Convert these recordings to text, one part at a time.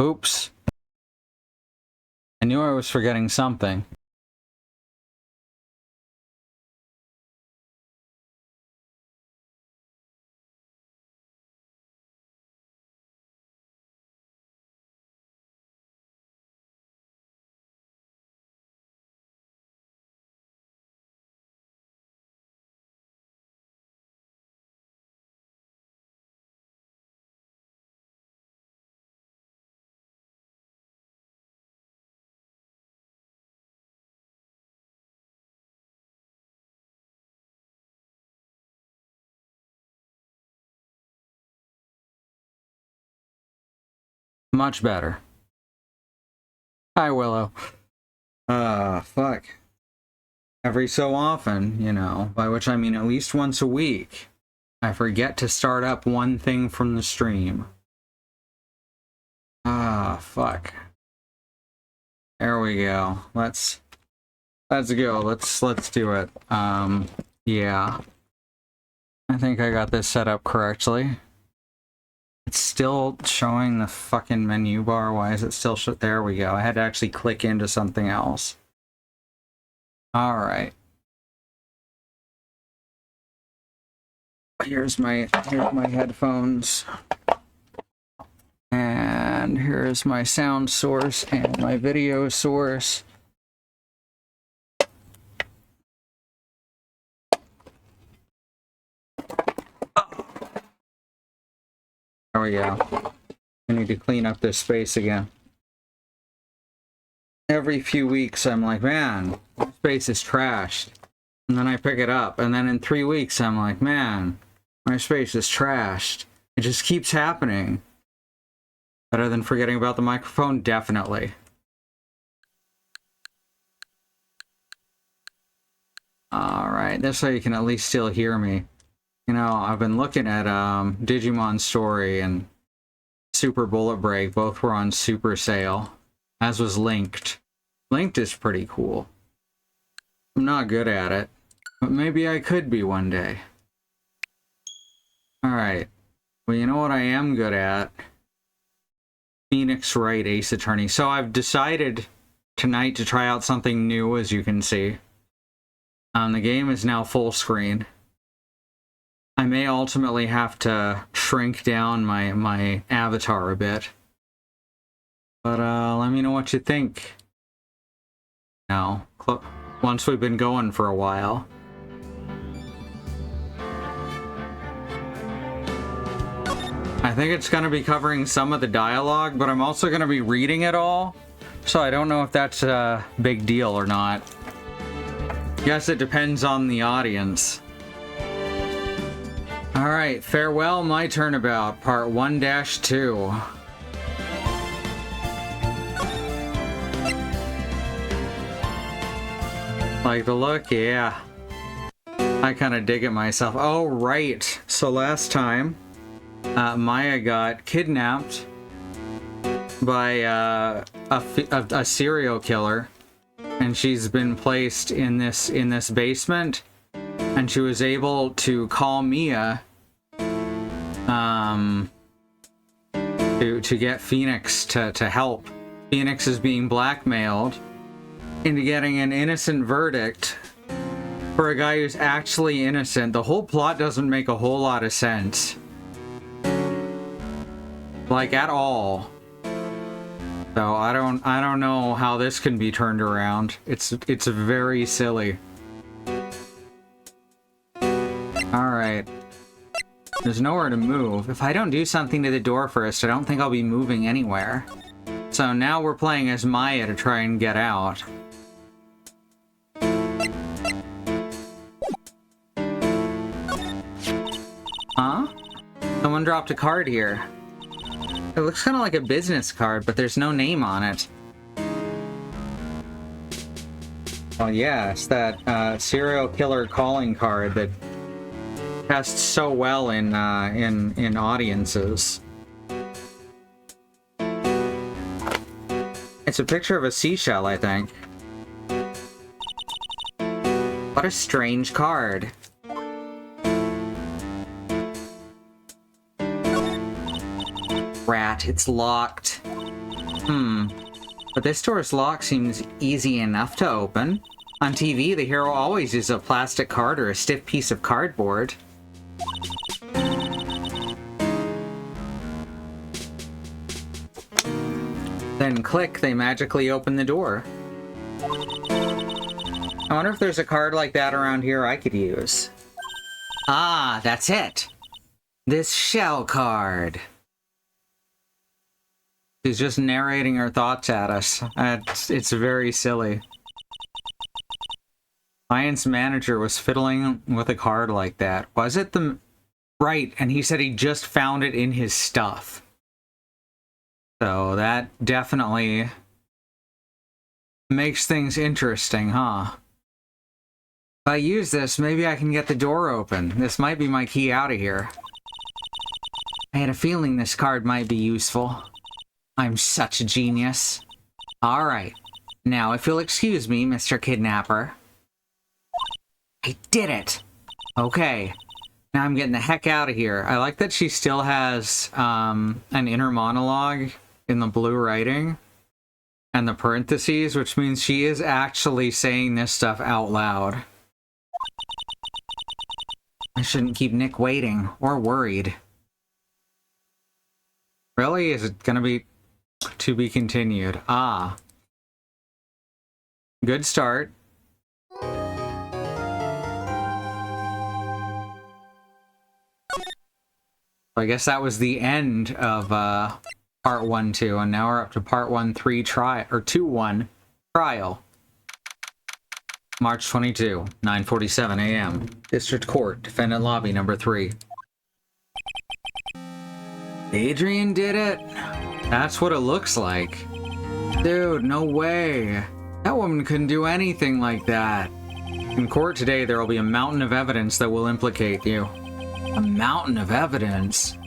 Oops. I knew I was forgetting something. Much better. Hi, Willow. Fuck. Every so often, you know, by which I mean at least once a week, I forget to start up one thing from the stream. Fuck. There we go. Let's go. Let's do it. Yeah. I think I got this set up correctly. It's still showing the fucking menu bar. Why is it still there we go. I had to actually click into something else. All right. Here's my headphones. And here's my sound source and my video source. There we go. I need to clean up this space again. Every few weeks I'm like, man, this space is trashed. And then I pick it up. And then in 3 weeks I'm like, man, my space is trashed. It just keeps happening. Better than forgetting about the microphone? Definitely. Alright, this way you can at least still hear me. You know, I've been looking at Digimon Story and Super Bullet Break. Both were on super sale, as was Linked. Linked is pretty cool. I'm not good at it, but maybe I could be one day. Alright. Well, you know what I am good at? Phoenix Wright Ace Attorney. So I've decided tonight to try out something new, as you can see. The game is now full screen. I may ultimately have to shrink down my avatar a bit. But let me know what you think. Now, once we've been going for a while. I think it's going to be covering some of the dialogue, but I'm also going to be reading it all. So I don't know if that's a big deal or not. Guess it depends on the audience. Alright, Farewell My Turnabout, Part 1-2. Like the look? Yeah. I kind of dig it myself. Oh, right. So last time, Maya got kidnapped by a serial killer. And she's been placed in this basement, and she was able to call Mia to get Phoenix to help. Phoenix is being blackmailed into getting an innocent verdict for a guy who's actually innocent. The whole plot doesn't make a whole lot of sense. Like, at all. So I don't know how this can be turned around. It's very silly. Alright. There's nowhere to move. If I don't do something to the door first, I don't think I'll be moving anywhere. So now we're playing as Maya to try and get out. Huh? Someone dropped a card here. It looks kind of like a business card, but there's no name on it. Oh yeah, it's that serial killer calling card that tests so well in audiences. It's a picture of a seashell, I think. What a strange card. Rat, it's locked. But this door's lock seems easy enough to open. On TV, the hero always uses a plastic card or a stiff piece of cardboard. Then click, they magically open the door. I wonder if there's a card like that around here I could use. Ah, that's it! This shell card. She's just narrating her thoughts at us. It's very silly. Science manager was fiddling with a card like that. Was it the... Right, and he said he just found it in his stuff. So that definitely makes things interesting, huh? If I use this, maybe I can get the door open. This might be my key out of here. I had a feeling this card might be useful. I'm such a genius. Alright. Now, if you'll excuse me, Mr. Kidnapper. I did it! Okay. Now I'm getting the heck out of here. I like that she still has an inner monologue in the blue writing and the parentheses, which means she is actually saying this stuff out loud. I shouldn't keep Nick waiting or worried. Really? Is it gonna be to be continued? Ah. Good start. I guess that was the end of part 1-2, and now we're up to part 1-3 trial, or 2-1 trial. March 22, 9:47 a.m. District Court, Defendant Lobby number 3. Adrian did it. That's what it looks like. Dude, no way. That woman couldn't do anything like that. In court today, there will be a mountain of evidence that will implicate you. A mountain of evidence?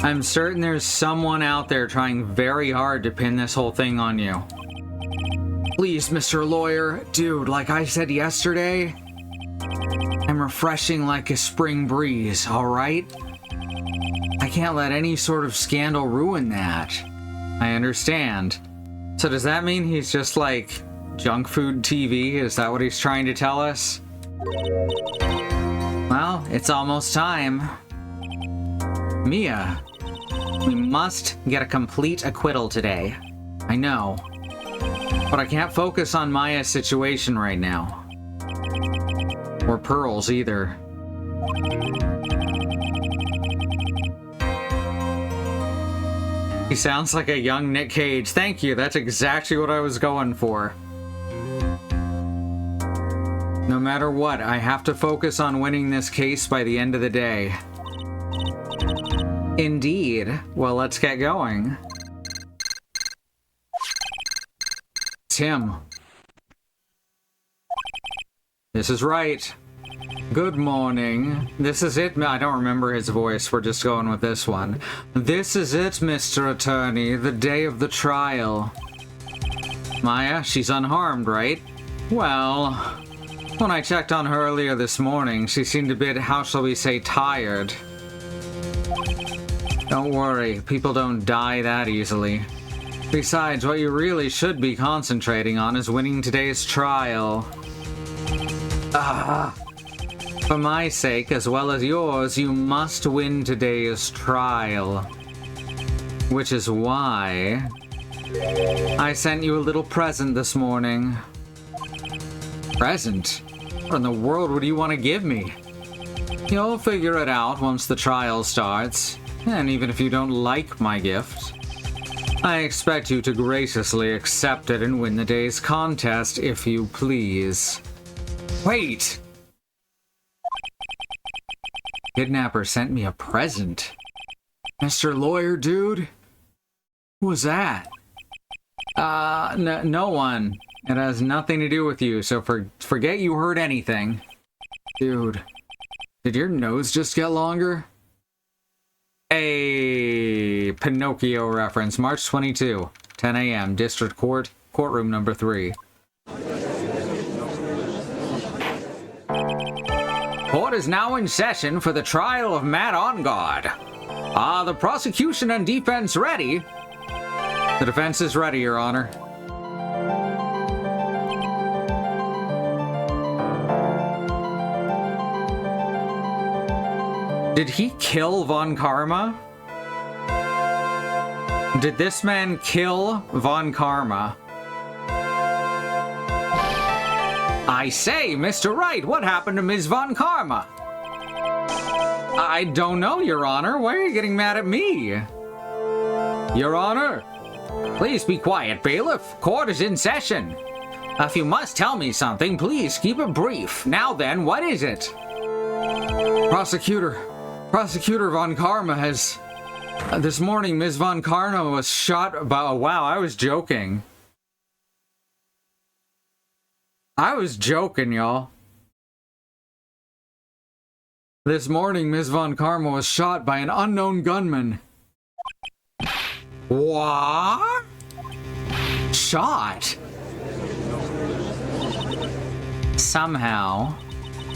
I'm certain there's someone out there trying very hard to pin this whole thing on you. Please, Mr. Lawyer. Dude, like I said yesterday, I'm refreshing like a spring breeze, alright? I can't let any sort of scandal ruin that. I understand. So does that mean he's just like junk food TV? Is that what he's trying to tell us? Well, it's almost time. Mia, we must get a complete acquittal today. I know. But I can't focus on Maya's situation right now. Or Pearl's either. He sounds like a young Nick Cage. Thank you, that's exactly what I was going for. No matter what, I have to focus on winning this case by the end of the day. Indeed. Well, let's get going. Tim. This is right. Good morning. This is it. I don't remember his voice. We're just going with this one. This is it, Mr. Attorney. The day of the trial. Maya, she's unharmed, right? Well, when I checked on her earlier this morning, she seemed a bit, how shall we say, tired. Don't worry. People don't die that easily. Besides, what you really should be concentrating on is winning today's trial. For my sake, as well as yours, you must win today's trial. Which is why I sent you a little present this morning. Present? What in the world would you want to give me? You'll figure it out once the trial starts. And even if you don't like my gift, I expect you to graciously accept it and win the day's contest, if you please. Wait! Kidnapper sent me a present. Mr. Lawyer, dude? Who was that? No one. It has nothing to do with you, so forget you heard anything. Dude, did your nose just get longer? A Pinocchio reference, March 22, 10 a.m., District Court, courtroom number 3. Court is now in session for the trial of Matt Onguard. Are the prosecution and defense ready? The defense is ready, Your Honor. Did he kill Von Karma? Did this man kill Von Karma? I say, Mr. Wright, what happened to Ms. Von Karma? I don't know, Your Honor. Why are you getting mad at me? Your Honor, please be quiet, bailiff. Court is in session. If you must tell me something, please keep it brief. Now then, what is it? Prosecutor Von Karma has... this morning, Ms. Von Karma was shot by... Oh, wow, I was joking. I was joking, y'all. This morning, Ms. Von Karma was shot by an unknown gunman. What? Shot? Somehow,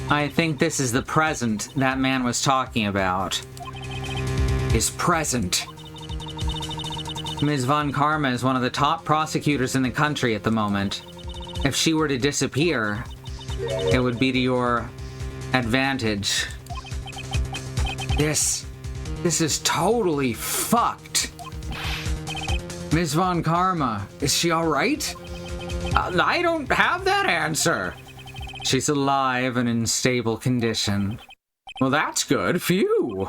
I think this is the present that man was talking about. His present. Ms. Von Karma is one of the top prosecutors in the country at the moment. If she were to disappear, it would be to your advantage. This is totally fucked. Ms. Von Karma, is she alright? I don't have that answer. She's alive and in stable condition. Well, that's good. Phew.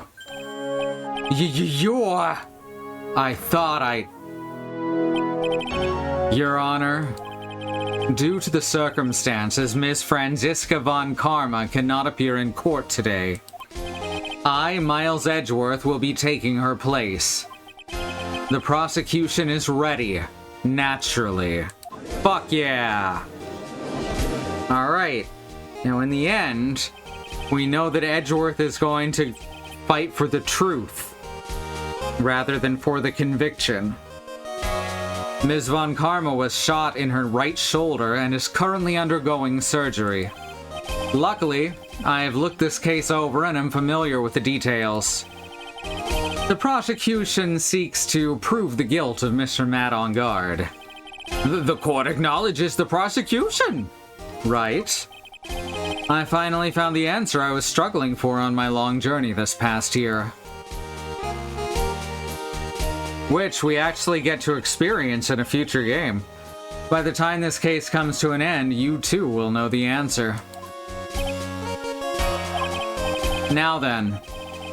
You're... Your Honor, due to the circumstances, Miss Franziska Von Karma cannot appear in court today. I, Miles Edgeworth, will be taking her place. The prosecution is ready. Naturally. Fuck yeah! Alright. Now in the end, we know that Edgeworth is going to fight for the truth, rather than for the conviction. Ms. Von Karma was shot in her right shoulder and is currently undergoing surgery. Luckily, I have looked this case over and am familiar with the details. The prosecution seeks to prove the guilt of Mr. Matt on guard. The court acknowledges the prosecution! Right. I finally found the answer I was struggling for on my long journey this past year. Which we actually get to experience in a future game. By the time this case comes to an end, you too will know the answer. Now then,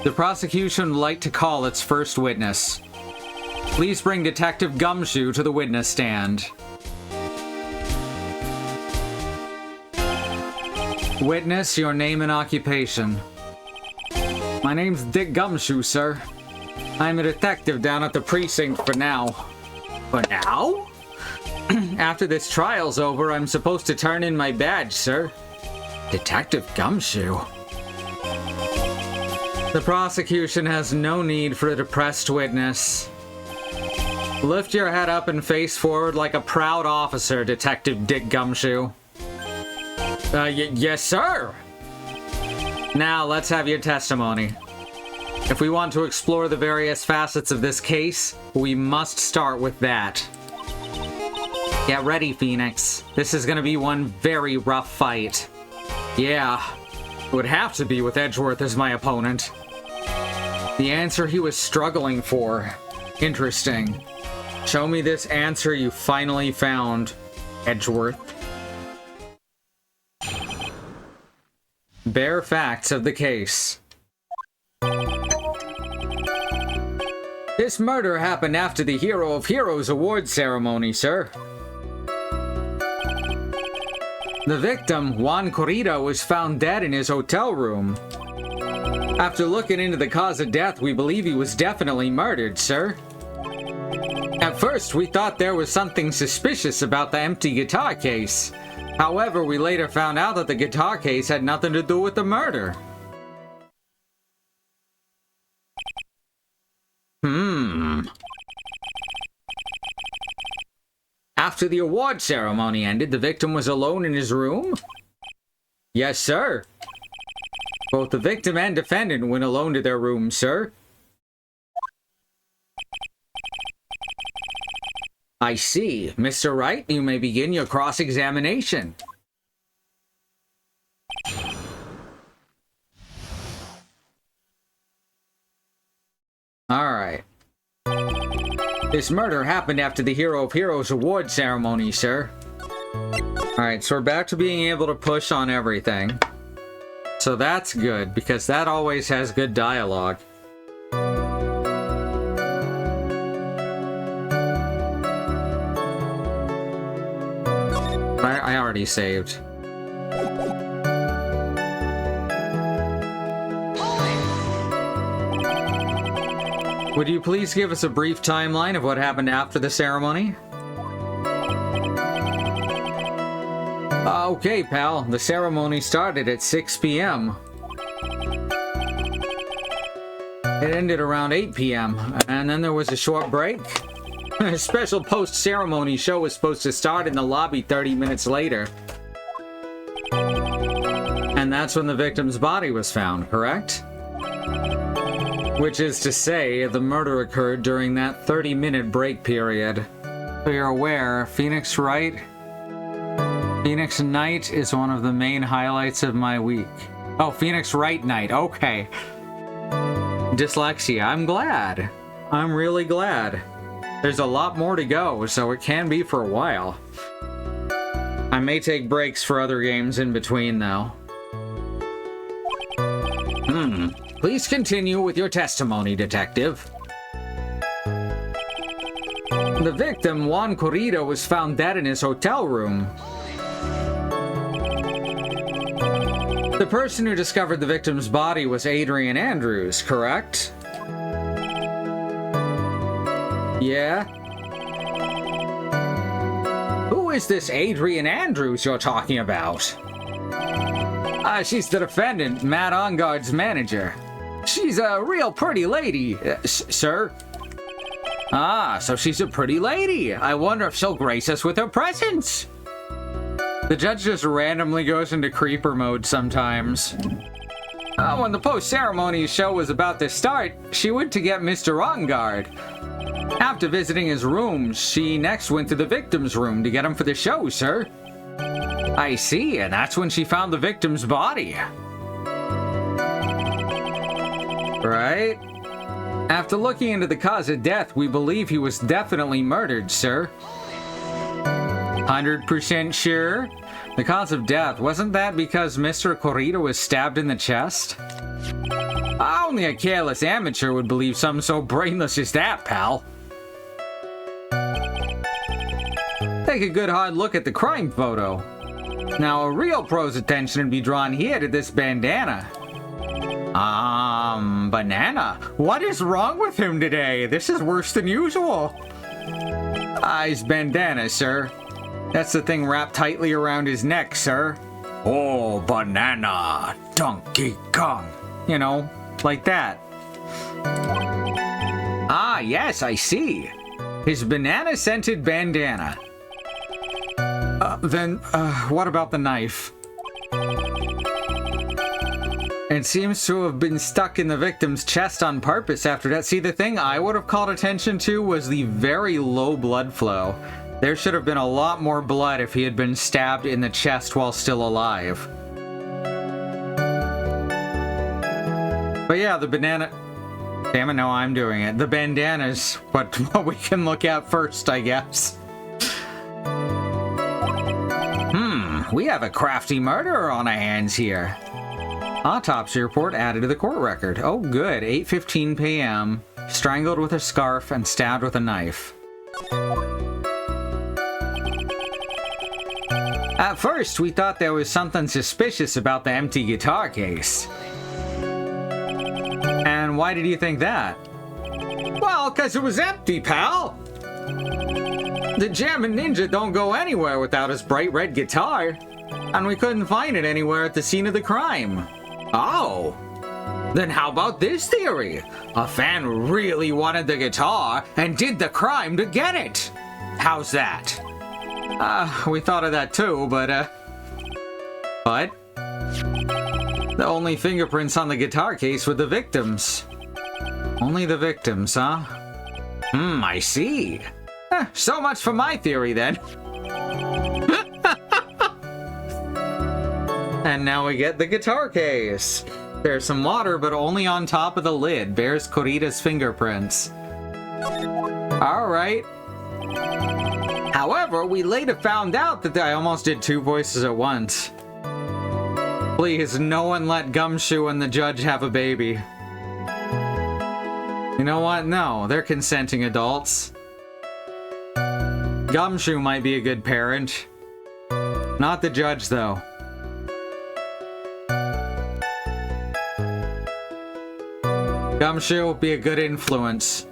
the prosecution would like to call its first witness. Please bring Detective Gumshoe to the witness stand. Witness, your name and occupation. My name's Dick Gumshoe, sir. I'm a detective down at the precinct for now. For now? After this trial's over, I'm supposed to turn in my badge, sir. Detective Gumshoe? The prosecution has no need for a depressed witness. Lift your head up and face forward like a proud officer, Detective Dick Gumshoe. Yes, sir! Now, let's have your testimony. If we want to explore the various facets of this case, we must start with that. Get ready, Phoenix. This is gonna be one very rough fight. Yeah, it would have to be with Edgeworth as my opponent. The answer he was struggling for. Interesting. Show me this answer you finally found, Edgeworth. Bare facts of the case. This murder happened after the Hero of Heroes award ceremony, sir. The victim, Juan Corrida, was found dead in his hotel room. After looking into the cause of death, we believe he was definitely murdered, sir. At first, we thought there was something suspicious about the empty guitar case. However, we later found out that the guitar case had nothing to do with the murder. After the award ceremony ended, the victim was alone in his room? Yes, sir. Both the victim and defendant went alone to their rooms, sir. I see. Mr. Wright, you may begin your cross-examination. Alright. This murder happened after the Hero of Heroes award ceremony, sir. Alright, so we're back to being able to push on everything. So that's good, because that always has good dialogue. I already saved. Would you please give us a brief timeline of what happened after the ceremony? Okay, pal. The ceremony started at 6 p.m. It ended around 8 p.m. And then there was a short break. A special post-ceremony show was supposed to start in the lobby 30 minutes later. And that's when the victim's body was found, correct? Which is to say, the murder occurred during that 30-minute break period. So you're aware, Phoenix Wright? Phoenix Night is one of the main highlights of my week. Oh, Phoenix Wright Night, okay. Dyslexia, I'm glad. I'm really glad. There's a lot more to go, so it can be for a while. I may take breaks for other games in between, though. Please continue with your testimony, Detective. The victim, Juan Corrida, was found dead in his hotel room. The person who discovered the victim's body was Adrian Andrews, correct? Yeah? Who is this Adrian Andrews you're talking about? She's the defendant, Matt Onguard's manager. She's a real pretty lady, sir. Ah, so she's a pretty lady. I wonder if she'll grace us with her presence. The judge just randomly goes into creeper mode sometimes. When the post-ceremony show was about to start, she went to get Mr. Onguard. After visiting his room, she next went to the victim's room to get him for the show, sir. I see, and that's when she found the victim's body. Right? After looking into the cause of death, we believe he was definitely murdered, sir. 100% sure? The cause of death, wasn't that because Mr. Corrida was stabbed in the chest? Only a careless amateur would believe something so brainless as that, pal. Take a good hard look at the crime photo. Now, a real pro's attention would be drawn here to this bandana. Banana? What is wrong with him today? This is worse than usual. His bandana, sir. That's the thing wrapped tightly around his neck, sir. Oh, banana, Donkey Kong. You know, like that. Yes, I see. His banana-scented bandana. Then, what about the knife? It seems to have been stuck in the victim's chest on purpose after that. See, the thing I would have called attention to was the very low blood flow. There should have been a lot more blood if he had been stabbed in the chest while still alive. But yeah, the banana... Damn it, no, I'm doing it. The bandana's what we can look at first, I guess. We have a crafty murderer on our hands here. Autopsy report added to the court record. Oh good, 8:15 p.m. Strangled with a scarf and stabbed with a knife. At first, we thought there was something suspicious about the empty guitar case. And why did you think that? Well, 'cause it was empty, pal! The Jammin' Ninja don't go anywhere without his bright red guitar. And we couldn't find it anywhere at the scene of the crime. Oh! Then how about this theory? A fan really wanted the guitar and did the crime to get it. How's that? We thought of that too, but the only fingerprints on the guitar case were the victims. Only the victims, huh? I see. So much for my theory, then. And now we get the guitar case. There's some water, but only on top of the lid. Bears Corrida's fingerprints. Alright. However, we later found out that I almost did two voices at once. Please, no one let Gumshoe and the judge have a baby. You know what? No, they're consenting adults. Gumshoe might be a good parent. Not the judge, though. Gumshoe will be a good influence.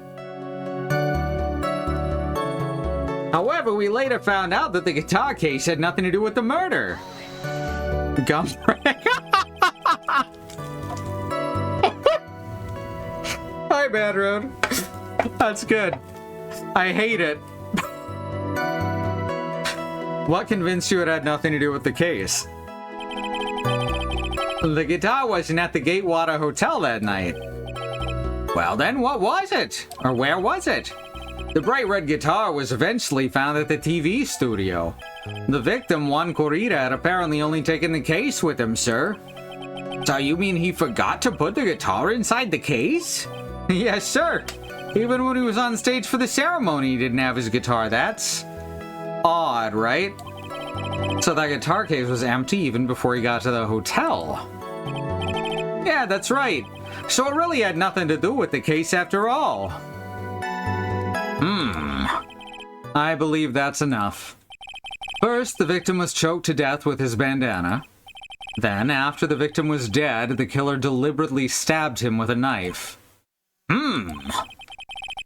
However, we later found out that the guitar case had nothing to do with the murder. Hi, Bad Road. That's good. I hate it. What convinced you it had nothing to do with the case? The guitar wasn't at the Gatewater Hotel that night. Well then, what was it? Or where was it? The bright red guitar was eventually found at the TV studio. The victim, Juan Corrida, had apparently only taken the case with him, sir. So you mean he forgot to put the guitar inside the case? Yes, sir. Even when he was on stage for the ceremony, he didn't have his guitar. That's odd, right? So that guitar case was empty even before he got to the hotel. Yeah, that's right. So it really had nothing to do with the case after all. I believe that's enough. First, the victim was choked to death with his bandana. Then, after the victim was dead, the killer deliberately stabbed him with a knife.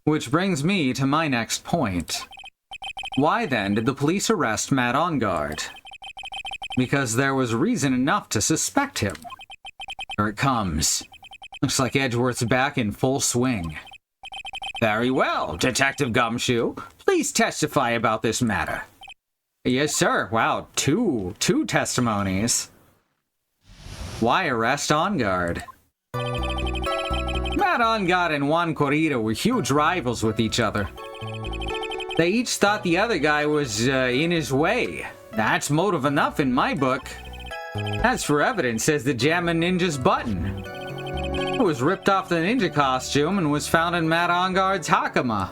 Which brings me to my next point. Why then did the police arrest Matt Onguard? Because there was reason enough to suspect him. Here it comes. Looks like Edgeworth's back in full swing. Very well, Detective Gumshoe. Please testify about this matter. Yes, sir. Wow, two testimonies. Why arrest Onguard? Matt Onguard and Juan Corrida were huge rivals with each other. They each thought the other guy was in his way. That's motive enough in my book. As for evidence, there's the Jammin' Ninja's button. It was ripped off the ninja costume and was found in Matt Onguard's hakama.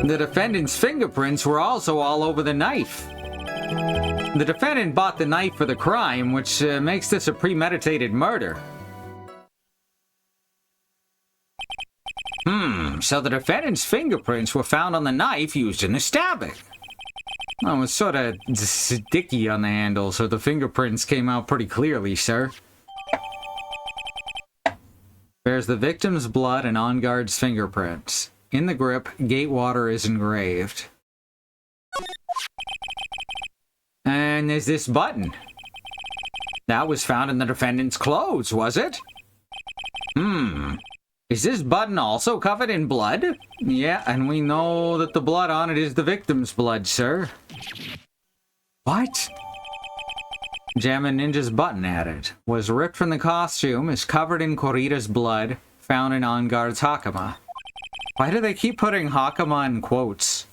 The defendant's fingerprints were also all over the knife. The defendant bought the knife for the crime, which makes this a premeditated murder. So the defendant's fingerprints were found on the knife used in the stabbing. It was sort of sticky on the handle, so the fingerprints came out pretty clearly, sir. There's the victim's blood and Onguard's fingerprints. In the grip, Gatewater is engraved. And there's this button. That was found in the defendant's clothes, was it? Is this button also covered in blood? Yeah, and we know that the blood on it is the victim's blood, sir. What? Jammin' Ninja's button added. Was ripped from the costume, is covered in Corrida's blood, found in Onguard's hakama. Why do they keep putting hakama in quotes?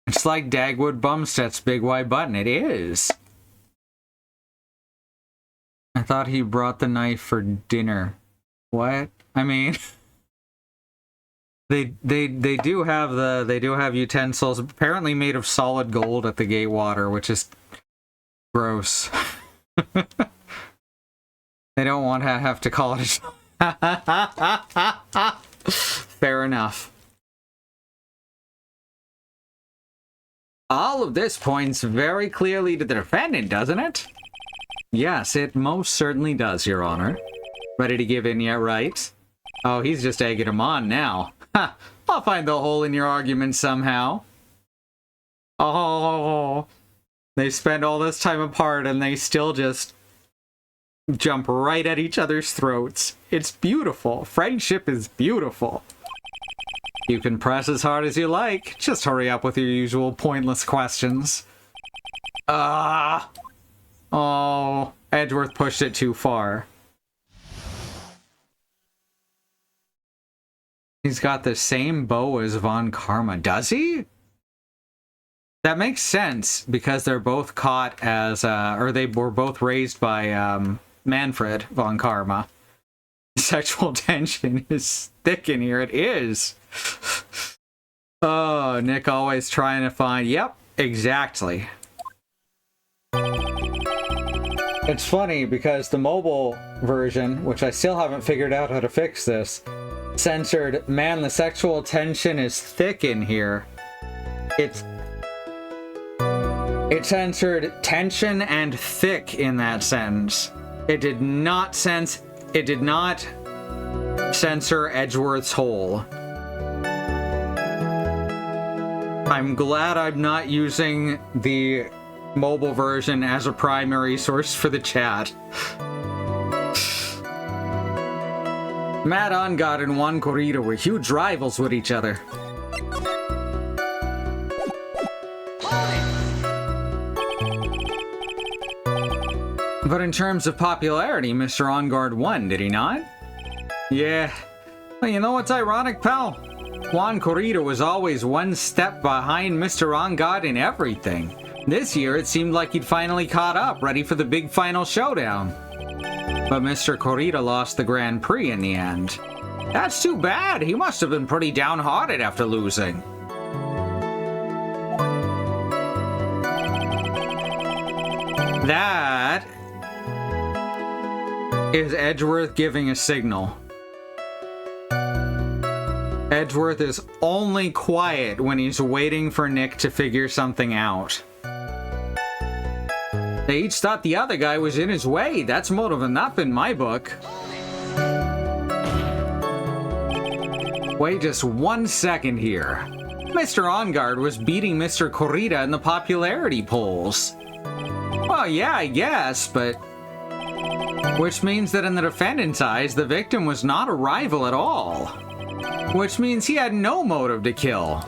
It's like Dagwood Bumstead's big white button. It is. I thought he brought the knife for dinner. What? I mean, they do have utensils apparently made of solid gold at the Gatewater, which is gross. They don't want to have to call it. Fair enough. All of this points very clearly to the defendant, doesn't it? Yes, it most certainly does, Your Honor. Ready to give in yet, right? Oh, he's just egging him on now. Ha! I'll find the hole in your argument somehow. Oh, they spend all this time apart and they still just jump right at each other's throats. It's beautiful. Friendship is beautiful. You can press as hard as you like. Just hurry up with your usual pointless questions. Oh, Edgeworth pushed it too far. He's got the same bow as Von Karma. Does he? That makes sense, because they're both caught as, or they were both raised by, Manfred Von Karma. Sexual tension is thick in here. It is. Oh, Nick always trying to find... Yep, exactly. It's funny because the mobile version, which I still haven't figured out how to fix this, censored, man, the sexual tension is thick in here. It censored tension and thick in that sentence. It did not censor Edgeworth's hole. I'm glad I'm not using the mobile version as a primary source for the chat. Matt Onguard and Juan Corrida were huge rivals with each other. But in terms of popularity, Mr. Onguard won, did he not? Yeah. Well, you know what's ironic, pal? Juan Corrida was always one step behind Mr. Onguard in everything. This year, it seemed like he'd finally caught up, ready for the big final showdown. But Mr. Corrida lost the Grand Prix in the end. That's too bad. He must have been pretty downhearted after losing. That is Edgeworth giving a signal. Edgeworth is only quiet when he's waiting for Nick to figure something out. They each thought the other guy was in his way. That's motive enough in my book. Wait just 1 second here. Mr. On Guard was beating Mr. Corrida in the popularity polls. Well, yeah, I guess, but... Which means that in the defendant's eyes, the victim was not a rival at all. Which means he had no motive to kill.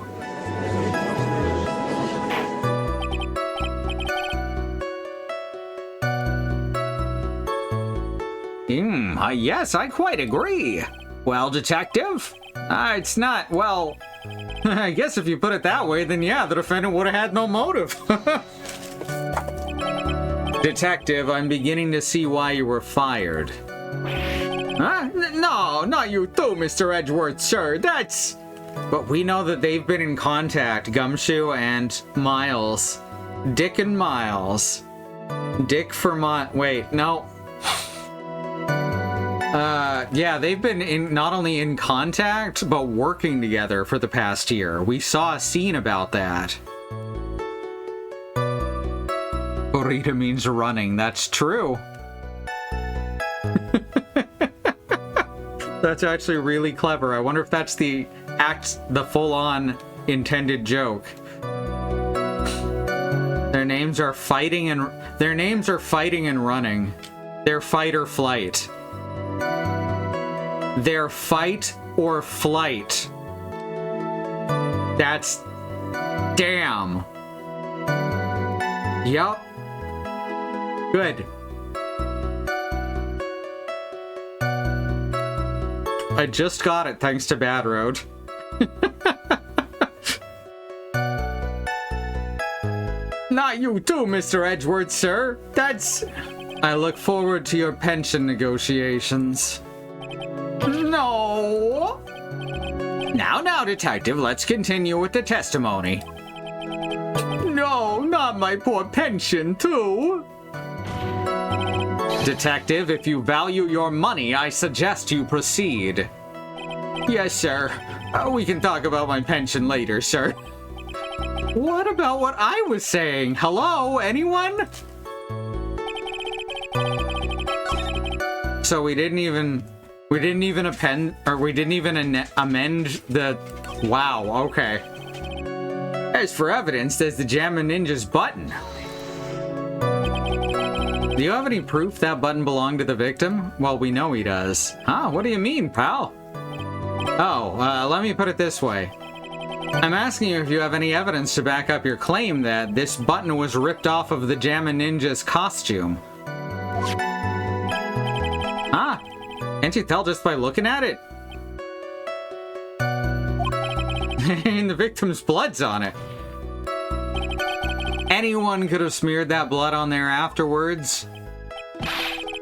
Yes, I quite agree. Well, detective? It's not, well... I guess if you put it that way, then yeah, the defendant would have had no motive. Detective, I'm beginning to see why you were fired. Huh? No, not you too, Mr. Edgeworth, sir. That's... But we know that they've been in contact, Gumshoe and Miles. Dick and Miles. Dick for wait, no. Yeah, they've been not only in contact, but working together for the past year. We saw a scene about that. Corrida means running, that's true. That's actually really clever. I wonder if that's the full-on intended joke. Their names are fighting and running. They're fight or flight. They're fight or flight. That's... Damn. Yup. Good. I just got it thanks to Bad Road. Not you too, Mr. Edgeworth, sir. That's... I look forward to your pension negotiations. No! Now, detective, let's continue with the testimony. No, not my poor pension, too. Detective, if you value your money, I suggest you proceed. Yes, sir. We can talk about my pension later, sir. What about what I was saying? Hello, anyone? So we didn't even amend the... Wow, okay. As for evidence, there's the Jammin' Ninja's button. Do you have any proof that button belonged to the victim? Well, we know he does. Huh? What do you mean, pal? Oh, let me put it this way. I'm asking you if you have any evidence to back up your claim that this button was ripped off of the Jammin' Ninja's costume. Ah, can't you tell just by looking at it? And the victim's blood's on it. Anyone could have smeared that blood on there afterwards.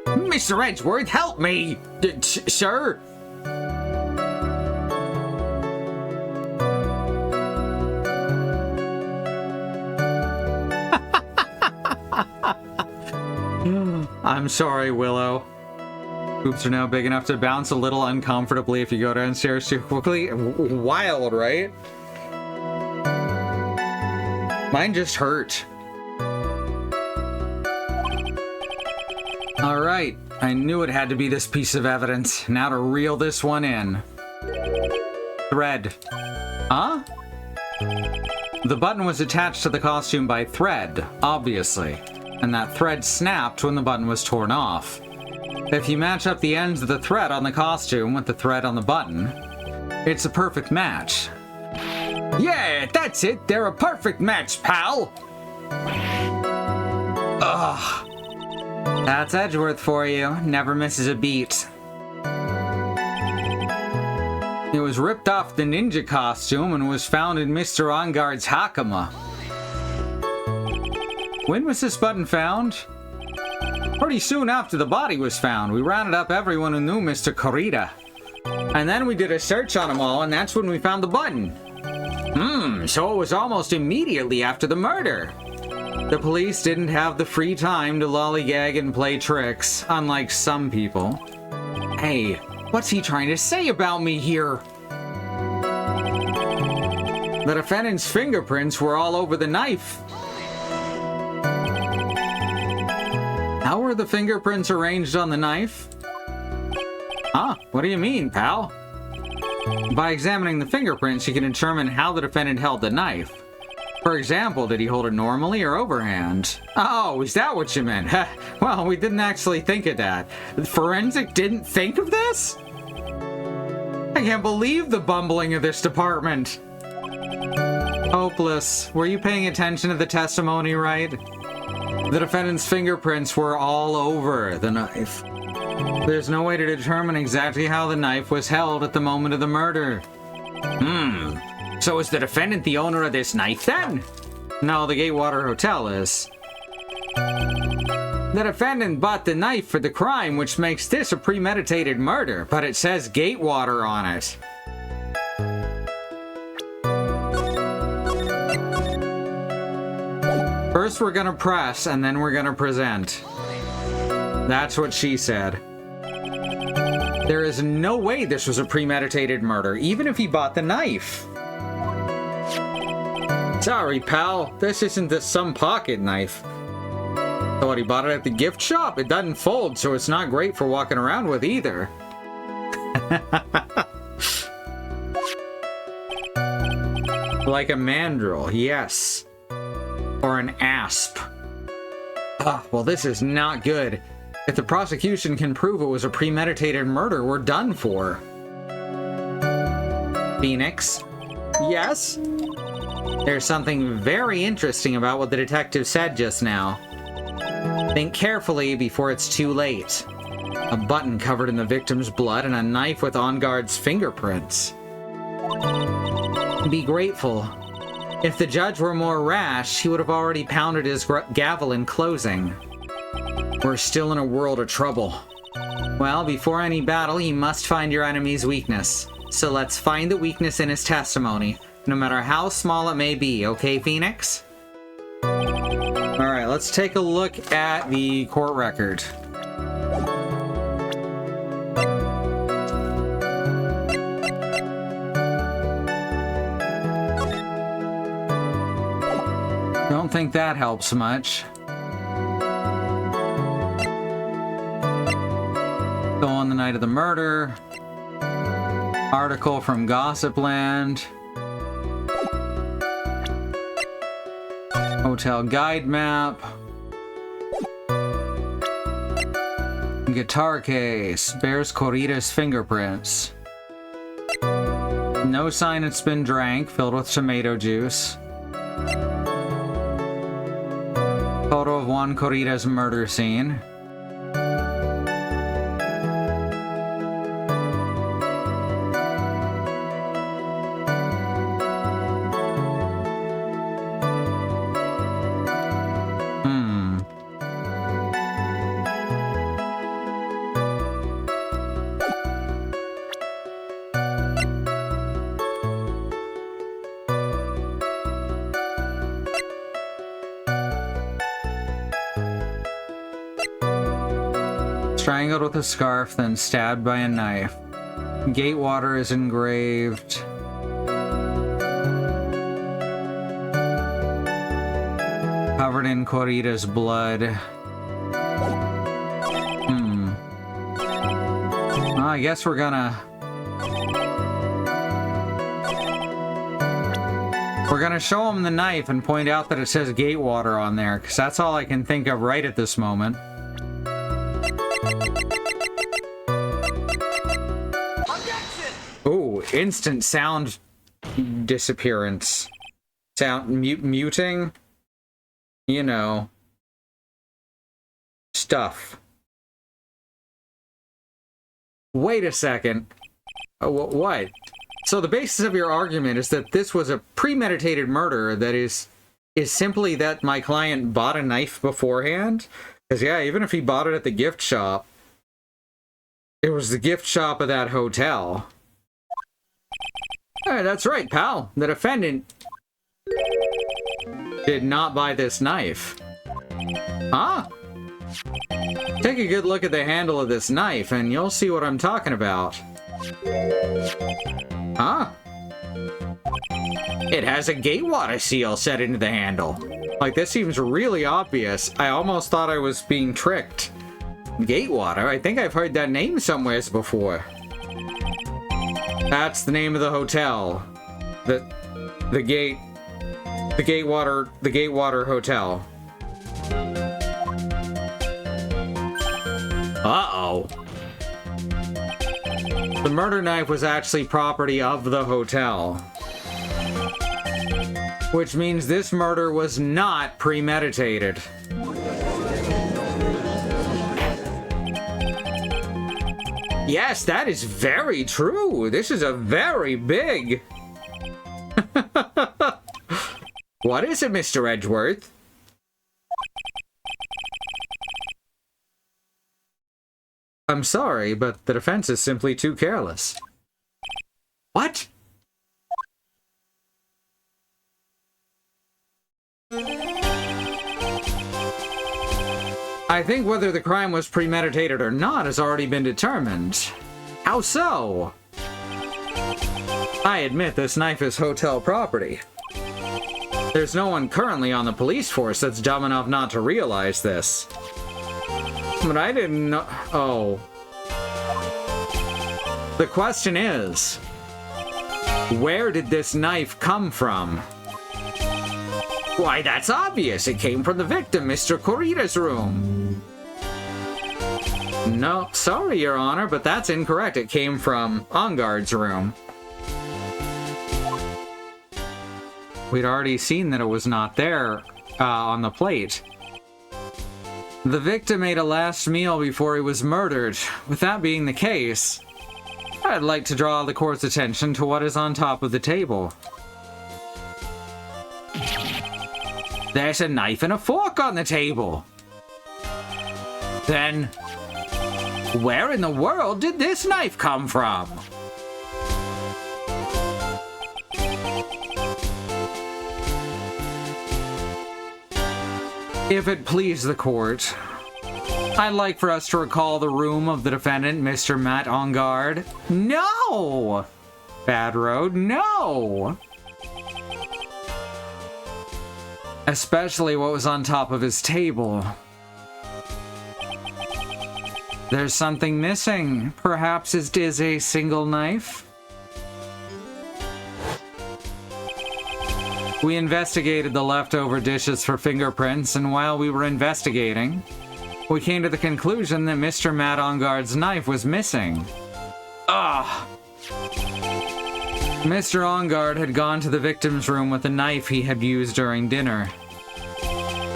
Mr. Edgeworth, help me! Sir? I'm sorry, Willow. Hoops are now big enough to bounce a little uncomfortably if you go downstairs too quickly. Wild, right? Mine just hurt. Alright, I knew it had to be this piece of evidence. Now to reel this one in. Thread. Huh? The button was attached to the costume by thread, obviously. And that thread snapped when the button was torn off. If you match up the ends of the thread on the costume with the thread on the button, it's a perfect match. Yeah, that's it! They're a perfect match, pal! Ugh. That's Edgeworth for you. Never misses a beat. It was ripped off the ninja costume and was found in Mr. On Guard's Hakama. When was this button found? Pretty soon after the body was found. We rounded up everyone who knew Mr. Corrida. And then we did a search on them all, and that's when we found the button. So it was almost immediately after the murder. The police didn't have the free time to lollygag and play tricks, unlike some people. Hey, what's he trying to say about me here? The defendant's fingerprints were all over the knife. How were the fingerprints arranged on the knife? Huh? What do you mean, pal? By examining the fingerprints, you can determine how the defendant held the knife. For example, did he hold it normally or overhand? Oh, is that what you meant? Well, we didn't actually think of that. Forensic didn't think of this? I can't believe the bumbling of this department. Hopeless. Were you paying attention to the testimony right? The defendant's fingerprints were all over the knife. There's no way to determine exactly how the knife was held at the moment of the murder. So is the defendant the owner of this knife then? No, the Gatewater Hotel is. The defendant bought the knife for the crime, which makes this a premeditated murder, but it says Gatewater on it. First we're gonna press, and then we're gonna present. That's what she said. There is no way this was a premeditated murder, even if he bought the knife. Sorry, pal. This isn't some pocket knife. So what, he bought it at the gift shop? It doesn't fold, so it's not great for walking around with either. Like a mandrel, yes. Or an asp. Well, this is not good. If the prosecution can prove it was a premeditated murder, we're done for. Phoenix? Yes? There's something very interesting about what the detective said just now. Think carefully before it's too late. A button covered in the victim's blood and a knife with on-guard's fingerprints. Be grateful. If the judge were more rash, he would have already pounded his gavel in closing. We're still in a world of trouble. Well, before any battle, you must find your enemy's weakness. So let's find the weakness in his testimony, no matter how small it may be, okay, Phoenix? Alright, let's take a look at the court record. Don't think that helps much. So on the night of the murder, article from Gossipland, hotel guide map, guitar case, bears Corrida's fingerprints, no sign it's been drank, filled with tomato juice, photo of Juan Corrida's murder scene. Strangled with a scarf, then stabbed by a knife. Gatewater is engraved. Covered in Corrida's blood. Well, I guess we're gonna show him the knife and point out that it says Gatewater on there, because that's all I can think of right at this moment. Oh, instant sound disappearance. Sound muting. You know. Stuff. Wait a second. What? So the basis of your argument is that this was a premeditated murder that is simply that my client bought a knife beforehand? Because yeah, even if he bought it at the gift shop, it was the gift shop of that hotel. Hey, that's right, pal. The defendant did not buy this knife. Huh? Take a good look at the handle of this knife and you'll see what I'm talking about. Huh? It has a Gatewater seal set into the handle. Like, this seems really obvious. I almost thought I was being tricked. Gatewater? I think I've heard that name somewhere before. That's the name of the hotel. The Gatewater Hotel. Uh-oh. The murder knife was actually property of the hotel. Which means this murder was not premeditated. Yes, that is very true. This is a very big... What is it, Mr. Edgeworth? I'm sorry, but the defense is simply too careless. What? I think whether the crime was premeditated or not has already been determined. How so? I admit this knife is hotel property. There's no one currently on the police force that's dumb enough not to realize this. But I didn't know... Oh. The question is, where did this knife come from? Why, that's obvious. It came from the victim, Mr. Corrida's room. No, sorry, Your Honor, but that's incorrect. It came from Engard's room. We'd already seen that it was not there on the plate. The victim ate a last meal before he was murdered. With that being the case, I'd like to draw the court's attention to what is on top of the table. There's a knife and a fork on the table. Then, where in the world did this knife come from? If it please the court, I'd like for us to recall the room of the defendant, Mr. Matt Engard. No! Bad Road, no! Especially what was on top of his table. There's something missing. Perhaps it is a single knife? We investigated the leftover dishes for fingerprints, and while we were investigating, we came to the conclusion that Mr. Matt Engard's knife was missing. Ugh! Mr. Engard had gone to the victim's room with a knife he had used during dinner.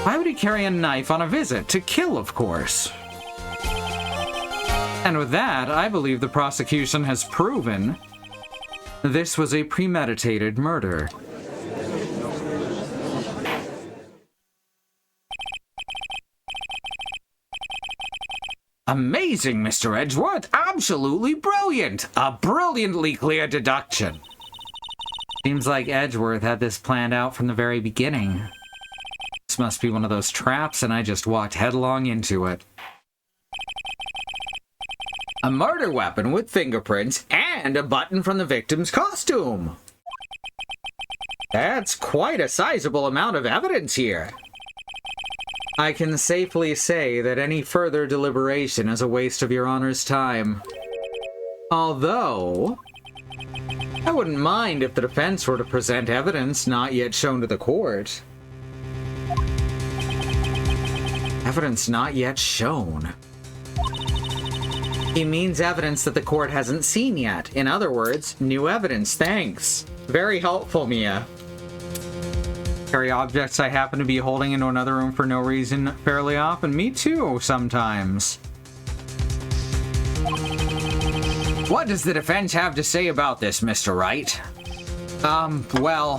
Why would he carry a knife on a visit? To kill, of course. And with that, I believe the prosecution has proven this was a premeditated murder. Amazing, Mr. Edgeworth! Absolutely brilliant! A brilliantly clear deduction. Seems like Edgeworth had this planned out from the very beginning. This must be one of those traps, and I just walked headlong into it. A murder weapon with fingerprints and a button from the victim's costume. That's quite a sizable amount of evidence here. I can safely say that any further deliberation is a waste of Your Honor's time. Although, I wouldn't mind if the defense were to present evidence not yet shown to the court. Evidence not yet shown. He means evidence that the court hasn't seen yet. In other words, new evidence. Thanks. Very helpful, Mia. Carry objects I happen to be holding into another room for no reason fairly often. Me too, sometimes. What does the defense have to say about this, Mr. Wright? Well,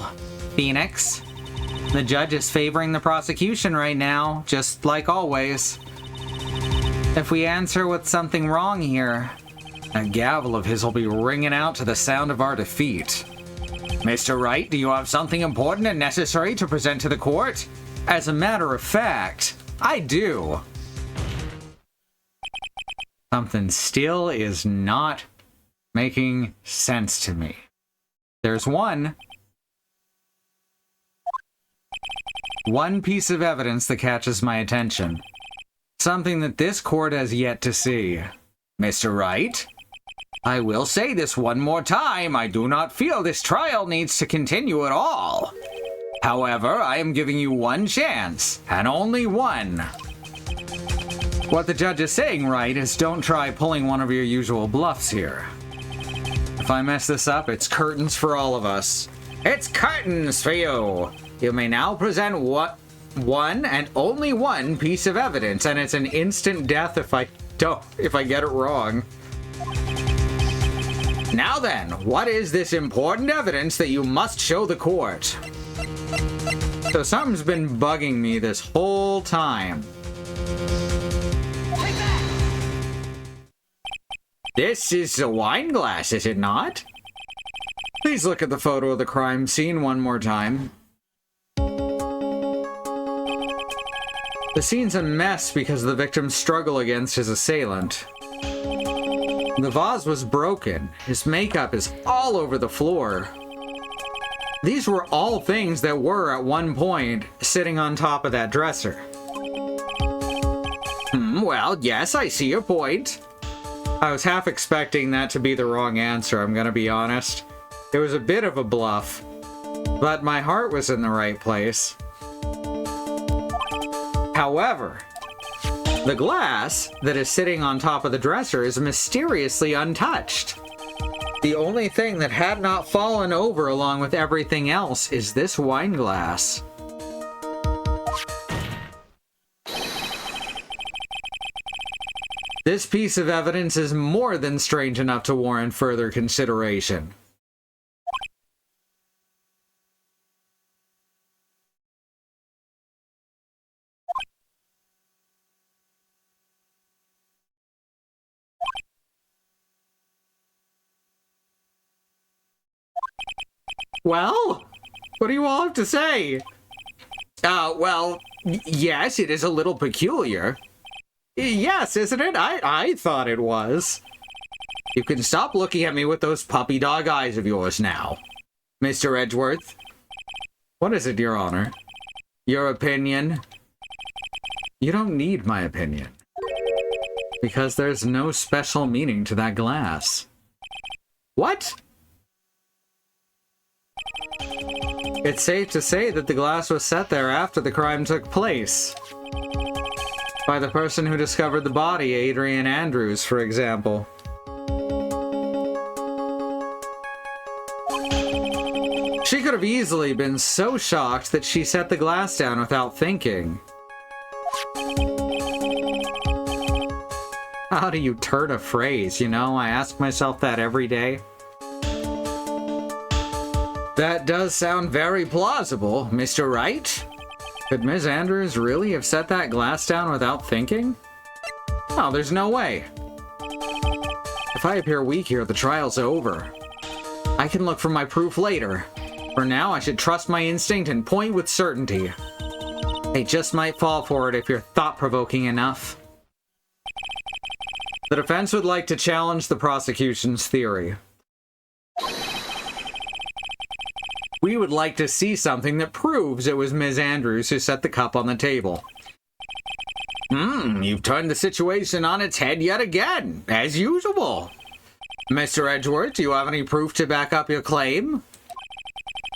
Phoenix. The judge is favoring the prosecution right now, just like always. If we answer with something wrong here, that gavel of his will be ringing out to the sound of our defeat. Mr. Wright, do you have something important and necessary to present to the court? As a matter of fact, I do. Something still is not making sense to me. There's one piece of evidence that catches my attention. Something that this court has yet to see. Mr. Wright? I will say this one more time, I do not feel this trial needs to continue at all. However, I am giving you one chance, and only one. What the judge is saying, right, is don't try pulling one of your usual bluffs here. If I mess this up, it's curtains for all of us. It's curtains for you! You may now present one and only one piece of evidence, and it's an instant death if I get it wrong. Now then, what is this important evidence that you must show the court? So something's been bugging me this whole time. This is a wine glass, is it not? Please look at the photo of the crime scene one more time. The scene's a mess because of the victim's struggle against his assailant. The vase was broken. His makeup is all over the floor. These were all things that were, at one point, sitting on top of that dresser. Well, yes, I see your point. I was half expecting that to be the wrong answer, I'm gonna be honest. It was a bit of a bluff, but my heart was in the right place. However, the glass that is sitting on top of the dresser is mysteriously untouched. The only thing that had not fallen over along with everything else is this wine glass. This piece of evidence is more than strange enough to warrant further consideration. Well, what do you all have to say? Well, yes, it is a little peculiar. Yes, isn't it? I thought it was. You can stop looking at me with those puppy dog eyes of yours now. Mr. Edgeworth. What is it, Your Honor? Your opinion? You don't need my opinion. Because there's no special meaning to that glass. What? It's safe to say that the glass was set there after the crime took place. By the person who discovered the body, Adrian Andrews, for example. She could have easily been so shocked that she set the glass down without thinking. How do you turn a phrase, you know? I ask myself that every day. That does sound very plausible, Mr. Wright. Could Ms. Andrews really have set that glass down without thinking? Oh, there's no way. If I appear weak here, the trial's over. I can look for my proof later. For now, I should trust my instinct and point with certainty. I just might fall for it if you're thought-provoking enough. The defense would like to challenge the prosecution's theory. We would like to see something that proves it was Ms. Andrews who set the cup on the table. You've turned the situation on its head yet again, as usual. Mr. Edgeworth, do you have any proof to back up your claim?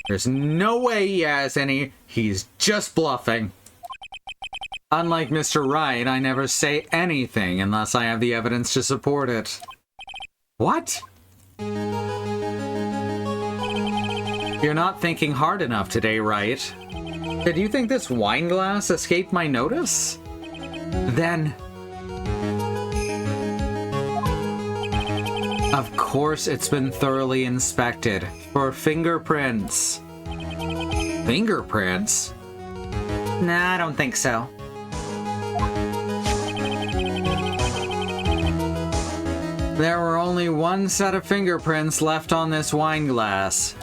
There's no way he has any. He's just bluffing. Unlike Mr. Wright, I never say anything unless I have the evidence to support it. What? You're not thinking hard enough today, Wright. Did you think this wine glass escaped my notice? Then... Of course it's been thoroughly inspected for fingerprints. Fingerprints? Nah, I don't think so. There were only one set of fingerprints left on this wine glass.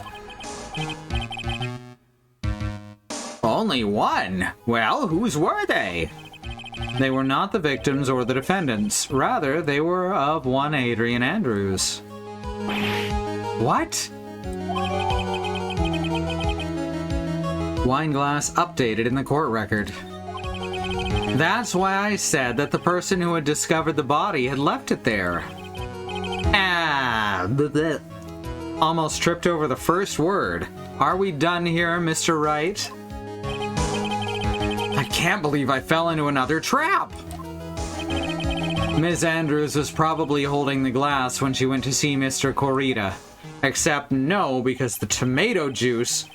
Only one? Well, whose were they? They were not the victims or the defendants. Rather, they were of one Adrian Andrews. What? Wine glass updated in the court record. That's why I said that the person who had discovered the body had left it there. Ah! Almost tripped over the first word. Are we done here, Mr. Wright? I can't believe I fell into another trap! Ms. Andrews was probably holding the glass when she went to see Mr. Corita. Except no, because the tomato juice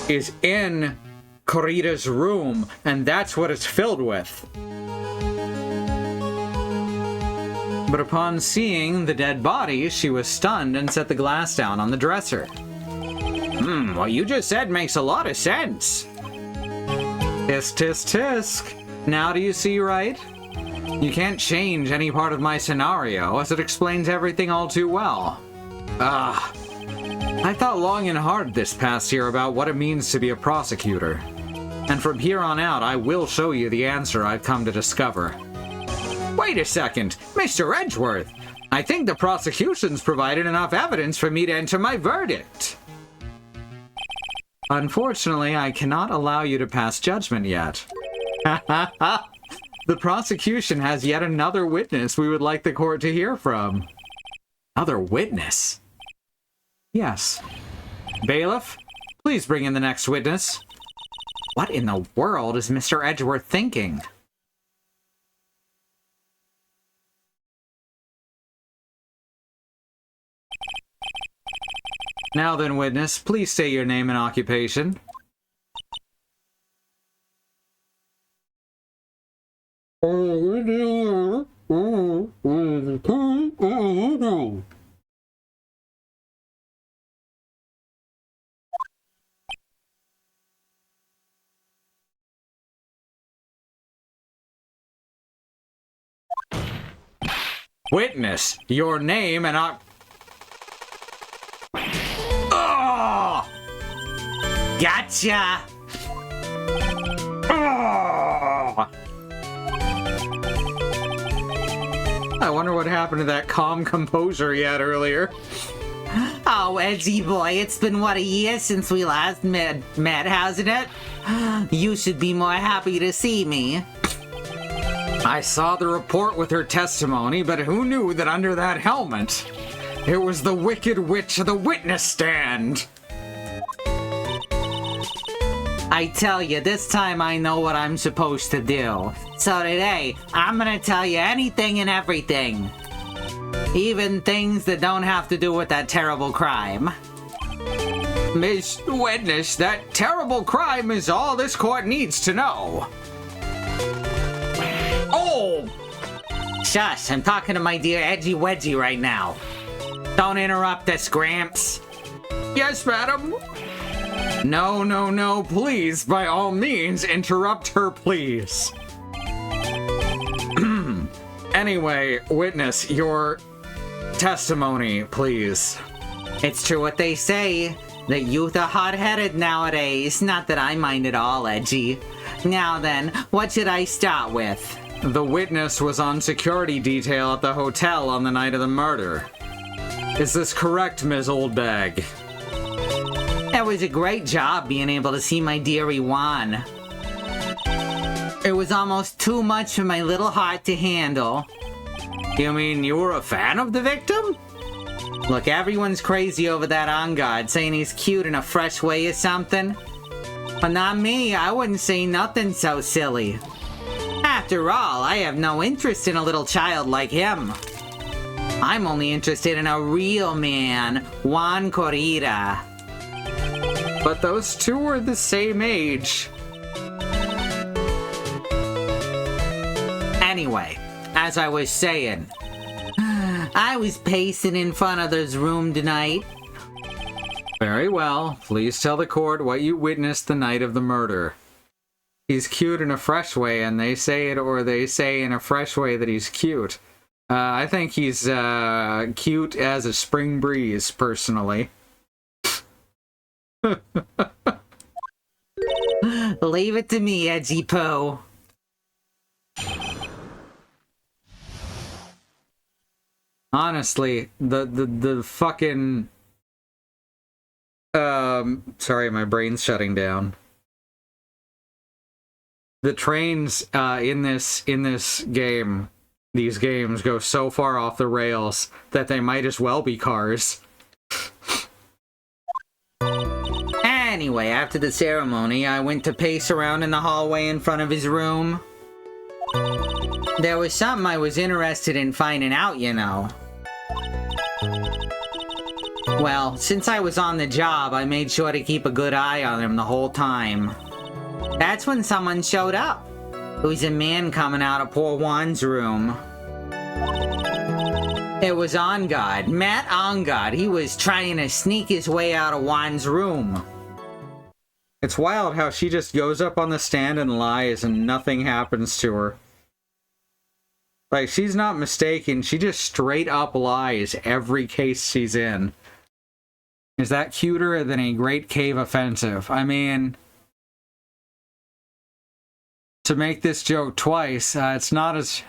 is in Corita's room, and that's what it's filled with. But upon seeing the dead body, she was stunned and set the glass down on the dresser. What you just said makes a lot of sense. Tisk, tisk, tisk. Now do you see, right? You can't change any part of my scenario, as it explains everything all too well. I thought long and hard this past year about what it means to be a prosecutor. And from here on out, I will show you the answer I've come to discover. Wait a second, Mr. Edgeworth! I think the prosecution's provided enough evidence for me to enter my verdict. Unfortunately, I cannot allow you to pass judgment yet. The prosecution has yet another witness we would like the court to hear from. Another witness? Yes. Bailiff, please bring in the next witness. What in the world is Mr. Edgeworth thinking? Now then, witness, please state your name and occupation. Witness, your name and Oh! Gotcha! Oh! I wonder what happened to that calm composure he had earlier. Oh, Edgy boy, it's been, what, a year since we last met, hasn't it? You should be more happy to see me. I saw the report with her testimony, but who knew that under that helmet, it was the Wicked Witch of the witness stand? I tell you, this time I know what I'm supposed to do. So today, I'm gonna tell you anything and everything. Even things that don't have to do with that terrible crime. Miss Witness, that terrible crime is all this court needs to know. Oh! Shush, I'm talking to my dear Edgy Wedgie right now. Don't interrupt us, Gramps. Yes, madam. No, no, no, please, by all means, interrupt her, please. Anyway, witness, your testimony, please. It's true what they say, that youth are hot-headed nowadays. Not that I mind at all, Edgy. Now then, what should I start with? The witness was on security detail at the hotel on the night of the murder. Is this correct, Ms. Oldbag? It was a great job being able to see my dearie Juan. It was almost too much for my little heart to handle. You mean you were a fan of the victim? Look, everyone's crazy over that on guard, saying he's cute in a fresh way or something. But not me, I wouldn't say nothing so silly. After all, I have no interest in a little child like him. I'm only interested in a real man, Juan Corita. But those two were the same age. Anyway, as I was saying, I was pacing in front of this room tonight. Very well. Please tell the court what you witnessed the night of the murder. He's cute in a fresh way, and they say it, or they say in a fresh way that he's cute. I think he's cute as a spring breeze, personally. Leave it to me, Edgy Poo. Honestly, the fucking... sorry, my brain's shutting down. The trains in this game these games go so far off the rails that they might as well be cars. Anyway, after the ceremony, I went to pace around in the hallway in front of his room. There was something I was interested in finding out, you know. Well, since I was on the job, I made sure to keep a good eye on him the whole time. That's when someone showed up. It was a man coming out of poor Juan's room. It was Angad, Matt Angad. He was trying to sneak his way out of Juan's room. It's wild how she just goes up on the stand and lies and nothing happens to her. Like, she's not mistaken, she just straight up lies every case she's in. Is that cuter than a Great Cave Offensive? I mean, to make this joke twice, it's not as...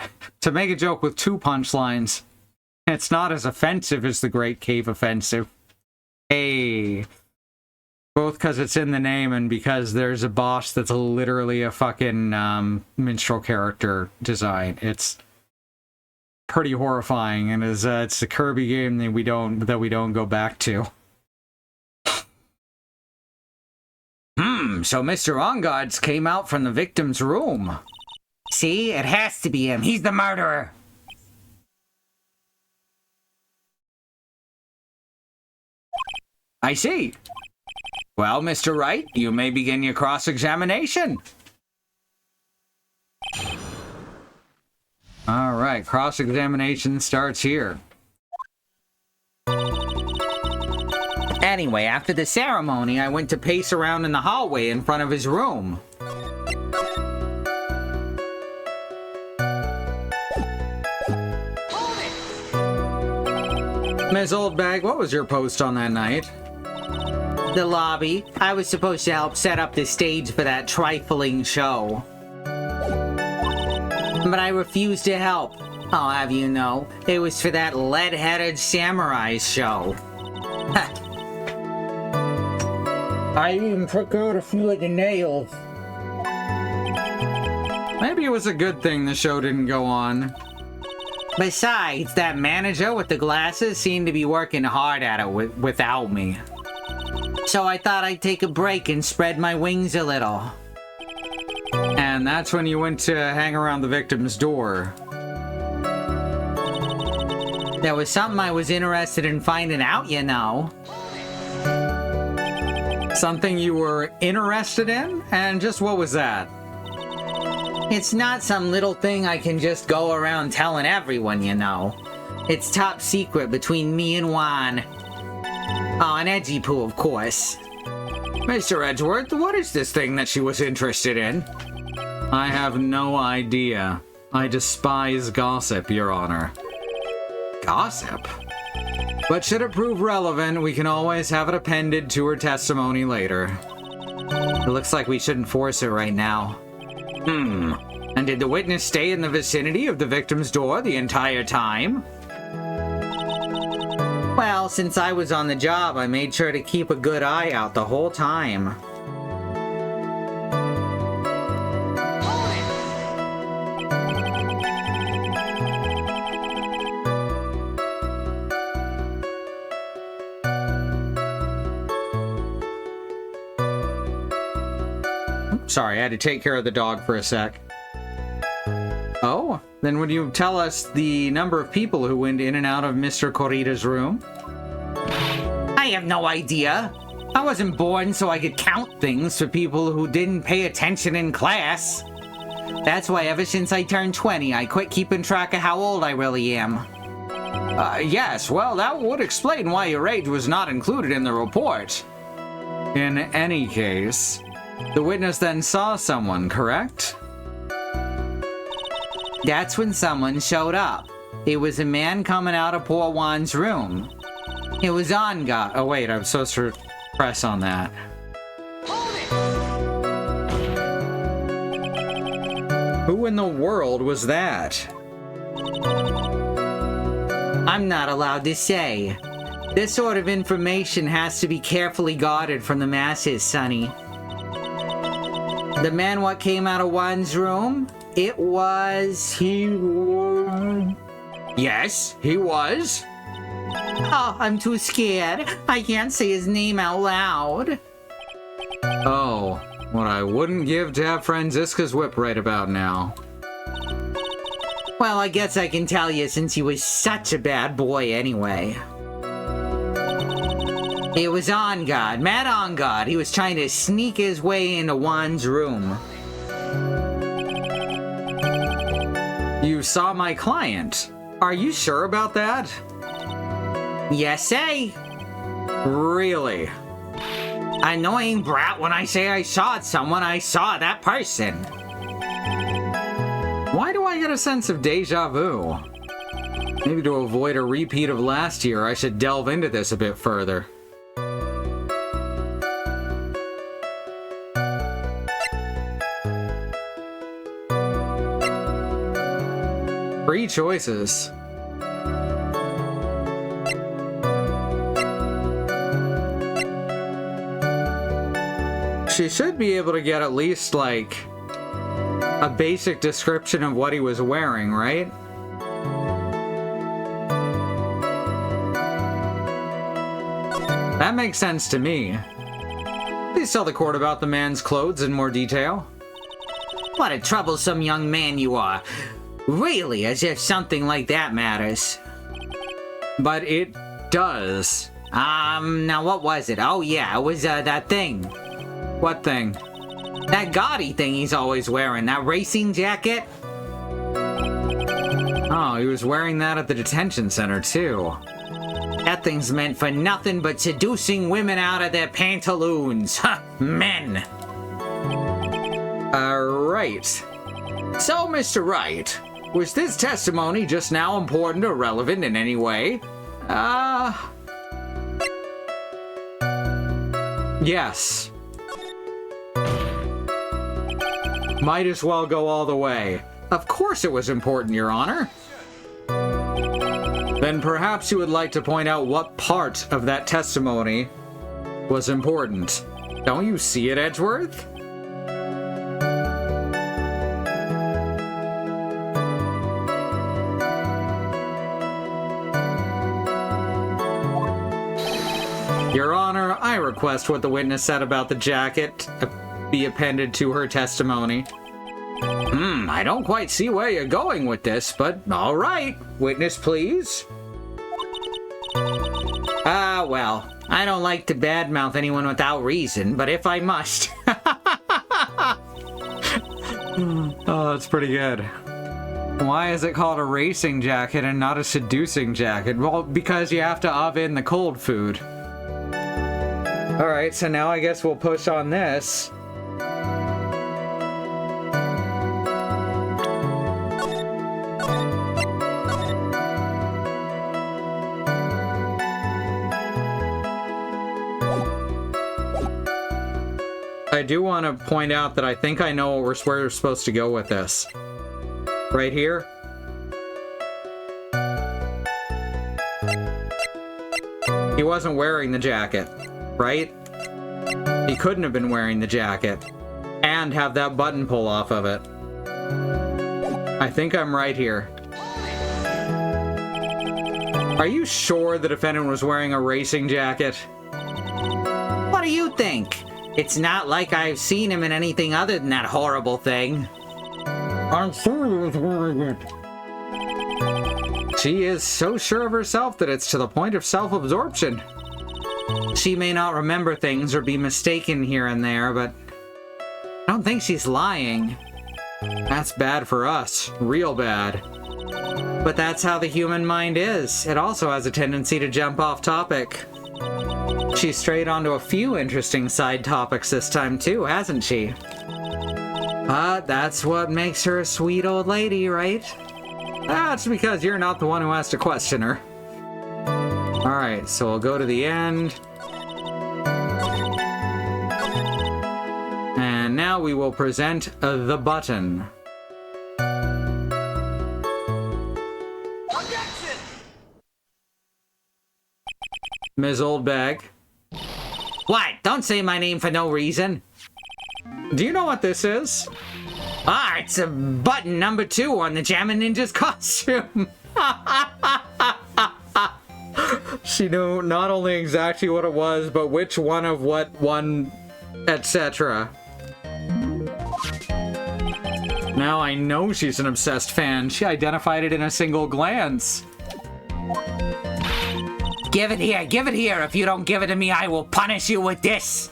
to make a joke with 2 punchlines, it's not as offensive as the Great Cave Offensive. Hey... Both because it's in the name and because there's a boss that's literally a fucking minstrel character design. It's pretty horrifying, and it's a Kirby game that we don't go back to. So Mr. Ongods came out from the victim's room. See, it has to be him. He's the murderer. I see. Well, Mr. Wright, you may begin your cross-examination. All right, cross-examination starts here. Anyway, after the ceremony, I went to pace around in the hallway in front of his room. Ms. Oldbag, what was your post on that night? The lobby. I was supposed to help set up the stage for that trifling show. But I refused to help. I'll have you know, it was for that lead-headed samurai show. I even took out a few of the nails. Maybe it was a good thing the show didn't go on. Besides, that manager with the glasses seemed to be working hard at it without me. So I thought I'd take a break and spread my wings a little. And that's when you went to hang around the victim's door. There was something I was interested in finding out, you know. Something you were interested in? And just what was that? It's not some little thing I can just go around telling everyone, you know. It's top secret between me and Juan. Oh, and Edgy-Poo, of course. Mr. Edgeworth, what is this thing that she was interested in? I have no idea. I despise gossip, Your Honor. Gossip? But should it prove relevant, we can always have it appended to her testimony later. It looks like we shouldn't force it right now. And did the witness stay in the vicinity of the victim's door the entire time? Well, since I was on the job, I made sure to keep a good eye out the whole time. Sorry, I had to take care of the dog for a sec. Oh, then would you tell us the number of people who went in and out of Mr. Corrida's room? I have no idea. I wasn't born so I could count things for people who didn't pay attention in class. That's why ever since I turned 20, I quit keeping track of how old I really am. Yes, well, that would explain why your age was not included in the report. In any case, the witness then saw someone, correct? That's when someone showed up. It was a man coming out of poor Juan's room. It was Angad. Oh wait, I'm supposed to press on that. Who in the world was that? I'm not allowed to say. This sort of information has to be carefully guarded from the masses, Sonny. The man what came out of Juan's room? He was Yes, he was. Oh, I'm too scared. I can't say his name out loud. Oh, what I wouldn't give to have Franziska's whip right about now. Well, I guess I can tell you since he was such a bad boy anyway. It was On God, Mad On God. He was trying to sneak his way into Juan's room. You saw my client. Are you sure about that? Yes, say. Really? Annoying brat, when I say I saw someone, I saw that person. Why do I get a sense of deja vu? Maybe to avoid a repeat of last year, I should delve into this a bit further. Three choices. She should be able to get at least, like, a basic description of what he was wearing, right? That makes sense to me. Please tell the court about the man's clothes in more detail. What a troublesome young man you are. Really, as if something like that matters. But it does. Now what was it? Oh yeah, it was, that thing. What thing? That gaudy thing he's always wearing, that racing jacket. Oh, he was wearing that at the detention center, too. That thing's meant for nothing but seducing women out of their pantaloons. Ha! Men! Right. So, Mr. Wright, was this testimony just now important or relevant in any way? Yes. Might as well go all the way. Of course it was important, Your Honor. Then perhaps you would like to point out what part of that testimony was important. Don't you see it, Edgeworth? Your Honor, I request what the witness said about the jacket be appended to her testimony. I don't quite see where you're going with this, but all right. Witness, please. Well, I don't like to badmouth anyone without reason, but if I must. Oh, that's pretty good. Why is it called a racing jacket and not a seducing jacket? Well, because you have to oven the cold food. Alright, so now I guess we'll push on this. I do want to point out that I think I know where we're supposed to go with this. Right here. He wasn't wearing the jacket, right? He couldn't have been wearing the jacket and have that button pull off of it. I think I'm right here. Are you sure the defendant was wearing a racing jacket? What do you think? It's not like I've seen him in anything other than that horrible thing. I'm sure he was wearing it. She is so sure of herself that it's to the point of self-absorption. She may not remember things or be mistaken here and there, but I don't think she's lying. That's bad for us. Real bad. But that's how the human mind is. It also has a tendency to jump off topic. She strayed onto a few interesting side topics this time too, hasn't she? But that's what makes her a sweet old lady, right? That's because you're not the one who has to question her. Alright, so we'll go to the end. And now we will present the button. Ms. Oldbag. What? Don't say my name for no reason. Do you know what this is? It's a button number 2 on the Jammin' Ninja's costume. She knew not only exactly what it was, but which one of what one, etc. Now I know she's an obsessed fan. She identified it in a single glance. Give it here, give it here. If you don't give it to me, I will punish you with this.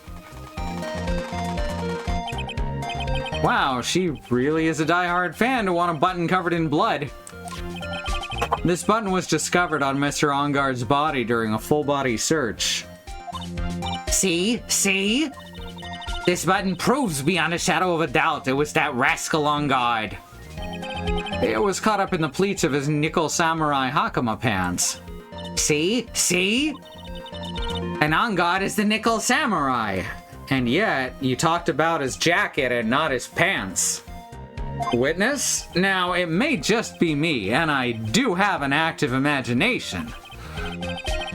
Wow, she really is a diehard fan to want a button covered in blood. This button was discovered on Mr. Onguard's body during a full-body search. See? See? This button proves beyond a shadow of a doubt it was that rascal on guard. It was caught up in the pleats of his nickel samurai hakama pants. See? See? And on guard is the nickel samurai. And yet, you talked about his jacket and not his pants. Witness? Now, it may just be me, and I do have an active imagination.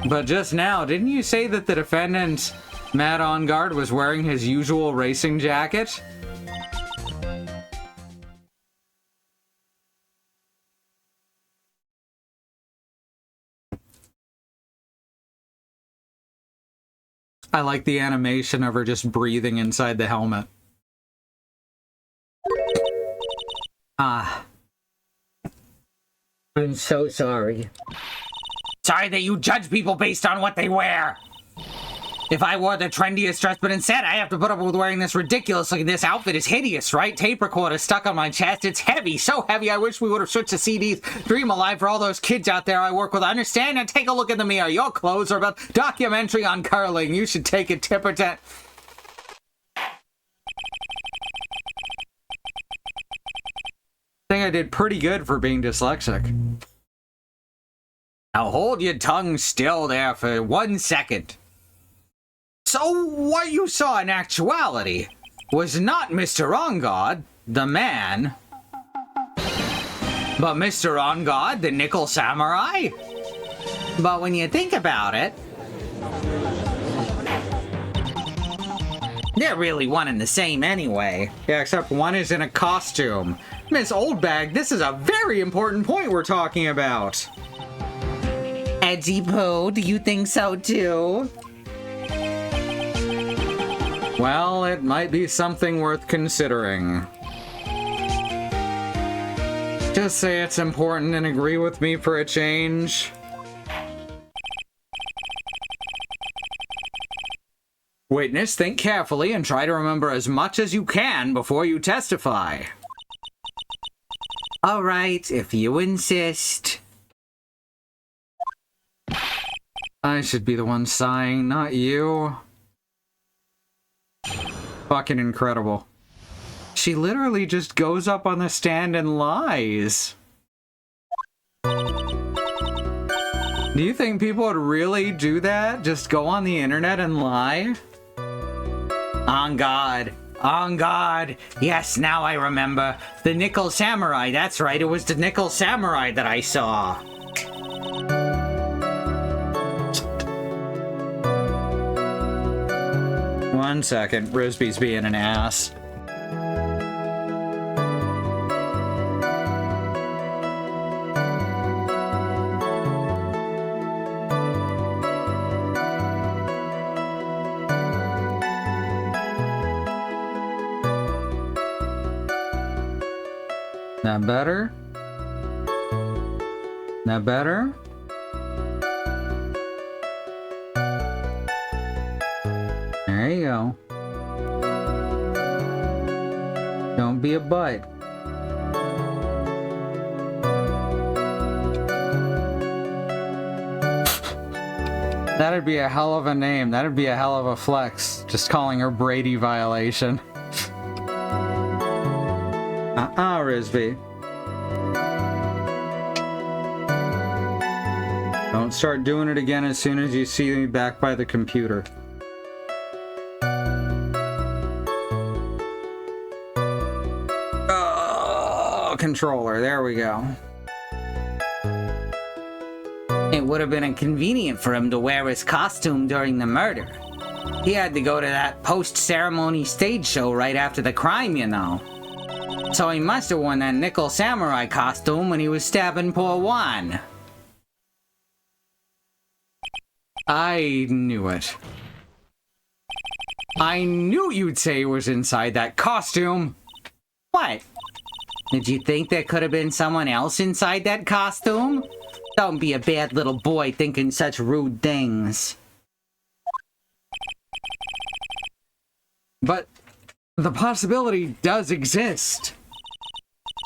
But just now, didn't you say that the defendant, Matt Onguard, was wearing his usual racing jacket? I like the animation of her just breathing inside the helmet. I'm so sorry. Sorry that you judge people based on what they wear. If I wore the trendiest dress, but instead I have to put up with wearing this ridiculous, like this outfit is hideous, right? Tape recorder stuck on my chest. It's heavy, so heavy I wish we would have switched to CDs. Dream Alive for all those kids out there I work with. Understand and take a look in the mirror. Your clothes are about documentary on curling. You should take a tip or ten. I think I did pretty good for being dyslexic. Now hold your tongue still there for 1 second. So what you saw in actuality was not Mr. Onguard, the man, but Mr. Onguard, the nickel samurai? But when you think about it, they're really one and the same anyway. Yeah, except one is in a costume. Miss Oldbag, this is a very important point we're talking about. Edgy Pooh, do you think so too? Well, it might be something worth considering. Just say it's important and agree with me for a change. Witness, think carefully and try to remember as much as you can before you testify. All right, if you insist. I should be the one sighing, not you. Fucking incredible. She literally just goes up on the stand and lies. Do you think people would really do that? Just go on the internet and lie? On guard. On guard. Yes, now I remember. The nickel samurai. That's right. It was the nickel samurai that I saw. One second. Risby's being an ass. That better? That better? There you go. Don't be a butt. That'd be a hell of a name. That'd be a hell of a flex. Just calling her Brady violation. Risby. Don't start doing it again as soon as you see me back by the computer. Oh, controller. There we go. It would have been inconvenient for him to wear his costume during the murder. He had to go to that post-ceremony stage show right after the crime, you know. So he must have worn that nickel samurai costume when he was stabbing poor Juan. I knew it. I knew you'd say he was inside that costume. What? Did you think there could have been someone else inside that costume? Don't be a bad little boy thinking such rude things. But the possibility does exist.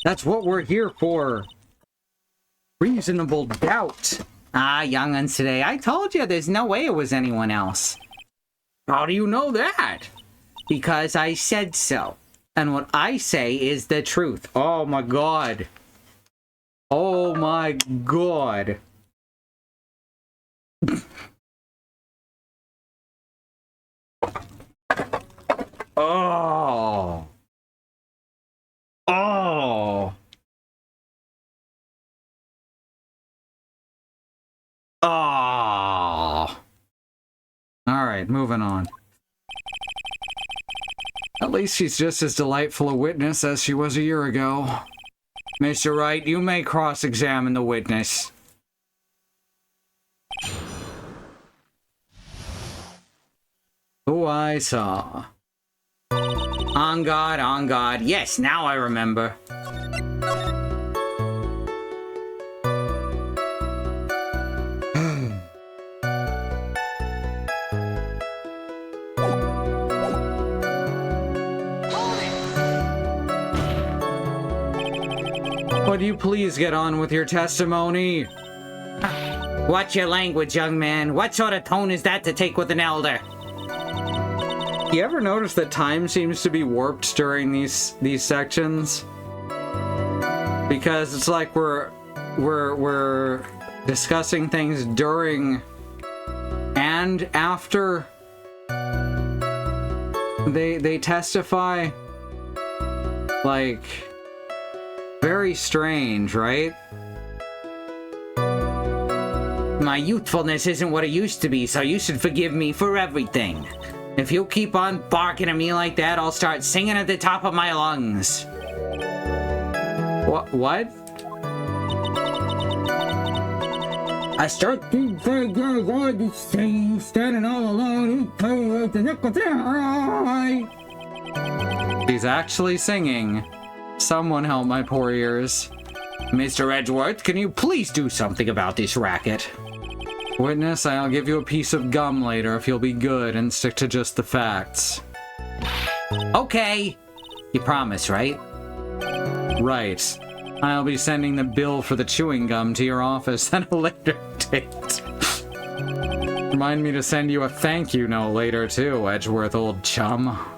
That's what we're here for. Reasonable doubt. Ah, young'uns today, I told you there's no way it was anyone else. How do you know that? Because I said so. And what I say is the truth. Oh my god. Oh my god. Oh. Oh. Oh. Alright, moving on. At least she's just as delightful a witness as she was a year ago. Mr. Wright, you may cross-examine the witness. Who I saw. On guard, on guard. Yes, now I remember. Would you please get on with your testimony? Watch your language, young man. What sort of tone is that to take with an elder? You ever notice that time seems to be warped during these sections? Because it's like we're discussing things during and after they testify. Like, very strange, right? My youthfulness isn't what it used to be, so you should forgive me for everything. If you keep on barking at me like that, I'll start singing at the top of my lungs. What? I start to say God sing, standing all alone, with the nickel samurai. He's actually singing. Someone help my poor ears. Mr. Edgeworth, can you please do something about this racket? Witness, I'll give you a piece of gum later if you'll be good and stick to just the facts. Okay. You promise, right? Right. I'll be sending the bill for the chewing gum to your office at a later date. Remind me to send you a thank you note later too, Edgeworth, old chum.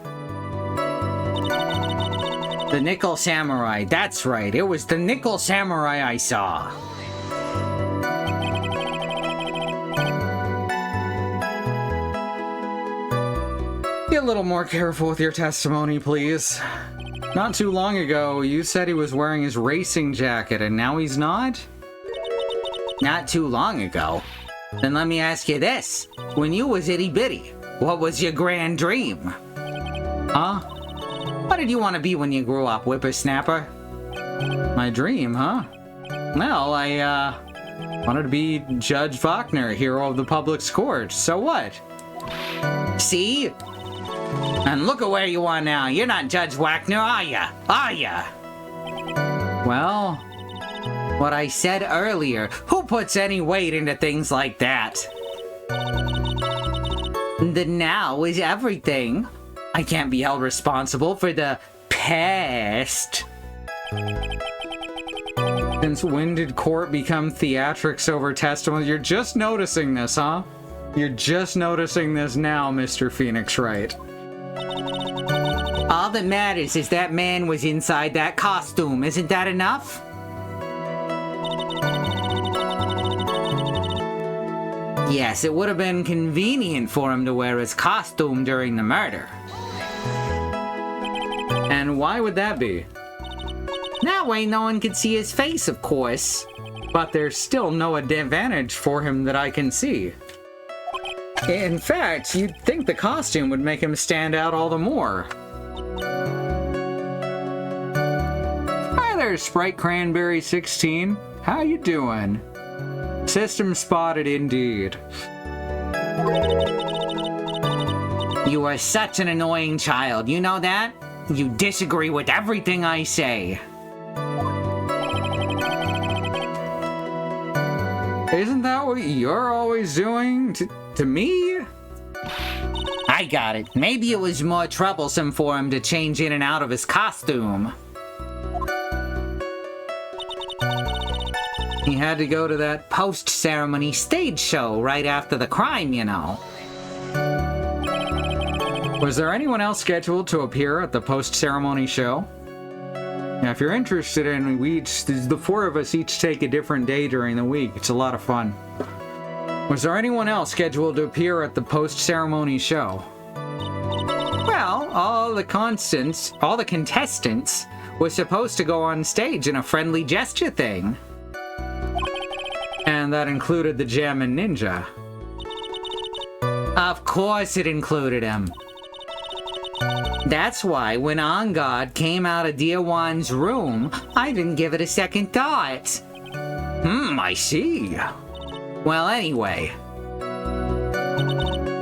The nickel samurai, that's right. It was the nickel samurai I saw. Be a little more careful with your testimony, please. Not too long ago, you said he was wearing his racing jacket, and now he's not? Not too long ago? Then let me ask you this. When you was itty-bitty, what was your grand dream? Huh? What did you want to be when you grew up, whippersnapper? My dream, huh? Well, I, wanted to be Judge Wagner, hero of the public's court. So what? See? And look at where you are now. You're not Judge Wagner, are ya? Are ya? Well, what I said earlier, who puts any weight into things like that? The now is everything. I can't be held responsible for the past. Since when did court become theatrics over testimony? You're just noticing this, huh? You're just noticing this now, Mr. Phoenix Wright. All that matters is that man was inside that costume. Isn't that enough? Yes, it would have been convenient for him to wear his costume during the murder. And why would that be? That way no one could see his face, of course. But there's still no advantage for him that I can see. In fact, you'd think the costume would make him stand out all the more. there's Sprite Cranberry 16. How you doing? System spotted indeed. You are such an annoying child, you know that? You disagree with everything I say. Isn't that what you're always doing to me? I got it. Maybe it was more troublesome for him to change in and out of his costume. He had to go to that post-ceremony stage show right after the crime, you know. Was there anyone else scheduled to appear at the post-ceremony show? Now, if you're interested in, the four of us each take a different day during the week. It's a lot of fun. Was there anyone else scheduled to appear at the post-ceremony show? Well, all the contestants were supposed to go on stage in a friendly gesture thing. And that included the Jammin' Ninja. Of course it included him. That's why when On God came out of Dear Juan's room, I didn't give it a second thought. I see. Well, anyway.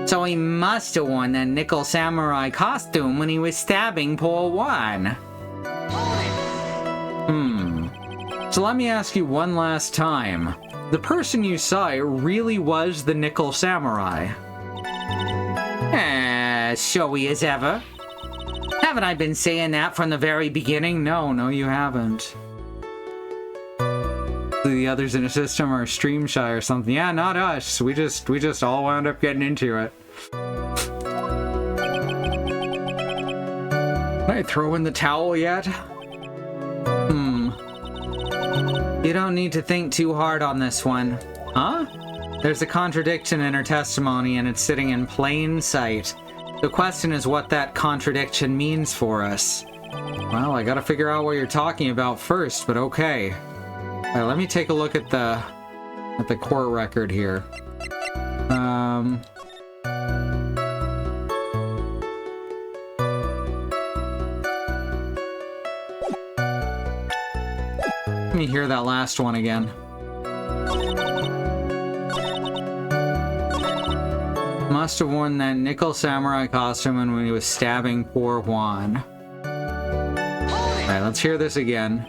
So he must have worn that nickel samurai costume when he was stabbing poor Juan. So let me ask you one last time. The person you saw really was the nickel samurai? Showy as ever. Haven't I been saying that from the very beginning? No, you haven't. The others in the system are stream shy or something. Yeah, not us. We just all wound up getting into it. Can I throw in the towel yet? You don't need to think too hard on this one. Huh? There's a contradiction in her testimony and it's sitting in plain sight. The question is what that contradiction means for us. Well, I gotta figure out what you're talking about first, but okay. Let me take a look at the court record here. Let me hear that last one again. Must have worn that nickel samurai costume when he was stabbing poor Juan. Alright, let's hear this again.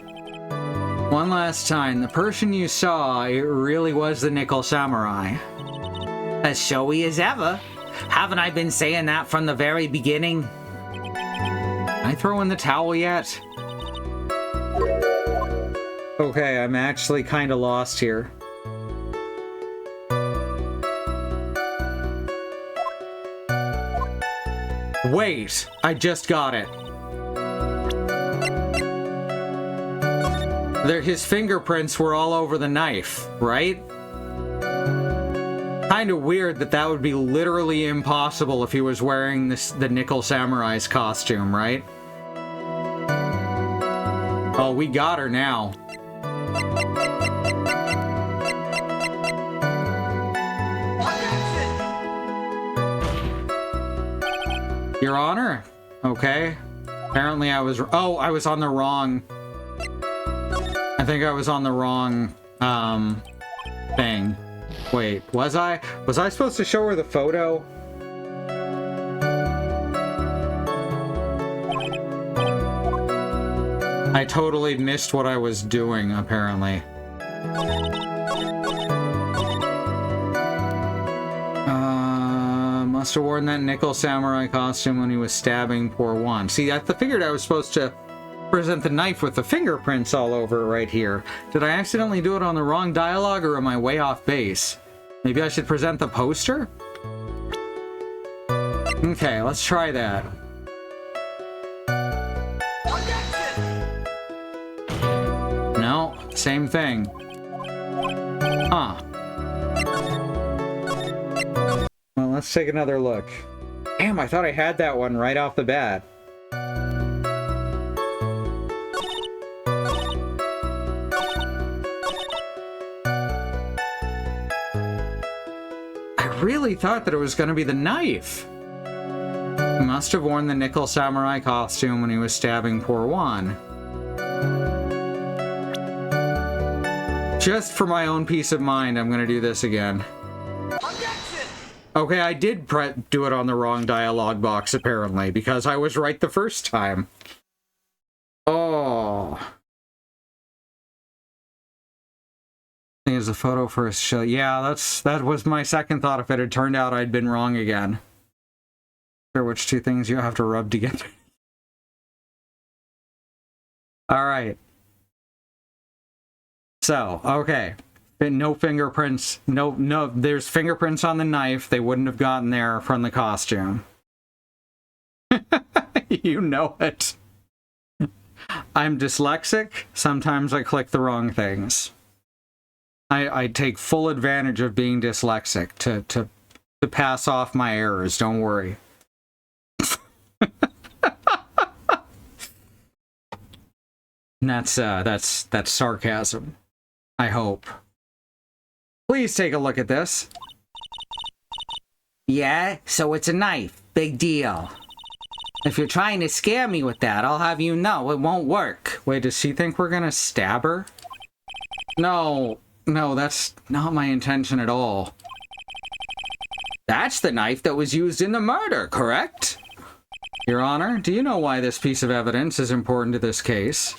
One last time, the person you saw, it really was the nickel samurai. As showy as ever. Haven't I been saying that from the very beginning? Can I throw in the towel yet? Okay, I'm actually kind of lost here. Wait, I just got it. His fingerprints were all over the knife, right? Kind of weird that would be literally impossible if he was wearing the Nickel Samurai's costume, right? Oh, we got her now. Your Honor? Okay. Apparently I was... Oh, I was on the wrong... I think I was on the wrong, thing. Wait, was I? Was I supposed to show her the photo? I totally missed what I was doing, apparently. Must have worn that Nickel Samurai costume when he was stabbing poor Juan. See, I figured I was supposed to present the knife with the fingerprints all over it right here. Did I accidentally do it on the wrong dialogue, or am I way off base? Maybe I should present the poster? Okay, let's try that. No, same thing. Huh. Well, let's take another look. Damn, I thought I had that one right off the bat. I really thought that it was going to be the knife. He must have worn the Nickel Samurai costume when he was stabbing poor Juan. Just for my own peace of mind, I'm gonna do this again. Okay, I did do it on the wrong dialogue box, apparently, because I was right the first time. Oh. Here's a photo for a show. Yeah, that was my second thought if it had turned out I'd been wrong again. Sure, which two things you have to rub together. Alright. So, okay. No fingerprints. No, there's fingerprints on the knife. They wouldn't have gotten there from the costume. You know it. I'm dyslexic. Sometimes I click the wrong things. I take full advantage of being dyslexic to pass off my errors. Don't worry. That's sarcasm. I hope. Please take a look at this. Yeah, so it's a knife. Big deal. If you're trying to scare me with that, I'll have you know it won't work. Wait, does she think we're gonna stab her? No, that's not my intention at all. That's the knife that was used in the murder, correct? Your Honor, do you know why this piece of evidence is important to this case?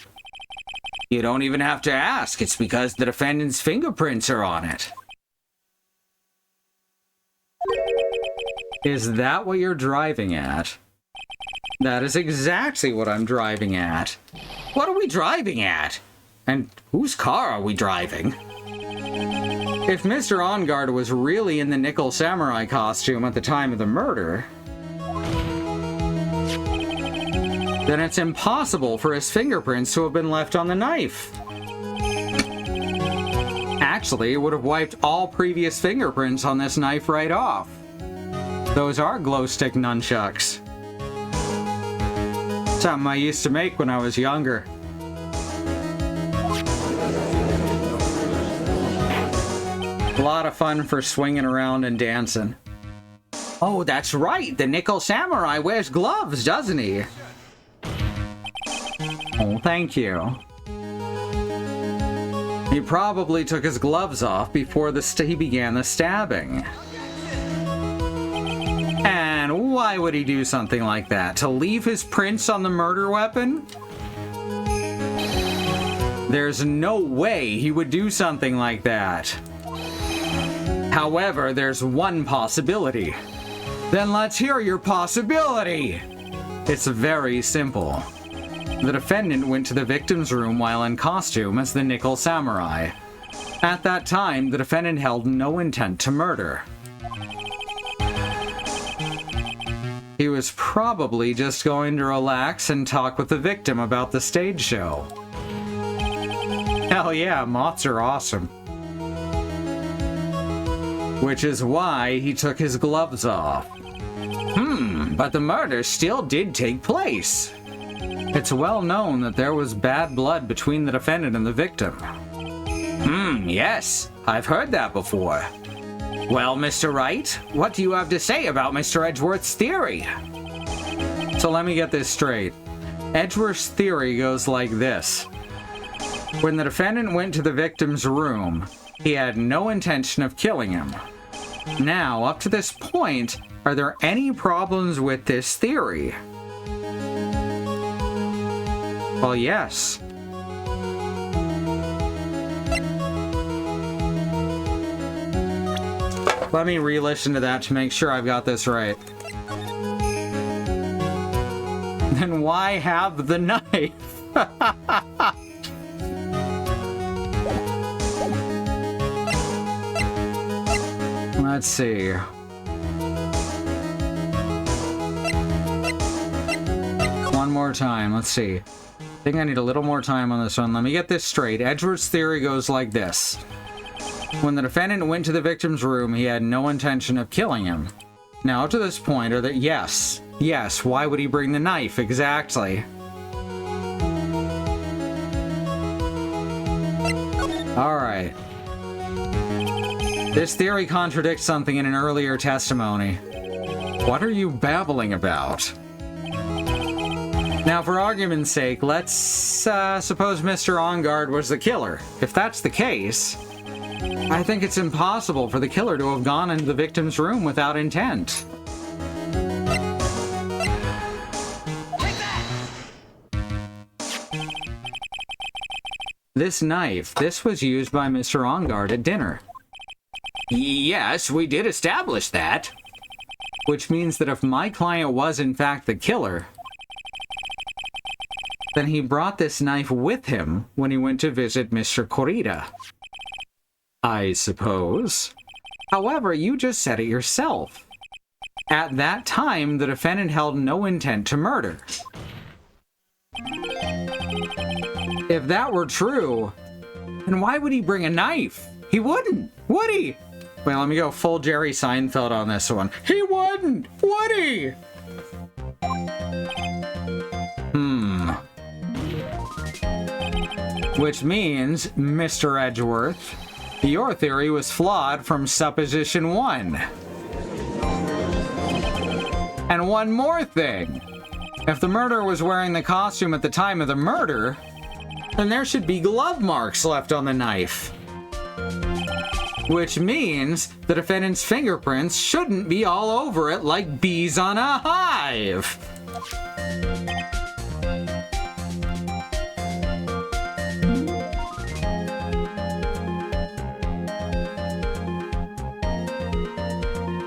You don't even have to ask. It's because the defendant's fingerprints are on it. Is that what you're driving at? That is exactly what I'm driving at. What are we driving at? And whose car are we driving? If Mr. On Guard was really in the Nickel Samurai costume at the time of the murder, then it's impossible for his fingerprints to have been left on the knife. Actually, it would have wiped all previous fingerprints on this knife right off. Those are glow stick nunchucks. Something I used to make when I was younger. A lot of fun for swinging around and dancing. Oh, that's right. The Nickel Samurai wears gloves, doesn't he? Oh, thank you. He probably took his gloves off before he began the stabbing. And why would he do something like that? To leave his prints on the murder weapon? There's no way he would do something like that. However, there's one possibility. Then let's hear your possibility! It's very simple. The defendant went to the victim's room while in costume as the Nickel Samurai. At that time, the defendant held no intent to murder. He was probably just going to relax and talk with the victim about the stage show. Hell yeah, moths are awesome. Which is why he took his gloves off. But the murder still did take place. It's well known that there was bad blood between the defendant and the victim. Yes, I've heard that before. Well, Mr. Wright, what do you have to say about Mr. Edgeworth's theory? So let me get this straight. Edgeworth's theory goes like this. When the defendant went to the victim's room, he had no intention of killing him. Now, up to this point, are there any problems with this theory? Well, yes. Let me re-listen to that to make sure I've got this right. Then why have the knife? Let's see. One more time. Let's see. I think I need a little more time on this one. Let me get this straight. Edgeworth's theory goes like this. When the defendant went to the victim's room, he had no intention of killing him. Now, up to this point, are that yes, why would he bring the knife? Exactly. Alright. This theory contradicts something in an earlier testimony. What are you babbling about? Now, for argument's sake, let's suppose Mr. On Guard was the killer. If that's the case, I think it's impossible for the killer to have gone into the victim's room without intent. This knife, this was used by Mr. On Guard at dinner. Yes, we did establish that. Which means that if my client was in fact the killer, then he brought this knife with him when he went to visit Mr. Corrida. I suppose. However, you just said it yourself. At that time, the defendant held no intent to murder. If that were true, then why would he bring a knife? He wouldn't, would he? Wait, let me go full Jerry Seinfeld on this one. He wouldn't, would he? Which means, Mr. Edgeworth, your theory was flawed from supposition 1. And one more thing. If the murderer was wearing the costume at the time of the murder, then there should be glove marks left on the knife. Which means the defendant's fingerprints shouldn't be all over it like bees on a hive.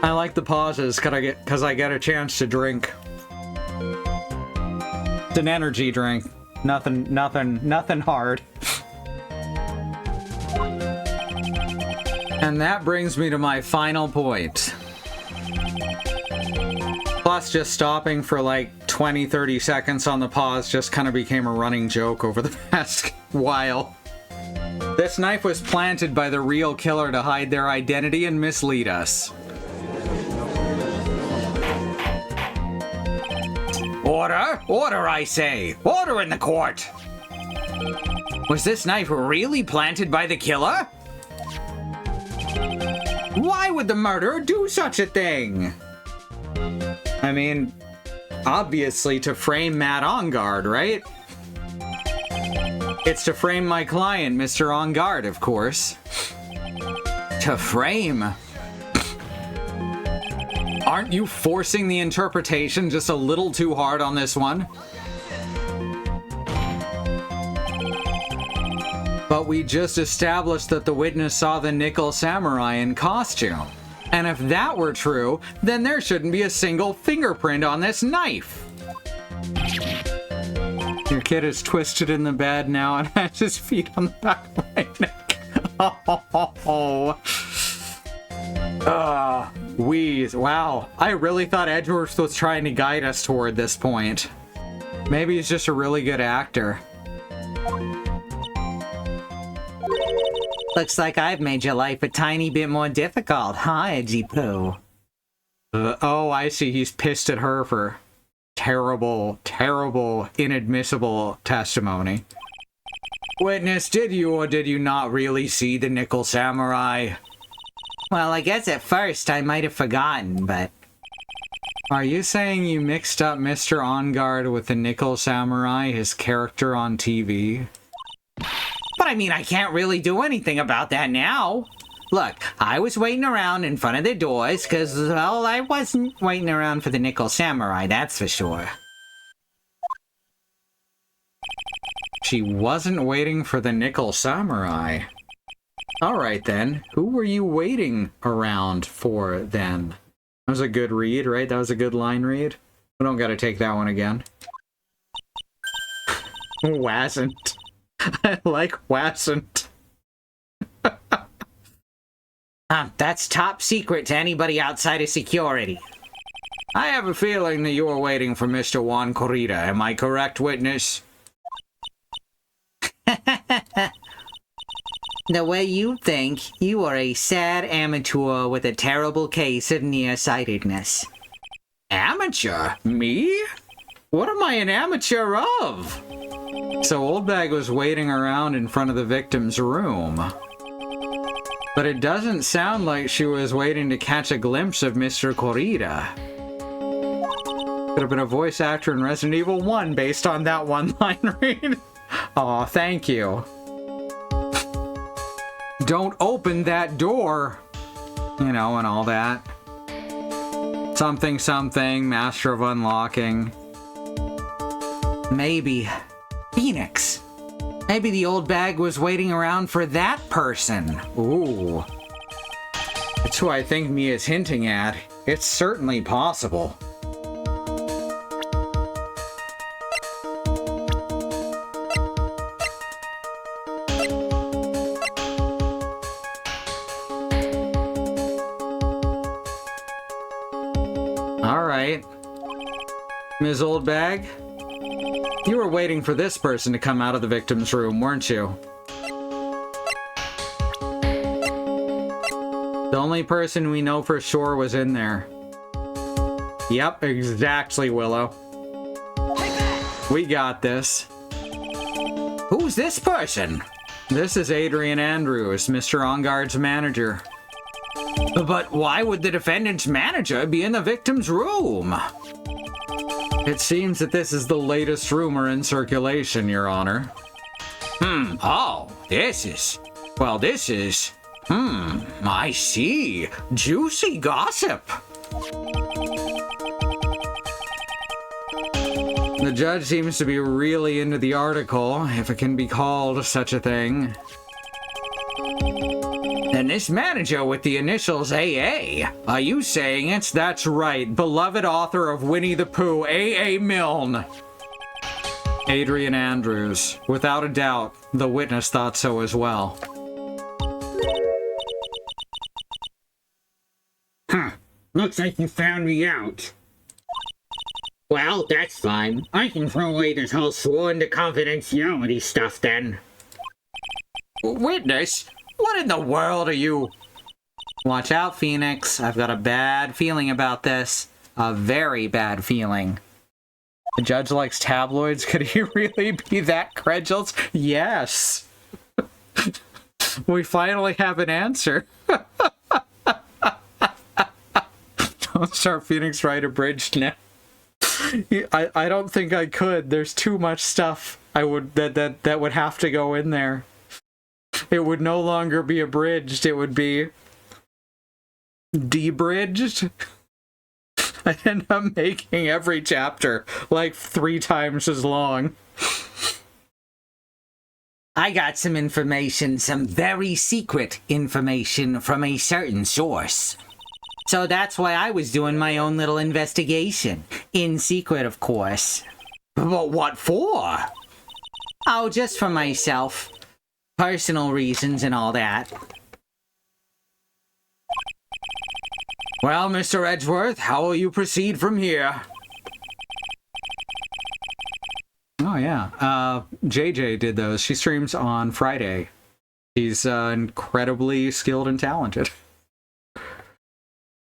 I like the pauses because I get a chance to drink. It's an energy drink. Nothing hard. And that brings me to my final point. Plus, just stopping for like 20-30 seconds on the pause just kind of became a running joke over the past while. This knife was planted by the real killer to hide their identity and mislead us. Order! Order, I say! Order in the court! Was this knife really planted by the killer? Why would the murderer do such a thing? I mean, obviously to frame Matt On Guard, right? It's to frame my client, Mr. On Guard, of course. To frame? Aren't you forcing the interpretation just a little too hard on this one? But we just established that the witness saw the Nickel Samurai in costume. And if that were true, then there shouldn't be a single fingerprint on this knife. Your kid is twisted in the bed now and has his feet on the back of my neck. Wheeze. Wow. I really thought Edgeworth was trying to guide us toward this point. Maybe he's just a really good actor. Looks like I've made your life a tiny bit more difficult, huh, Edgy Poo? Oh, I see. He's pissed at her for terrible, inadmissible testimony. Witness, did you or did you not really see the Nickel Samurai? Well, I guess at first I might have forgotten, but... Are you saying you mixed up Mr. On Guard with the Nickel Samurai, his character on TV? But I mean, I can't really do anything about that now. Look, I was waiting around in front of the doors because, well, I wasn't waiting around for the Nickel Samurai, that's for sure. She wasn't waiting for the Nickel Samurai. Alright then, who were you waiting around for then? That was a good read, right? That was a good line read. We don't gotta take that one again. Wasn't. I like wasn't. That's top secret to anybody outside of security. I have a feeling that you were waiting for Mr. Juan Corrida. Am I correct, witness? The way you think, you are a sad amateur with a terrible case of nearsightedness. Amateur? Me? What am I an amateur of? So Oldbag was waiting around in front of the victim's room. But it doesn't sound like she was waiting to catch a glimpse of Mr. Corrida. Could have been a voice actor in Resident Evil 1 based on that one line read. Aw, thank you. Don't open that door. You know, and all that. Something, something, master of unlocking. Maybe. Phoenix. Maybe the old bag was waiting around for that person. Ooh. That's who I think Mia's hinting at. It's certainly possible. Alright. Ms. Oldbag, you were waiting for this person to come out of the victim's room, weren't you? The only person we know for sure was in there. Yep, exactly, Willow. We got this. Who's this person? This is Adrian Andrews, Mr. Onguard's manager. But why would the defendant's manager be in the victim's room? It seems that this is the latest rumor in circulation, Your Honor. Oh, this is... I see. Juicy gossip. The judge seems to be really into the article, if it can be called such a thing. And this manager with the initials AA, are you saying it's... That's right, beloved author of Winnie the Pooh, A.A. Milne. Adrian Andrews. Without a doubt, the witness thought so as well. Looks like you found me out. Well, that's fine. I can throw away this whole sworn to confidentiality stuff then. Witness? What in the world are you... Watch out, Phoenix. I've got a bad feeling about this. A very bad feeling. The judge likes tabloids. Could he really be that credulous? Yes. We finally have an answer. Don't start Phoenix Wright abridged now. I don't think I could. There's too much stuff that would have to go in there. It would no longer be abridged. It would be debridged. I end up making every chapter like 3 times as long. I got some information, some very secret information from a certain source. So that's why I was doing my own little investigation. In secret, of course. But what for? Oh, just for myself. Personal reasons and all that. Well, Mr. Edgeworth, how will you proceed from here? Oh, yeah. JJ did those. She streams on Friday. She's incredibly skilled and talented.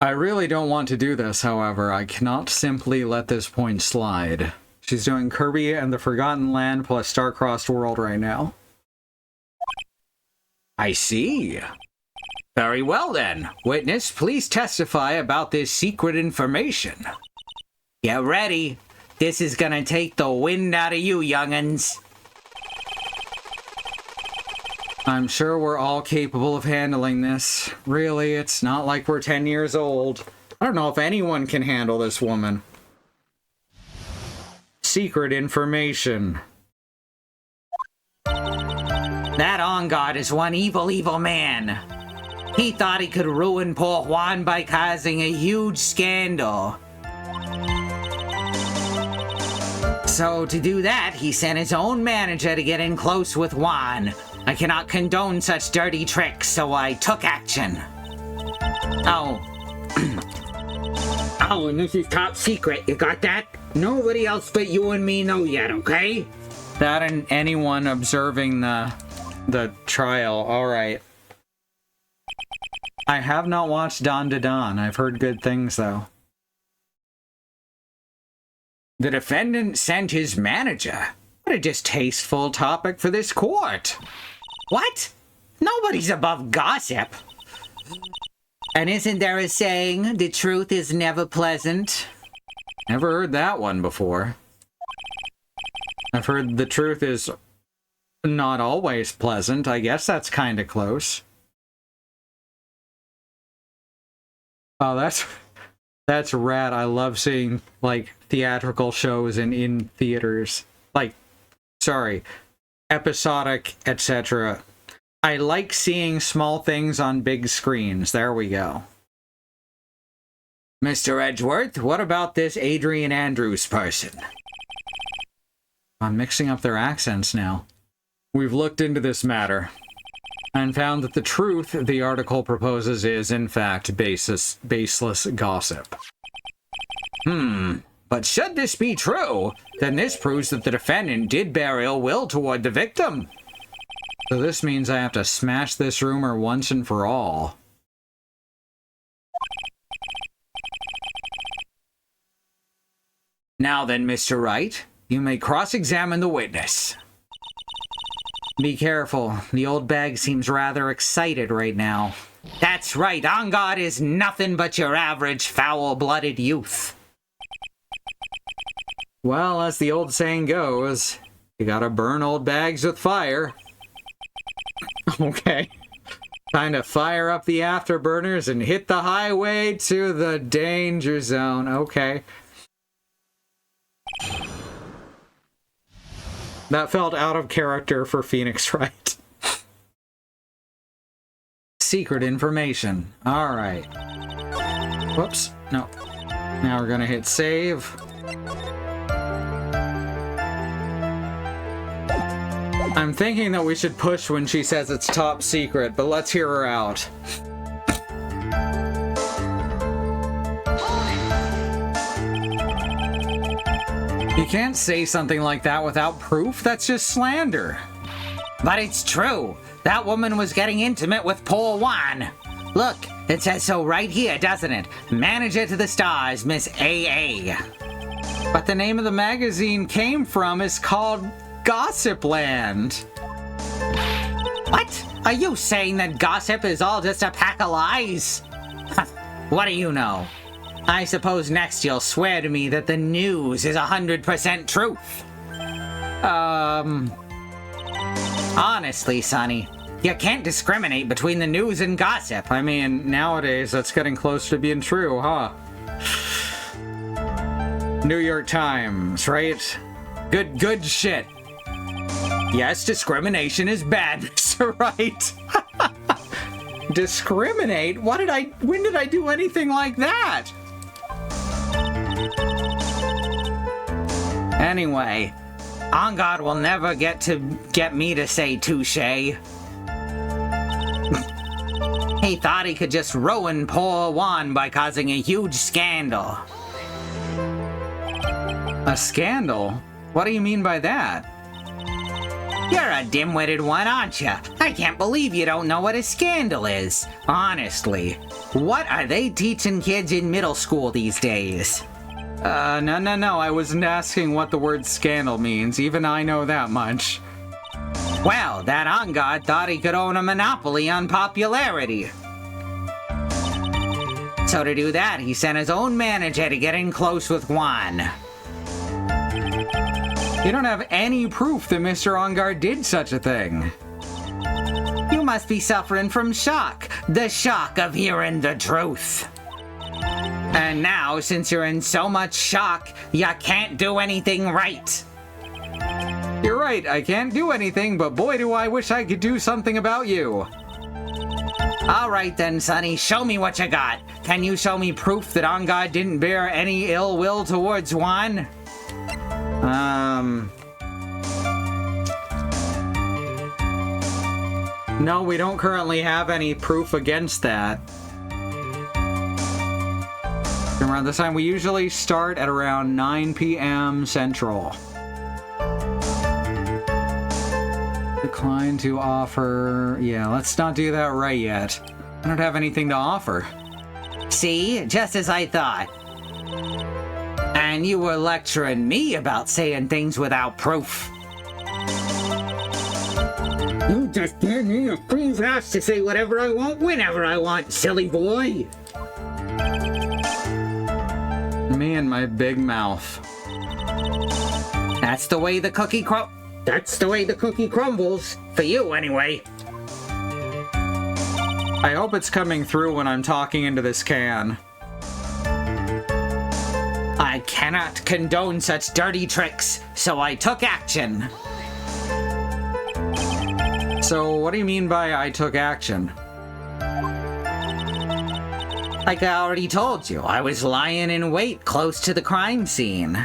I really don't want to do this, however. I cannot simply let this point slide. She's doing Kirby and the Forgotten Land plus Star-Crossed World right now. I see. Very well then. Witness, please testify about this secret information. Get ready. This is gonna take the wind out of you, young'uns. I'm sure we're all capable of handling this. Really, it's not like we're 10 years old. I don't know if anyone can handle this woman. Secret information. That Onguard is one evil, evil man. He thought he could ruin poor Juan by causing a huge scandal. So to do that, he sent his own manager to get in close with Juan. I cannot condone such dirty tricks, so I took action. Oh. Oh, and this is top secret. You got that? Nobody else but you and me know yet, okay? That and anyone observing the trial. All right. I have not watched Dawn to Dawn. I've heard good things, though. The defendant sent his manager. What a distasteful topic for this court. What? Nobody's above gossip. And isn't there a saying, the truth is never pleasant? Never heard that one before. I've heard the truth is not always pleasant. I guess that's kind of close. Oh, that's rad. I love seeing, like, theatrical shows in theaters. Like, sorry, episodic, etc. I like seeing small things on big screens. There we go. Mr. Edgeworth, what about this Adrian Andrews person? I'm mixing up their accents now. We've looked into this matter and found that the truth the article proposes is, in fact, baseless gossip. But should this be true, then this proves that the defendant did bear ill will toward the victim. So this means I have to smash this rumor once and for all. Now then, Mr. Wright, you may cross-examine the witness. Be careful. The old bag seems rather excited right now. That's right, On God is nothing but your average foul-blooded youth. Well, as the old saying goes, you gotta burn old bags with fire. Okay. Time to fire up the afterburners and hit the highway to the danger zone. Okay. That felt out of character for Phoenix Wright. Secret information. Alright. Whoops. No. Now we're gonna hit save. I'm thinking that we should push when she says it's top secret, but let's hear her out. You can't say something like that without proof. That's just slander. But it's true. That woman was getting intimate with poor Juan. Look, it says so right here, doesn't it? Manager to the stars, Miss AA. But the name of the magazine came from is called Gossipland. What? Are you saying that gossip is all just a pack of lies? What do you know? I suppose next you'll swear to me that the news is 100% truth. Honestly, Sonny, you can't discriminate between the news and gossip. I mean, nowadays that's getting close to being true, huh? New York Times, right? Good shit. Yes, discrimination is bad, Mr. Wright. Discriminate? When did I do anything like that? Anyway, On God will never get me to say touche. He thought he could just ruin poor Juan by causing a huge scandal. A scandal? What do you mean by that? You're a dim-witted one, aren't you? I can't believe you don't know what a scandal is. Honestly, what are they teaching kids in middle school these days? No, I wasn't asking what the word scandal means. Even I know that much. Well, that On God thought he could own a monopoly on popularity. So to do that, he sent his own manager to get in close with Juan. You don't have any proof that Mr. On Guard did such a thing. You must be suffering from shock. The shock of hearing the truth. And now, since you're in so much shock, you can't do anything right. You're right, I can't do anything, but boy do I wish I could do something about you. Alright then, Sonny, show me what you got. Can you show me proof that On God didn't bear any ill will towards Juan? No, we don't currently have any proof against that. Around this time, we usually start at around 9 p.m. Central. Decline to offer... Yeah, let's not do that right yet. I don't have anything to offer. See? Just as I thought. And you were lecturing me about saying things without proof. You just gave me a free pass to say whatever I want, whenever I want, silly boy. Me and my big mouth. That's the way the cookie That's the way the cookie crumbles. For you, anyway. I hope it's coming through when I'm talking into this can. I cannot condone such dirty tricks, so I took action. So what do you mean by I took action? Like I already told you, I was lying in wait close to the crime scene.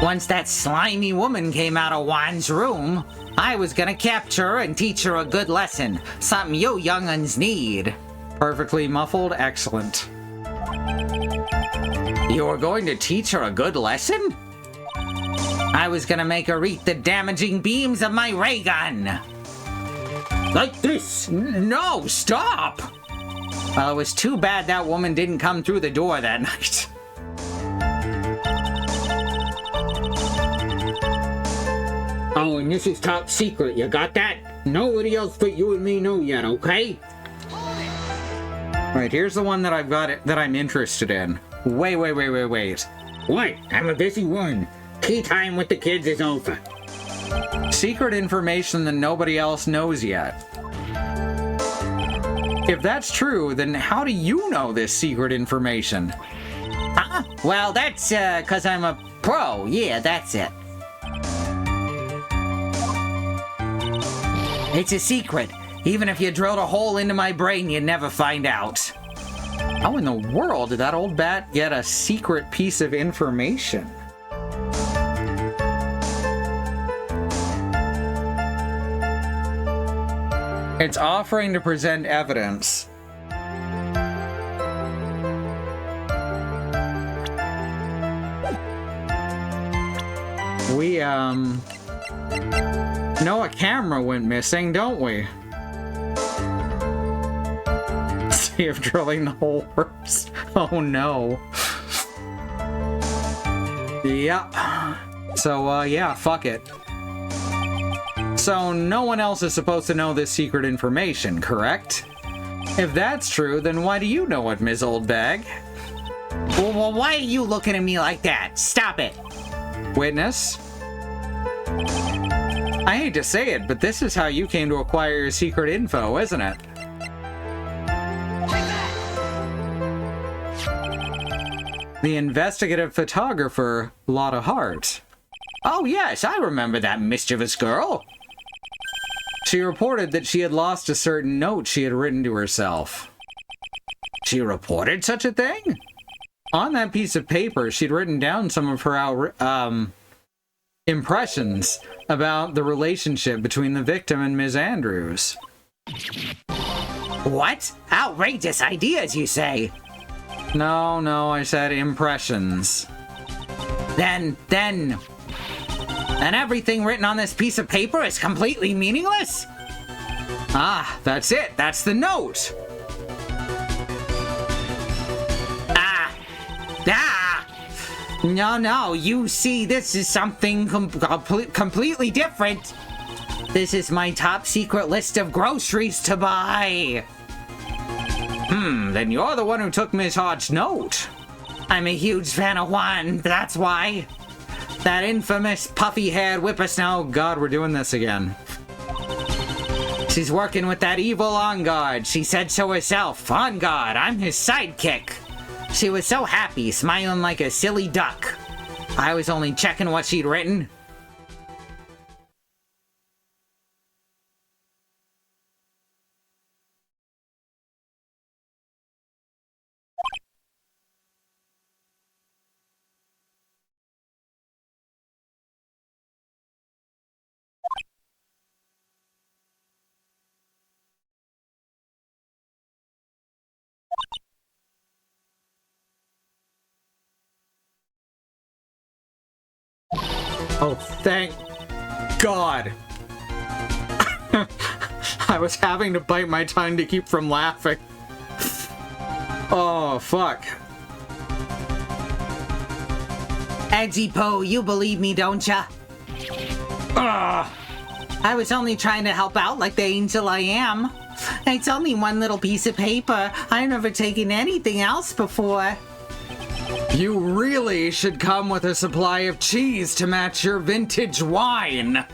Once that slimy woman came out of Juan's room, I was gonna capture her and teach her a good lesson. Something you young'uns need. Perfectly muffled? Excellent. You were going to teach her a good lesson? I was gonna make her eat the damaging beams of my ray gun. Like this! No, stop! Well, it was too bad that woman didn't come through the door that night. Oh, and this is top secret, you got that? Nobody else but you and me know yet, okay? Alright, here's the one that I've got that I'm interested in. Wait. What? I'm a busy one. Tea time with the kids is over. Secret information that nobody else knows yet. If that's true, then how do you know this secret information? Huh? Well, that's, 'cause I'm a pro. Yeah, that's it. It's a secret. Even if you drilled a hole into my brain, you'd never find out. How in the world did that old bat get a secret piece of information? It's offering to present evidence. We, know a camera went missing, don't we? See if drilling the hole works. Oh no. Yeah. So, yeah, fuck it. So, no one else is supposed to know this secret information, correct? If that's true, then why do you know it, Ms. Oldbag? Well, why are you looking at me like that? Stop it. Witness? I hate to say it, but this is how you came to acquire your secret info, isn't it? The investigative photographer, Lotta Hart. Oh yes, I remember that mischievous girl. She reported that she had lost a certain note she had written to herself. She reported such a thing? On that piece of paper, she'd written down some of her impressions about the relationship between the victim and Ms. Andrews. What? Outrageous ideas, you say? No, I said impressions. Then everything written on this piece of paper is completely meaningless? Ah, that's it. That's the note. No, you see, this is something completely different. This is my top secret list of groceries to buy. Then you're the one who took Miss Hart's note. I'm a huge fan of Juan, that's why. That infamous puffy-haired whippersnapper. Oh god, we're doing this again. She's working with that evil On Guard. She said so herself. On Guard, I'm his sidekick. She was so happy, smiling like a silly duck. I was only checking what she'd written. Oh, thank God. I was having to bite my tongue to keep from laughing. Oh, fuck. Edgy Poe, you believe me, don't ya? I was only trying to help out like the angel I am. It's only one little piece of paper. I've never taken anything else before. You really should come with a supply of cheese to match your vintage wine.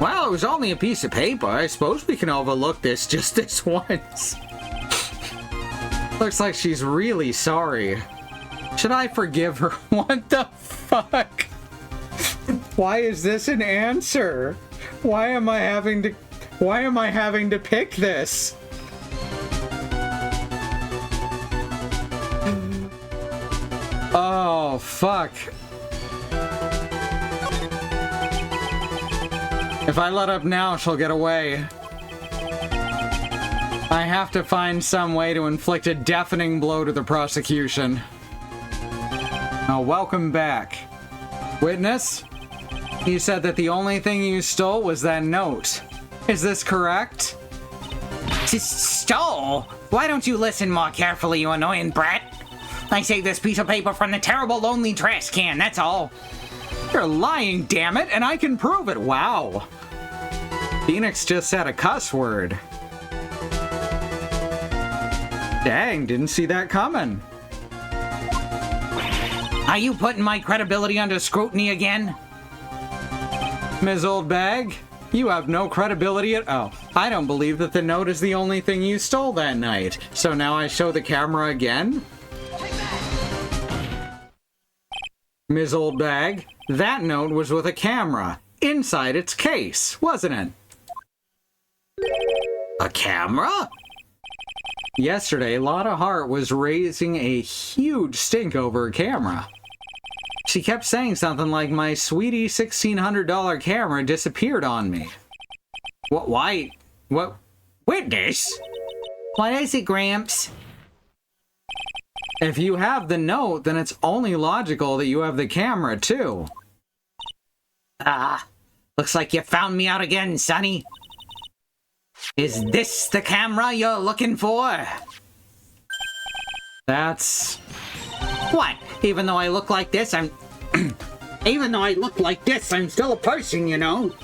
Well, it was only a piece of paper. I suppose we can overlook this just this once. Looks like she's really sorry. Should I forgive her? What the fuck? Why is this an answer? Why am I having to pick this? Oh, fuck. If I let up now, she'll get away. I have to find some way to inflict a deafening blow to the prosecution. Oh, welcome back. Witness? You said that the only thing you stole was that note. Is this correct? Stole? Why don't you listen more carefully, you annoying brat? I saved this piece of paper from the terrible lonely trash can, that's all. You're lying, damn it, and I can prove it. Wow. Phoenix just said a cuss word. Dang, didn't see that coming. Are you putting my credibility under scrutiny again? Ms. Oldbag, you have no credibility at all. I don't believe that the note is the only thing you stole that night. So now I show the camera again? Ms. Oldbag, that note was with a camera inside its case, wasn't it? A camera? Yesterday, Lotta Hart was raising a huge stink over a camera. She kept saying something like, my sweetie $1,600 camera disappeared on me. Why? What? Witness? What is it, Gramps? If you have the note, then it's only logical that you have the camera, too. Looks like you found me out again, Sonny. Is this the camera you're looking for? That's... What? Even though I look like this, I'm still a person, you know?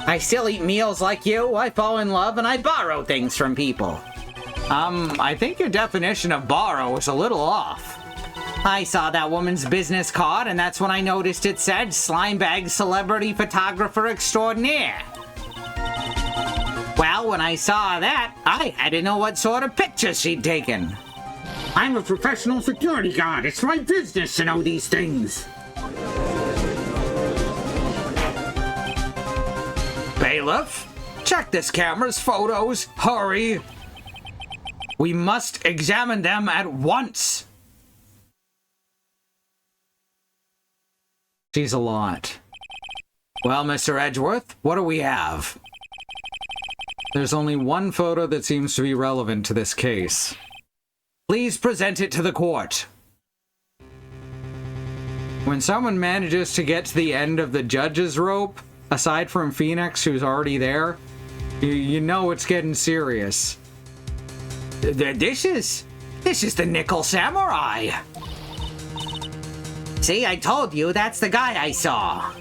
I still eat meals like you, I fall in love, and I borrow things from people. I think your definition of borrow is a little off. I saw that woman's business card, and that's when I noticed it said Slimebag Celebrity Photographer Extraordinaire. Well, when I saw that, I had to know what sort of pictures she'd taken. I'm a professional security guard. It's my business to know these things. Bailiff, check this camera's photos. Hurry. We must examine them at once. She's a lot. Well, Mr. Edgeworth, what do we have? There's only one photo that seems to be relevant to this case. Please present it to the court. When someone manages to get to the end of the judge's rope, aside from Phoenix, who's already there, you know it's getting serious. This is the Nickel Samurai. See, I told you that's the guy I saw.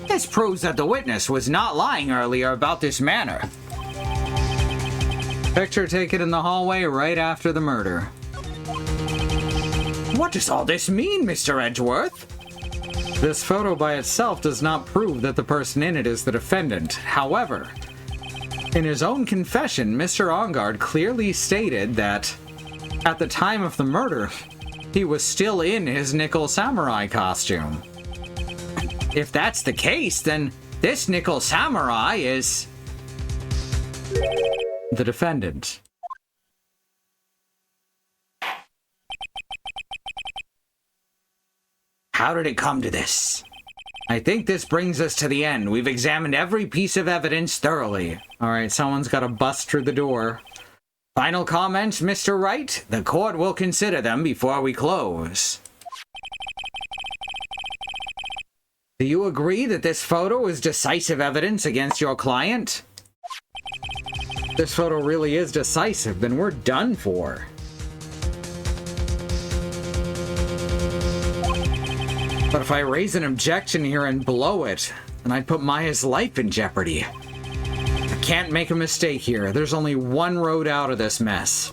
This proves that the witness was not lying earlier about this manor. Picture taken in the hallway right after the murder. What does all this mean, Mr. Edgeworth? This photo by itself does not prove that the person in it is the defendant. However, in his own confession, Mr. Ongard clearly stated that at the time of the murder, he was still in his Nickel Samurai costume. If that's the case, then this Nickel Samurai is the defendant. How did it come to this? I think this brings us to the end. We've examined every piece of evidence thoroughly. All right, someone's got to bust through the door. Final comments, Mr. Wright? The court will consider them before we close. Do you agree that this photo is decisive evidence against your client? This photo really is decisive, then we're done for. But if I raise an objection here and blow it, then I'd put Maya's life in jeopardy. I can't make a mistake here. There's only one road out of this mess.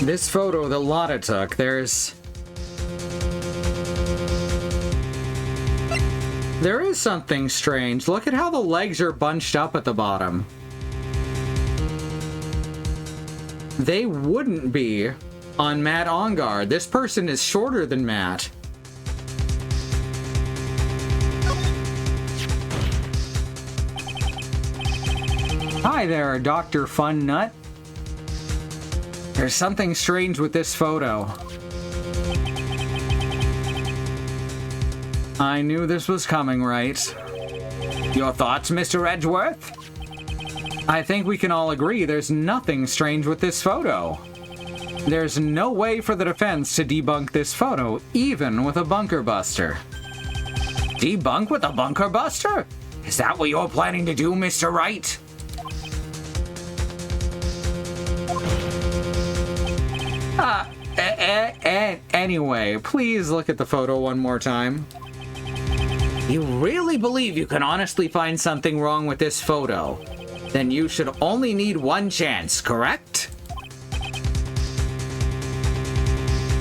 This photo that Lotta took, there is something strange. Look at how the legs are bunched up at the bottom. They wouldn't be on Matt Engarde. This person is shorter than Matt. Hi there, Dr. Fun Nut. There's something strange with this photo. I knew this was coming, right? Your thoughts, Mr. Edgeworth? I think we can all agree there's nothing strange with this photo. There's no way for the defense to debunk this photo, even with a bunker buster. Debunk with a bunker buster? Is that what you're planning to do, Mr. Wright? Anyway, please look at the photo one more time. You really believe you can honestly find something wrong with this photo? Then you should only need one chance, correct?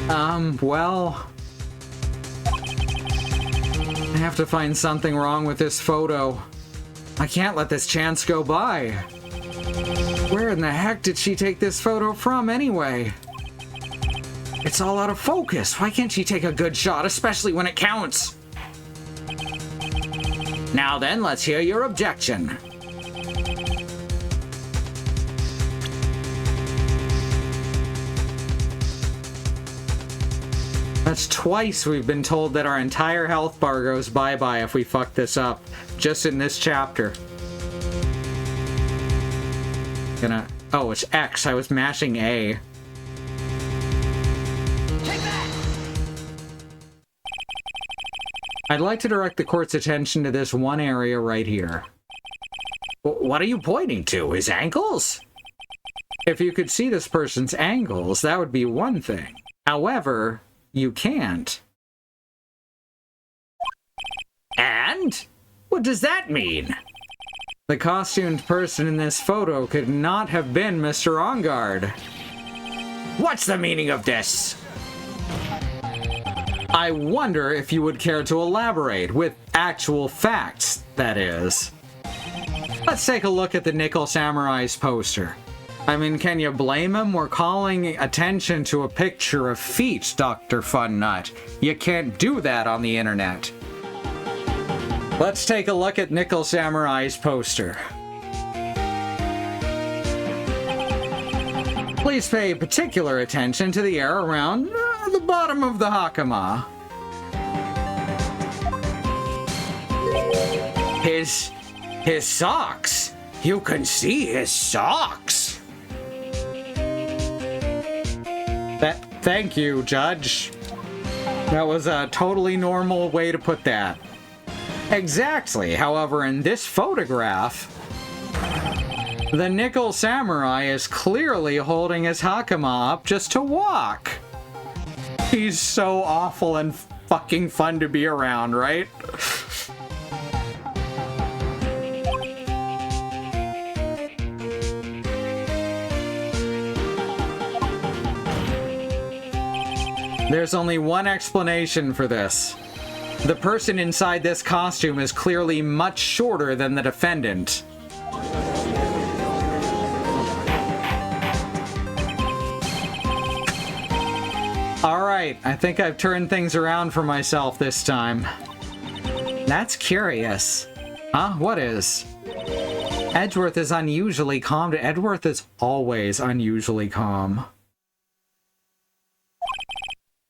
Well... I have to find something wrong with this photo. I can't let this chance go by. Where in the heck did she take this photo from anyway? It's all out of focus. Why can't she take a good shot, especially when it counts? Now then, let's hear your objection. That's twice we've been told that our entire health bar goes bye-bye if we fuck this up. Just in this chapter. Oh, it's X. I was mashing A. I'd like to direct the court's attention to this one area right here. What are you pointing to? His ankles? If you could see this person's ankles, that would be one thing. However, you can't. And? What does that mean? The costumed person in this photo could not have been Mr. Engarde. What's the meaning of this? I wonder if you would care to elaborate, with actual facts, that is. Let's take a look at the Nickel Samurai's poster. I mean, can you blame him? We're calling attention to a picture of feet, Dr. Funnut. You can't do that on the internet. Let's take a look at Nickel Samurai's poster. Please pay particular attention to the air around the bottom of the Hakama. His socks. You can see his socks. Thank you, Judge. That was a totally normal way to put that. Exactly. However, in this photograph, the Nickel Samurai is clearly holding his Hakama up just to walk. He's so awful and fucking fun to be around, right? There's only one explanation for this. The person inside this costume is clearly much shorter than the defendant. Alright, I think I've turned things around for myself this time. That's curious. Huh? What is? Edgeworth is unusually calm. Edgeworth is always unusually calm.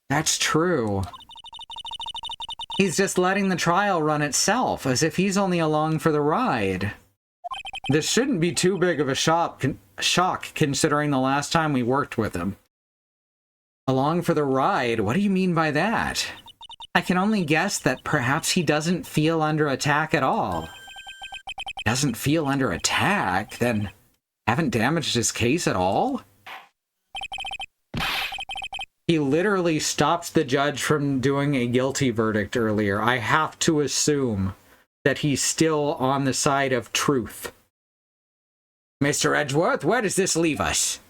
That's true. He's just letting the trial run itself, as if he's only along for the ride. This shouldn't be too big of a shock considering the last time we worked with him. Along for the ride? What do you mean by that? I can only guess that perhaps he doesn't feel under attack at all. Doesn't feel under attack? Then haven't damaged his case at all? He literally stopped the judge from doing a guilty verdict earlier. I have to assume that he's still on the side of truth. Mr. Edgeworth, where does this leave us?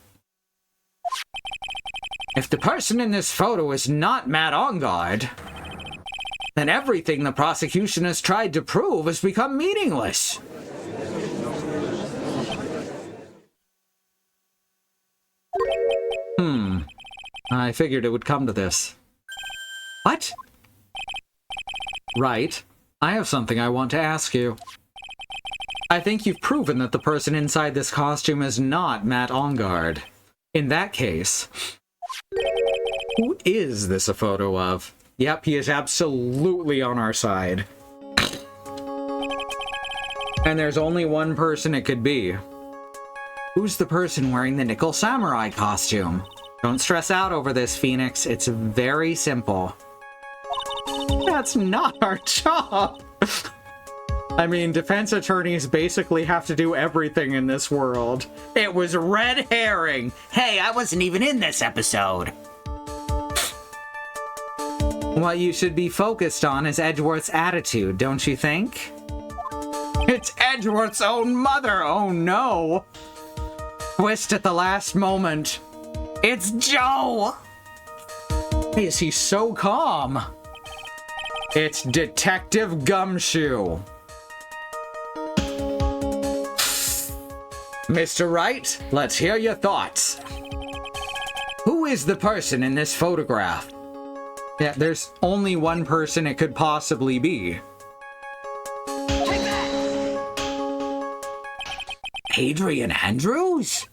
If the person in this photo is not Matt Enguarde, then everything the prosecution has tried to prove has become meaningless. I figured it would come to this. What? Right. I have something I want to ask you. I think you've proven that the person inside this costume is not Matt Enguarde. In that case, who is this a photo of? Yep, he is absolutely on our side. And there's only one person it could be. Who's the person wearing the Nickel Samurai costume? Don't stress out over this, Phoenix. It's very simple. That's not our job! I mean, defense attorneys basically have to do everything in this world. It was red herring! Hey, I wasn't even in this episode. What you should be focused on is Edgeworth's attitude, don't you think? It's Edgeworth's own mother! Oh no! Twist at the last moment. It's Joe! Why is he so calm? It's Detective Gumshoe. Mr. Wright, let's hear your thoughts. Who is the person in this photograph? Yeah, there's only one person it could possibly be. Take that! Adrian Andrews?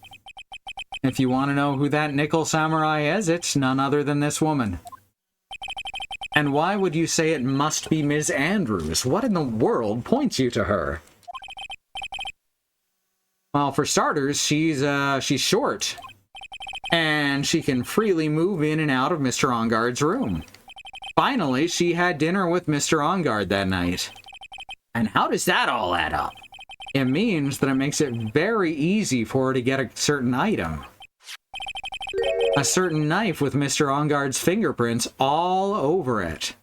If you want to know who that Nickel Samurai is, it's none other than this woman. And why would you say it must be Ms. Andrews? What in the world points you to her? Well, for starters, she's short. And she can freely move in and out of Mr. Enguarde's room. Finally, she had dinner with Mr. Enguarde that night. And how does that all add up? It means that it makes it very easy for her to get a certain item. A certain knife with Mr. Enguarde's fingerprints all over it.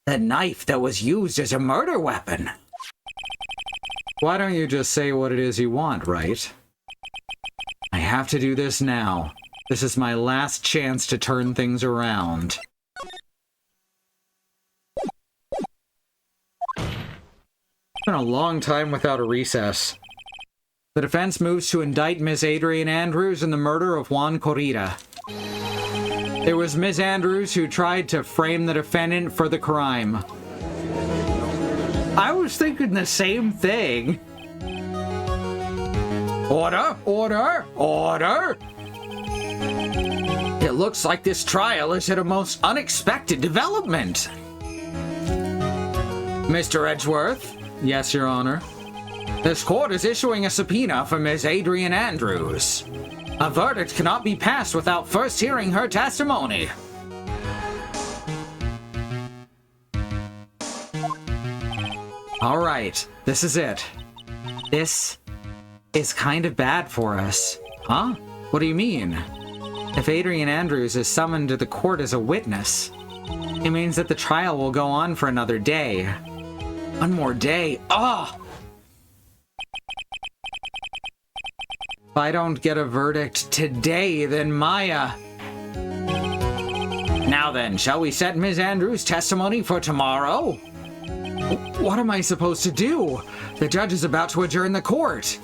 The knife that was used as a murder weapon. Why don't you just say what it is you want, right? I have to do this now. This is my last chance to turn things around. It's been a long time without a recess. The defense moves to indict Ms. Adrian Andrews in the murder of Juan Corrida. It was Ms. Andrews who tried to frame the defendant for the crime. I was thinking the same thing. Order! Order! Order! It looks like this trial is at a most unexpected development. Mr. Edgeworth? Yes, Your Honor. This court is issuing a subpoena for Ms. Adrian Andrews. A verdict cannot be passed without first hearing her testimony. All right, this is it. This is kind of bad for us. Huh? What do you mean? If Adrian Andrews is summoned to the court as a witness, it means that the trial will go on for another day. One more day. Ah! If I don't get a verdict today, then Maya... Now then, shall we set Ms. Andrews' testimony for tomorrow? What am I supposed to do? The judge is about to adjourn the court.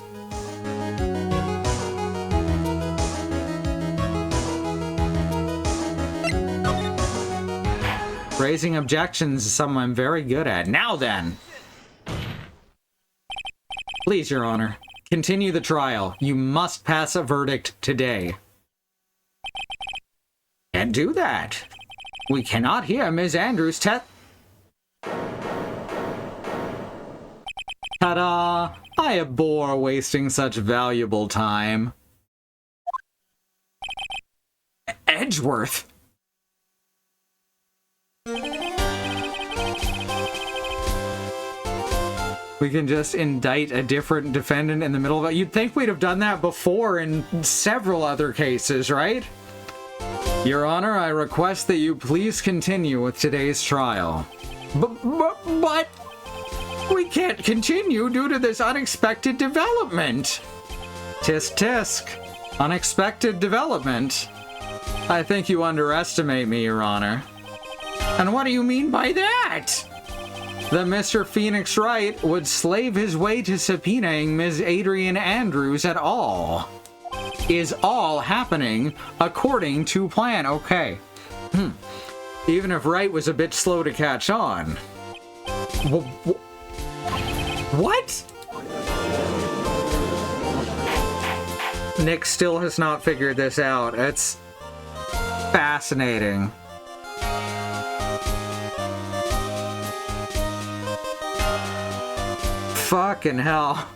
Raising objections is something I'm very good at. Now then. Please, Your Honor, continue the trial. You must pass a verdict today. Can't do that. We cannot hear Ms. Andrews' Ta-da! I abhor wasting such valuable time. Edgeworth! We can just indict a different defendant in the middle of it. You'd think we'd have done that before in several other cases, right? Your Honor, I request that you please continue with today's trial. But we can't continue due to this unexpected development. Tisk tisk. Unexpected development? I think you underestimate me, Your Honor. And what do you mean by that? That Mr. Phoenix Wright would slave his way to subpoenaing Ms. Adrian Andrews at all. Is all happening according to plan. Okay. Even if Wright was a bit slow to catch on. What? Nick still has not figured this out. It's fascinating. Fucking hell.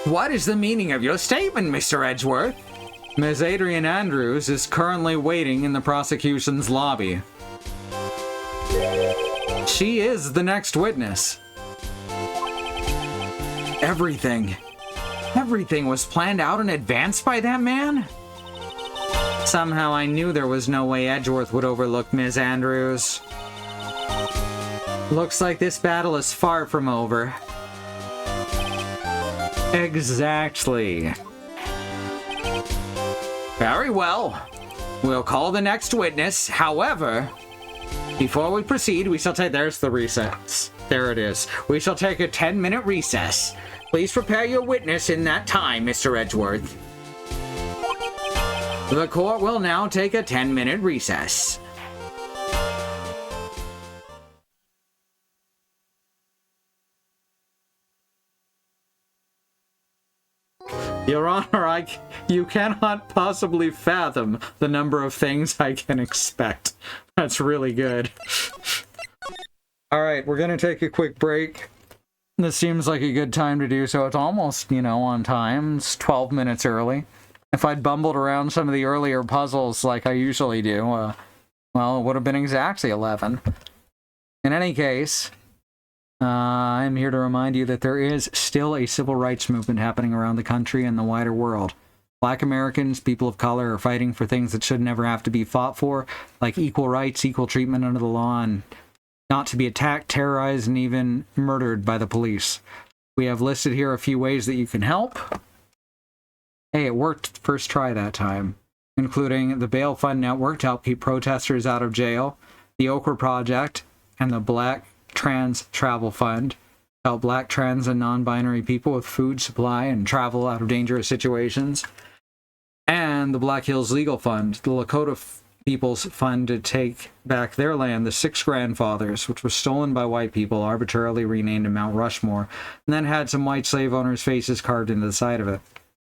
What is the meaning of your statement, Mr. Edgeworth? Ms. Adrian Andrews is currently waiting in the prosecution's lobby. She is the next witness. Everything was planned out in advance by that man? Somehow I knew there was no way Edgeworth would overlook Ms. Andrews. Looks like this battle is far from over. Exactly. Very well. We'll call the next witness. However, before we proceed, we shall take... There's the recess. There it is. We shall take a 10-minute recess. Please prepare your witness in that time, Mr. Edgeworth. The court will now take a 10-minute recess. Your Honor, you cannot possibly fathom the number of things I can expect. That's really good. Alright, we're gonna take a quick break. This seems like a good time to do so. It's almost, on time. It's 12 minutes early. If I'd bumbled around some of the earlier puzzles like I usually do, well, it would have been exactly 11. In any case... I'm here to remind you that there is still a civil rights movement happening around the country and the wider world. Black Americans, people of color, are fighting for things that should never have to be fought for, like equal rights, equal treatment under the law, and not to be attacked, terrorized, and even murdered by the police. We have listed here a few ways that you can help. Hey, it worked first try that time. Including the Bail Fund Network to help keep protesters out of jail, the Okra Project, and the Black Trans Travel Fund, help black, trans, and non-binary people with food supply and travel out of dangerous situations, and the Black Hills Legal Fund, the Lakota People's Fund to take back their land, the Six Grandfathers, which was stolen by white people, arbitrarily renamed to Mount Rushmore, and then had some white slave owners' faces carved into the side of it.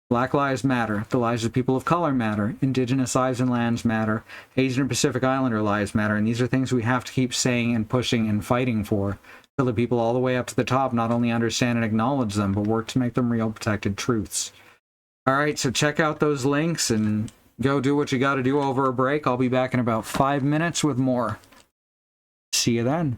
Black Lives Matter. The lives of people of color matter. Indigenous lives and lands matter. Asian and Pacific Islander lives matter. And these are things we have to keep saying and pushing and fighting for, till the people all the way up to the top not only understand and acknowledge them, but work to make them real protected truths. Alright, so check out those links and go do what you gotta do over a break. I'll be back in about 5 minutes with more. See you then.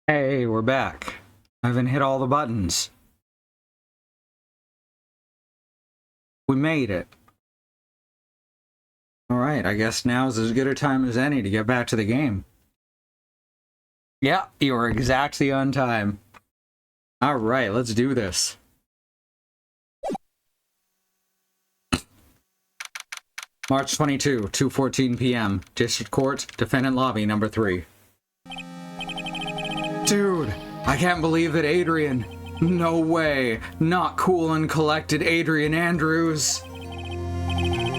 Hey, we're back. I haven't hit all the buttons. We made it. Alright, I guess now's as good a time as any to get back to the game. Yeah, you were exactly on time. Alright, let's do this. March 22, 2:14 p.m. District Court, Defendant Lobby, number 3. Dude, I can't believe that Adrian... No way. Not cool and collected Adrian Andrews.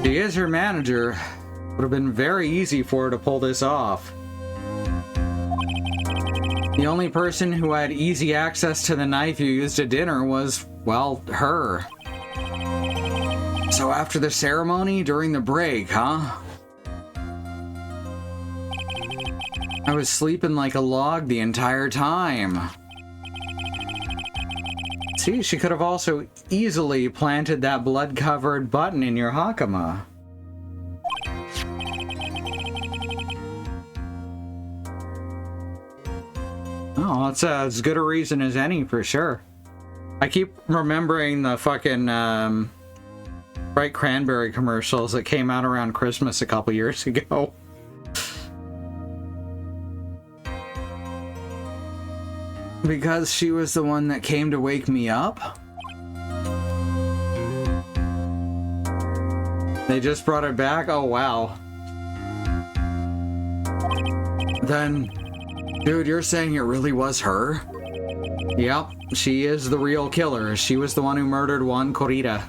She is her manager. Would have been very easy for her to pull this off. The only person who had easy access to the knife you used at dinner was, well, her. So after the ceremony, during the break, huh? I was sleeping like a log the entire time. See, she could have also easily planted that blood-covered button in your Hakama. Oh, that's as good a reason as any, for sure. I keep remembering the fucking, Bright Cranberry commercials that came out around Christmas a couple years ago. Because she was the one that came to wake me up? They just brought it back? Oh, wow. Then, dude, you're saying it really was her? Yep, she is the real killer. She was the one who murdered Juan Corrida.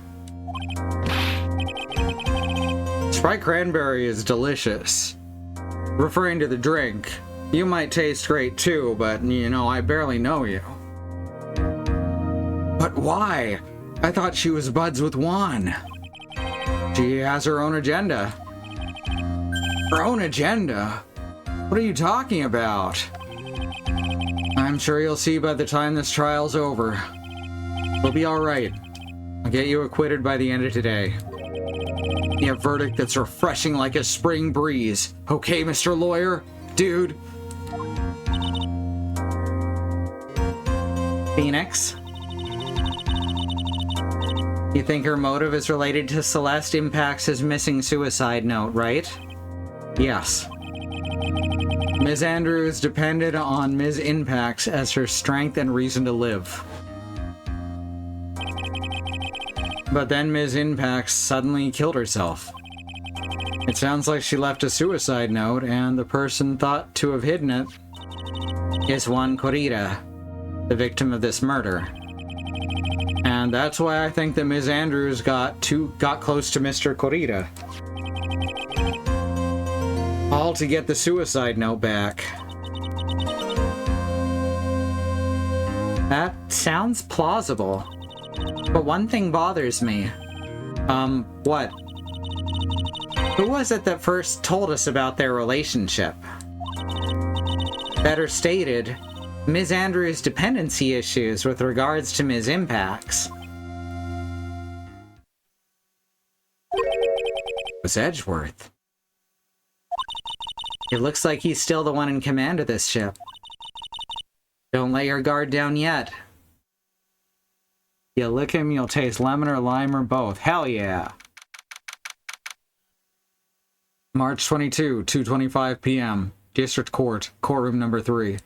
Sprite Cranberry is delicious. Referring to the drink. You might taste great too, but, you know, I barely know you. But why? I thought she was buds with Juan. She has her own agenda. Her own agenda? What are you talking about? I'm sure you'll see by the time this trial's over. We'll be alright. I'll get you acquitted by the end of today. A verdict that's refreshing like a spring breeze. Okay, Mr. Lawyer? Dude? Phoenix? You think her motive is related to Celeste Impax's missing suicide note, right? Yes. Ms. Andrews depended on Ms. Impax as her strength and reason to live. But then Ms. Impax suddenly killed herself. It sounds like she left a suicide note, and the person thought to have hidden it is Juan Corrida, the victim of this murder. And that's why I think that Ms. Andrews got close to Mr. Corrida. All to get the suicide note back. That sounds plausible. But one thing bothers me. What? Who was it that first told us about their relationship? Better stated, Ms. Andrews' dependency issues with regards to Ms. Impax. It was Edgeworth. It looks like he's still the one in command of this ship. Don't let your guard down yet. You lick him, you'll taste lemon or lime or both. Hell yeah! March 22, 2:25 p.m. District Court, courtroom number 3.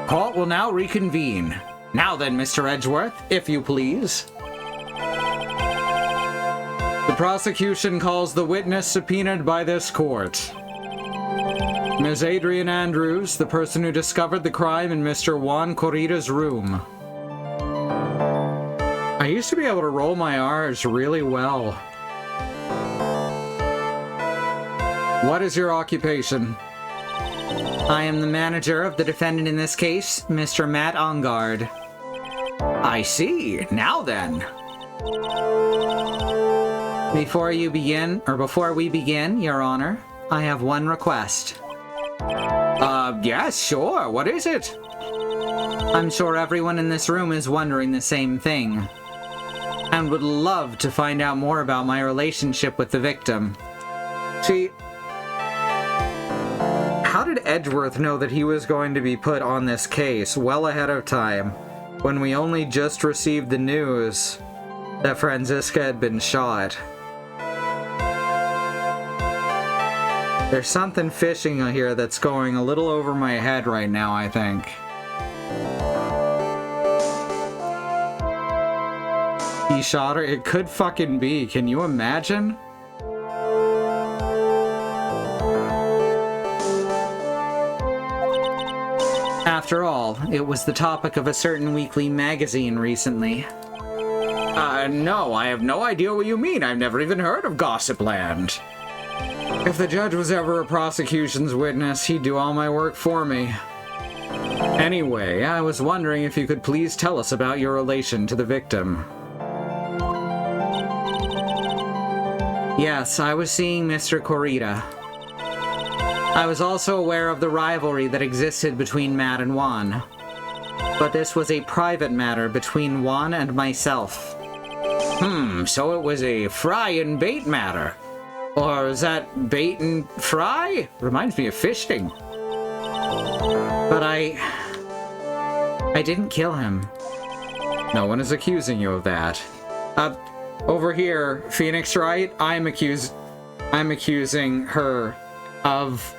Court will now reconvene. Now then, Mr. Edgeworth, if you please. The prosecution calls the witness subpoenaed by this court. Ms. Adrian Andrews, the person who discovered the crime in Mr. Juan Corrida's room. I used to be able to roll my R's really well. What is your occupation? I am the manager of the defendant in this case, Mr. Matt Ongard. I see. Now then. Before we begin, Your Honor, I have one request. Yes, sure. What is it? I'm sure everyone in this room is wondering the same thing, and would love to find out more about my relationship with the victim. See, did Edgeworth know that he was going to be put on this case well ahead of time, when we only just received the news that Franziska had been shot? There's something fishing here that's going a little over my head right now, I think. He shot her? It could fucking be. Can you imagine? After all, it was the topic of a certain weekly magazine recently. No, I have no idea what you mean. I've never even heard of Gossipland. If the judge was ever a prosecution's witness, he'd do all my work for me. Anyway, I was wondering if you could please tell us about your relation to the victim. Yes, I was seeing Mr. Corrida. I was also aware of the rivalry that existed between Matt and Juan. But this was a private matter between Juan and myself. So it was a fry and bait matter. Or is that bait and fry? Reminds me of fishing. But I didn't kill him. No one is accusing you of that. Over here, Phoenix Wright, I'm accusing her of...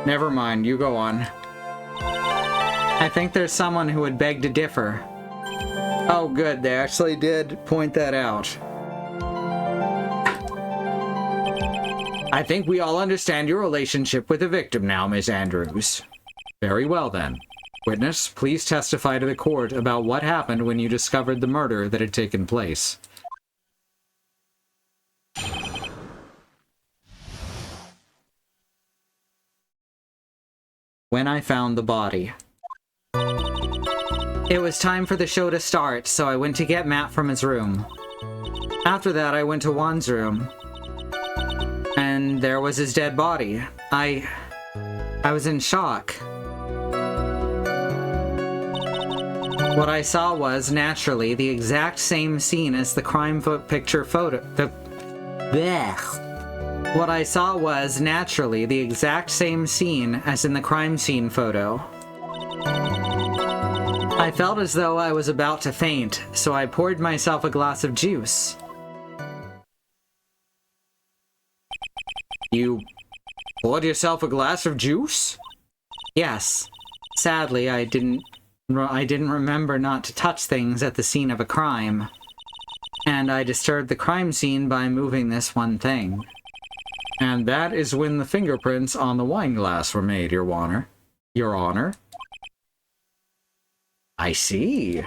Never mind, you go on. I think there's someone who would beg to differ. Oh good, they actually did point that out. I think we all understand your relationship with the victim now, Miss Andrews. Very well then. Witness, please testify to the court about what happened when you discovered the murder that had taken place. When I found the body. It was time for the show to start, so I went to get Matt from his room. After that, I went to Juan's room. And there was his dead body. I was in shock. What I saw was, naturally, the exact same scene as the crime picture photo. What I saw was, naturally, the exact same scene as in the crime scene photo. I felt as though I was about to faint, so I poured myself a glass of juice. You poured yourself a glass of juice? Yes. Sadly, I didn't remember not to touch things at the scene of a crime. And I disturbed the crime scene by moving this one thing. And that is when the fingerprints on the wine glass were made, Your Honor. Your Honor? I see.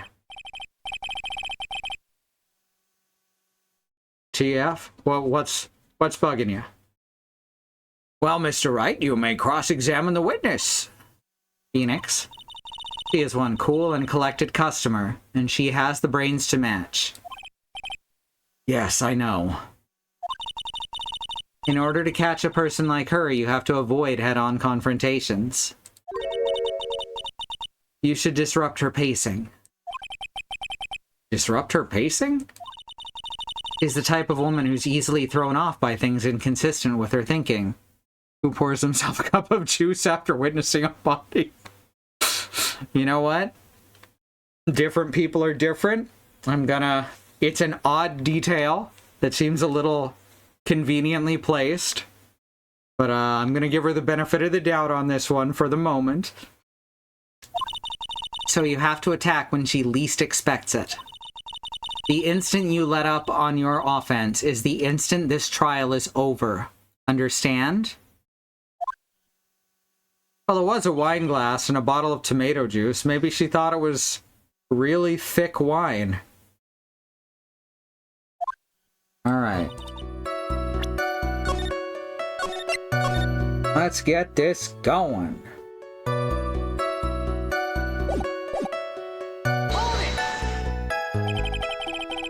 TF? Well, what's bugging you? Well, Mr. Wright, you may cross-examine the witness. Phoenix. She is one cool and collected customer, and she has the brains to match. Yes, I know. In order to catch a person like her, you have to avoid head-on confrontations. You should disrupt her pacing. Disrupt her pacing? She's the type of woman who's easily thrown off by things inconsistent with her thinking. Who pours himself a cup of juice after witnessing a body? You know what? Different people are different. It's an odd detail that seems a little conveniently placed. But I'm gonna give her the benefit of the doubt on this one for the moment. So you have to attack when she least expects it. The instant you let up on your offense is the instant this trial is over. Understand? Well, it was a wine glass and a bottle of tomato juice. Maybe she thought it was really thick wine. Alright. Let's get this going.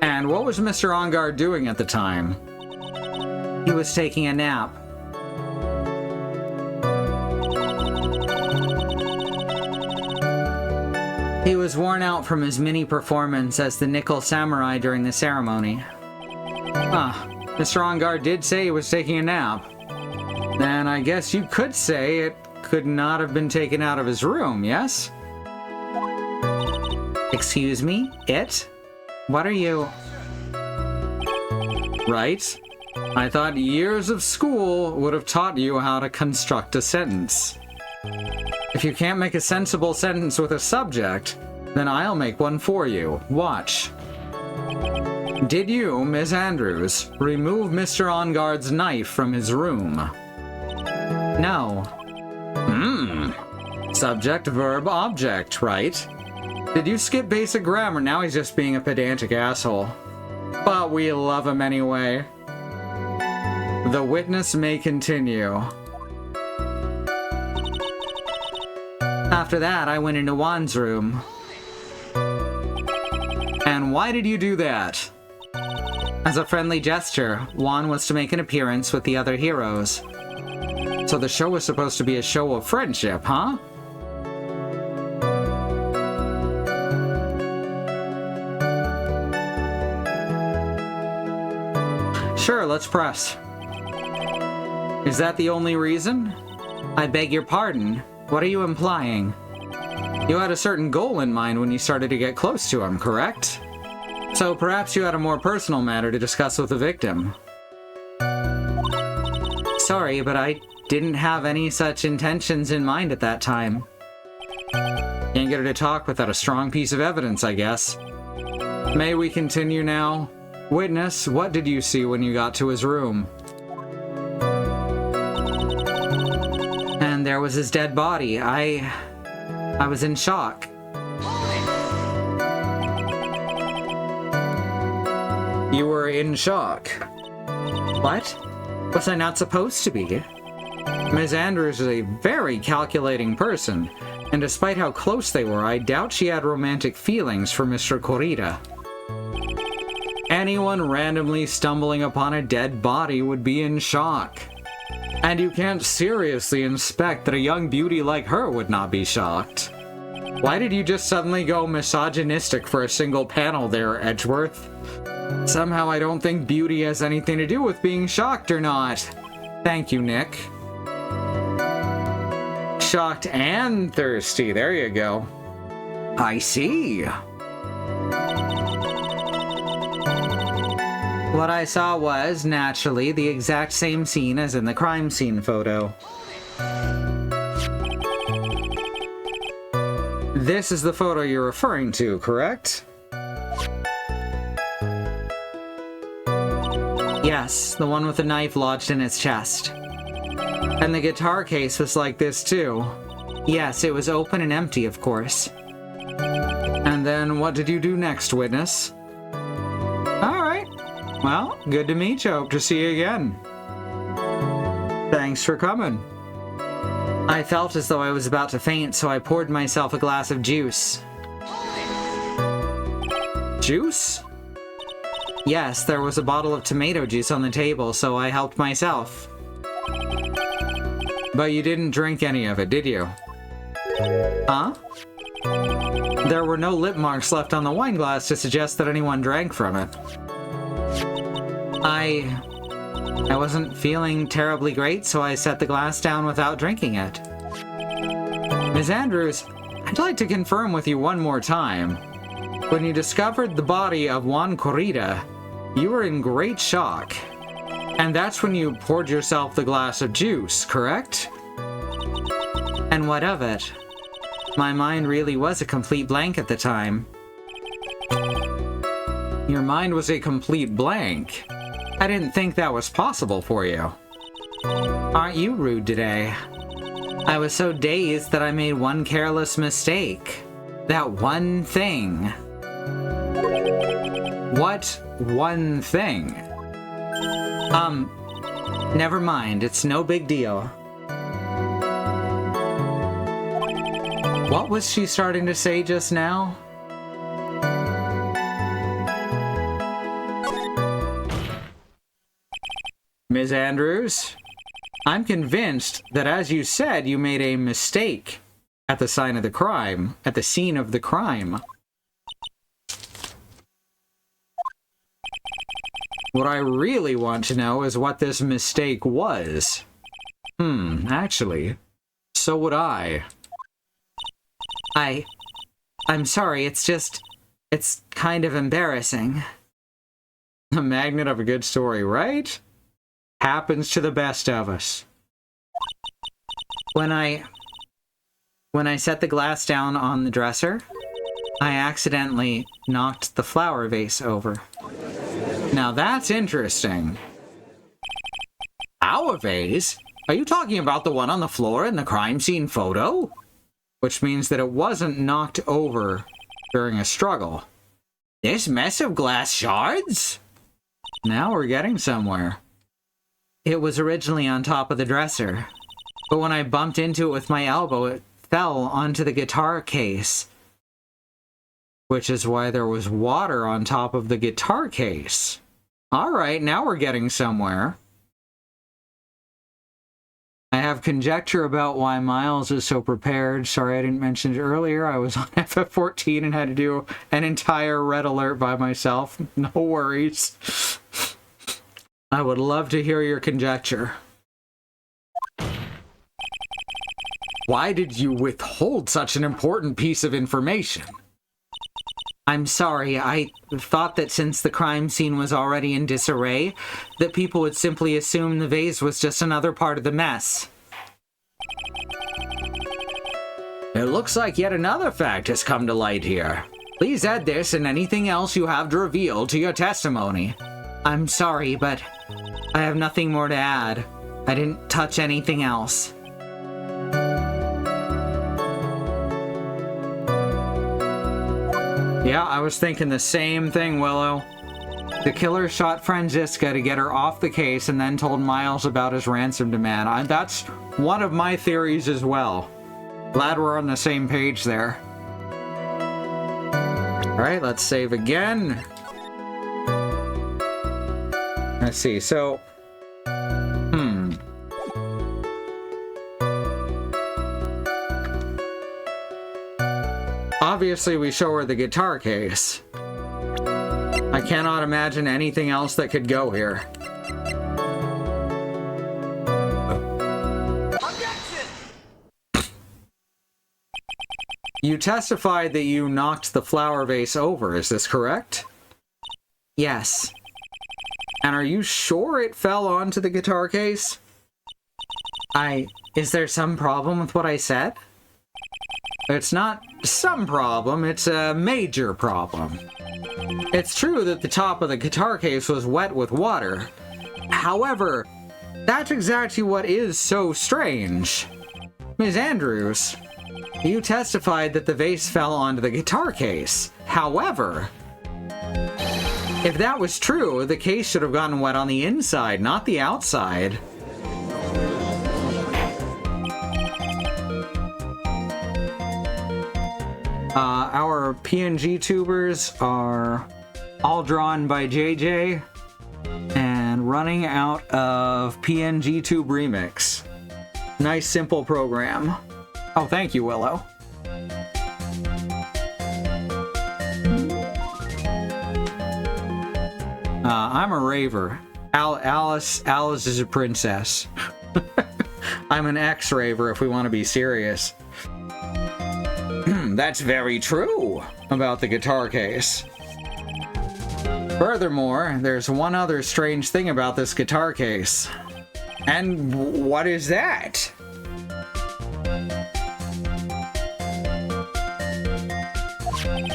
And what was Mr. Ongar doing at the time? He was taking a nap. He was worn out from his mini performance as the Nickel Samurai during the ceremony. Mr. Ongar did say he was taking a nap. then I guess you could say it could not have been taken out of his room, yes? Excuse me? It? What are you... Right? I thought years of school would have taught you how to construct a sentence. If you can't make a sensible sentence with a subject, then I'll make one for you. Watch. Did you, Miss Andrews, remove Mr. Onguard's knife from his room? No. Subject, verb, object, right? Did you skip basic grammar? Now he's just being a pedantic asshole. But we love him anyway. The witness may continue. After that, I went into Juan's room. And why did you do that? As a friendly gesture, Juan was to make an appearance with the other heroes. So the show was supposed to be a show of friendship, huh? Sure, let's press. Is that the only reason? I beg your pardon. What are you implying? You had a certain goal in mind when you started to get close to him, correct? So perhaps you had a more personal matter to discuss with the victim. Sorry, but I didn't have any such intentions in mind at that time. Can't get her to talk without a strong piece of evidence, I guess. May we continue now? Witness, what did you see when you got to his room? And there was his dead body. I was in shock. You were in shock. What? Was I not supposed to be? Ms. Andrews is a very calculating person, and despite how close they were, I doubt she had romantic feelings for Mr. Corrida. Anyone randomly stumbling upon a dead body would be in shock. And you can't seriously expect that a young beauty like her would not be shocked. Why did you just suddenly go misogynistic for a single panel there, Edgeworth? Somehow I don't think beauty has anything to do with being shocked or not. Thank you, Nick. Shocked and thirsty, there you go. I see. What I saw was, naturally, the exact same scene as in the crime scene photo. This is the photo you're referring to, correct? Yes, the one with the knife lodged in its chest. And the guitar case was like this too. Yes, it was open and empty, of course. And then what did you do next, witness? Alright. Well, good to meet you. Hope to see you again. Thanks for coming. I felt as though I was about to faint, so I poured myself a glass of juice. Juice? Yes, there was a bottle of tomato juice on the table, so I helped myself. But you didn't drink any of it, did you? Huh? There were no lip marks left on the wine glass to suggest that anyone drank from it. I wasn't feeling terribly great, so I set the glass down without drinking it. Ms. Andrews, I'd like to confirm with you one more time. When you discovered the body of Juan Corrida, you were in great shock. And that's when you poured yourself the glass of juice, correct? And what of it? My mind really was a complete blank at the time. Your mind was a complete blank. I didn't think that was possible for you. Aren't you rude today? I was so dazed that I made one careless mistake. That one thing. What one thing? Never mind. It's no big deal. What was she starting to say just now? Ms. Andrews, I'm convinced that as you said, you made a mistake at the scene of the crime. What I really want to know is what this mistake was. Actually, so would I. I'm sorry, it's kind of embarrassing. The magnet of a good story, right? Happens to the best of us. When I set the glass down on the dresser, I accidentally knocked the flower vase over. Now that's interesting. Our vase? Are you talking about the one on the floor in the crime scene photo? Which means that it wasn't knocked over during a struggle. This mess of glass shards? Now we're getting somewhere. It was originally on top of the dresser, but when I bumped into it with my elbow, it fell onto the guitar case. Which is why there was water on top of the guitar case. Alright, now we're getting somewhere. I have conjecture about why Miles is so prepared. Sorry I didn't mention it earlier. I was on FF14 and had to do an entire red alert by myself. No worries. I would love to hear your conjecture. Why did you withhold such an important piece of information? I'm sorry, I thought that since the crime scene was already in disarray, that people would simply assume the vase was just another part of the mess. It looks like yet another fact has come to light here. Please add this and anything else you have to reveal to your testimony. I'm sorry, but I have nothing more to add. I didn't touch anything else. Yeah, I was thinking the same thing, Willow. The killer shot Franziska to get her off the case and then told Miles about his ransom demand. That's one of my theories as well. Glad we're on the same page there. Alright, let's save again. Let's see, so... Obviously, we show her the guitar case. I cannot imagine anything else that could go here. You testified that you knocked the flower vase over, is this correct? Yes. And are you sure it fell onto the guitar case? Is there some problem with what I said? It's not some problem, it's a major problem. It's true that the top of the guitar case was wet with water. However, that's exactly what is so strange. Ms. Andrews, you testified that the vase fell onto the guitar case. However, if that was true, the case should have gotten wet on the inside, not the outside. Our PNG tubers are all drawn by JJ and running out of PNG Tube Remix. Nice simple program. Oh, thank you, Willow. I'm a raver. Alice is a princess. I'm an ex-raver if we want to be serious. That's very true about the guitar case. Furthermore, there's one other strange thing about this guitar case. And what is that?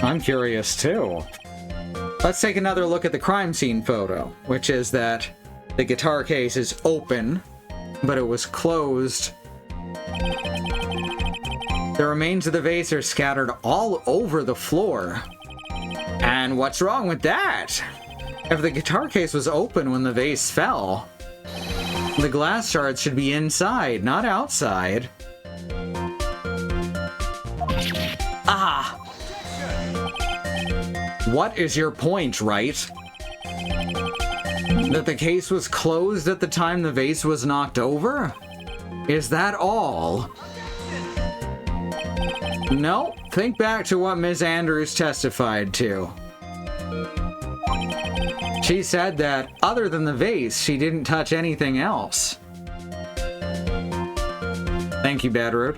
I'm curious too. Let's take another look at the crime scene photo, which is that the guitar case is open, but it was closed. The remains of the vase are scattered all over the floor. And what's wrong with that? If the guitar case was open when the vase fell, the glass shards should be inside, not outside. Ah! What is your point, right? That the case was closed at the time the vase was knocked over? Is that all? No, think back to what Ms. Andrews testified to. She said that, other than the vase, she didn't touch anything else. Thank you, Badroot.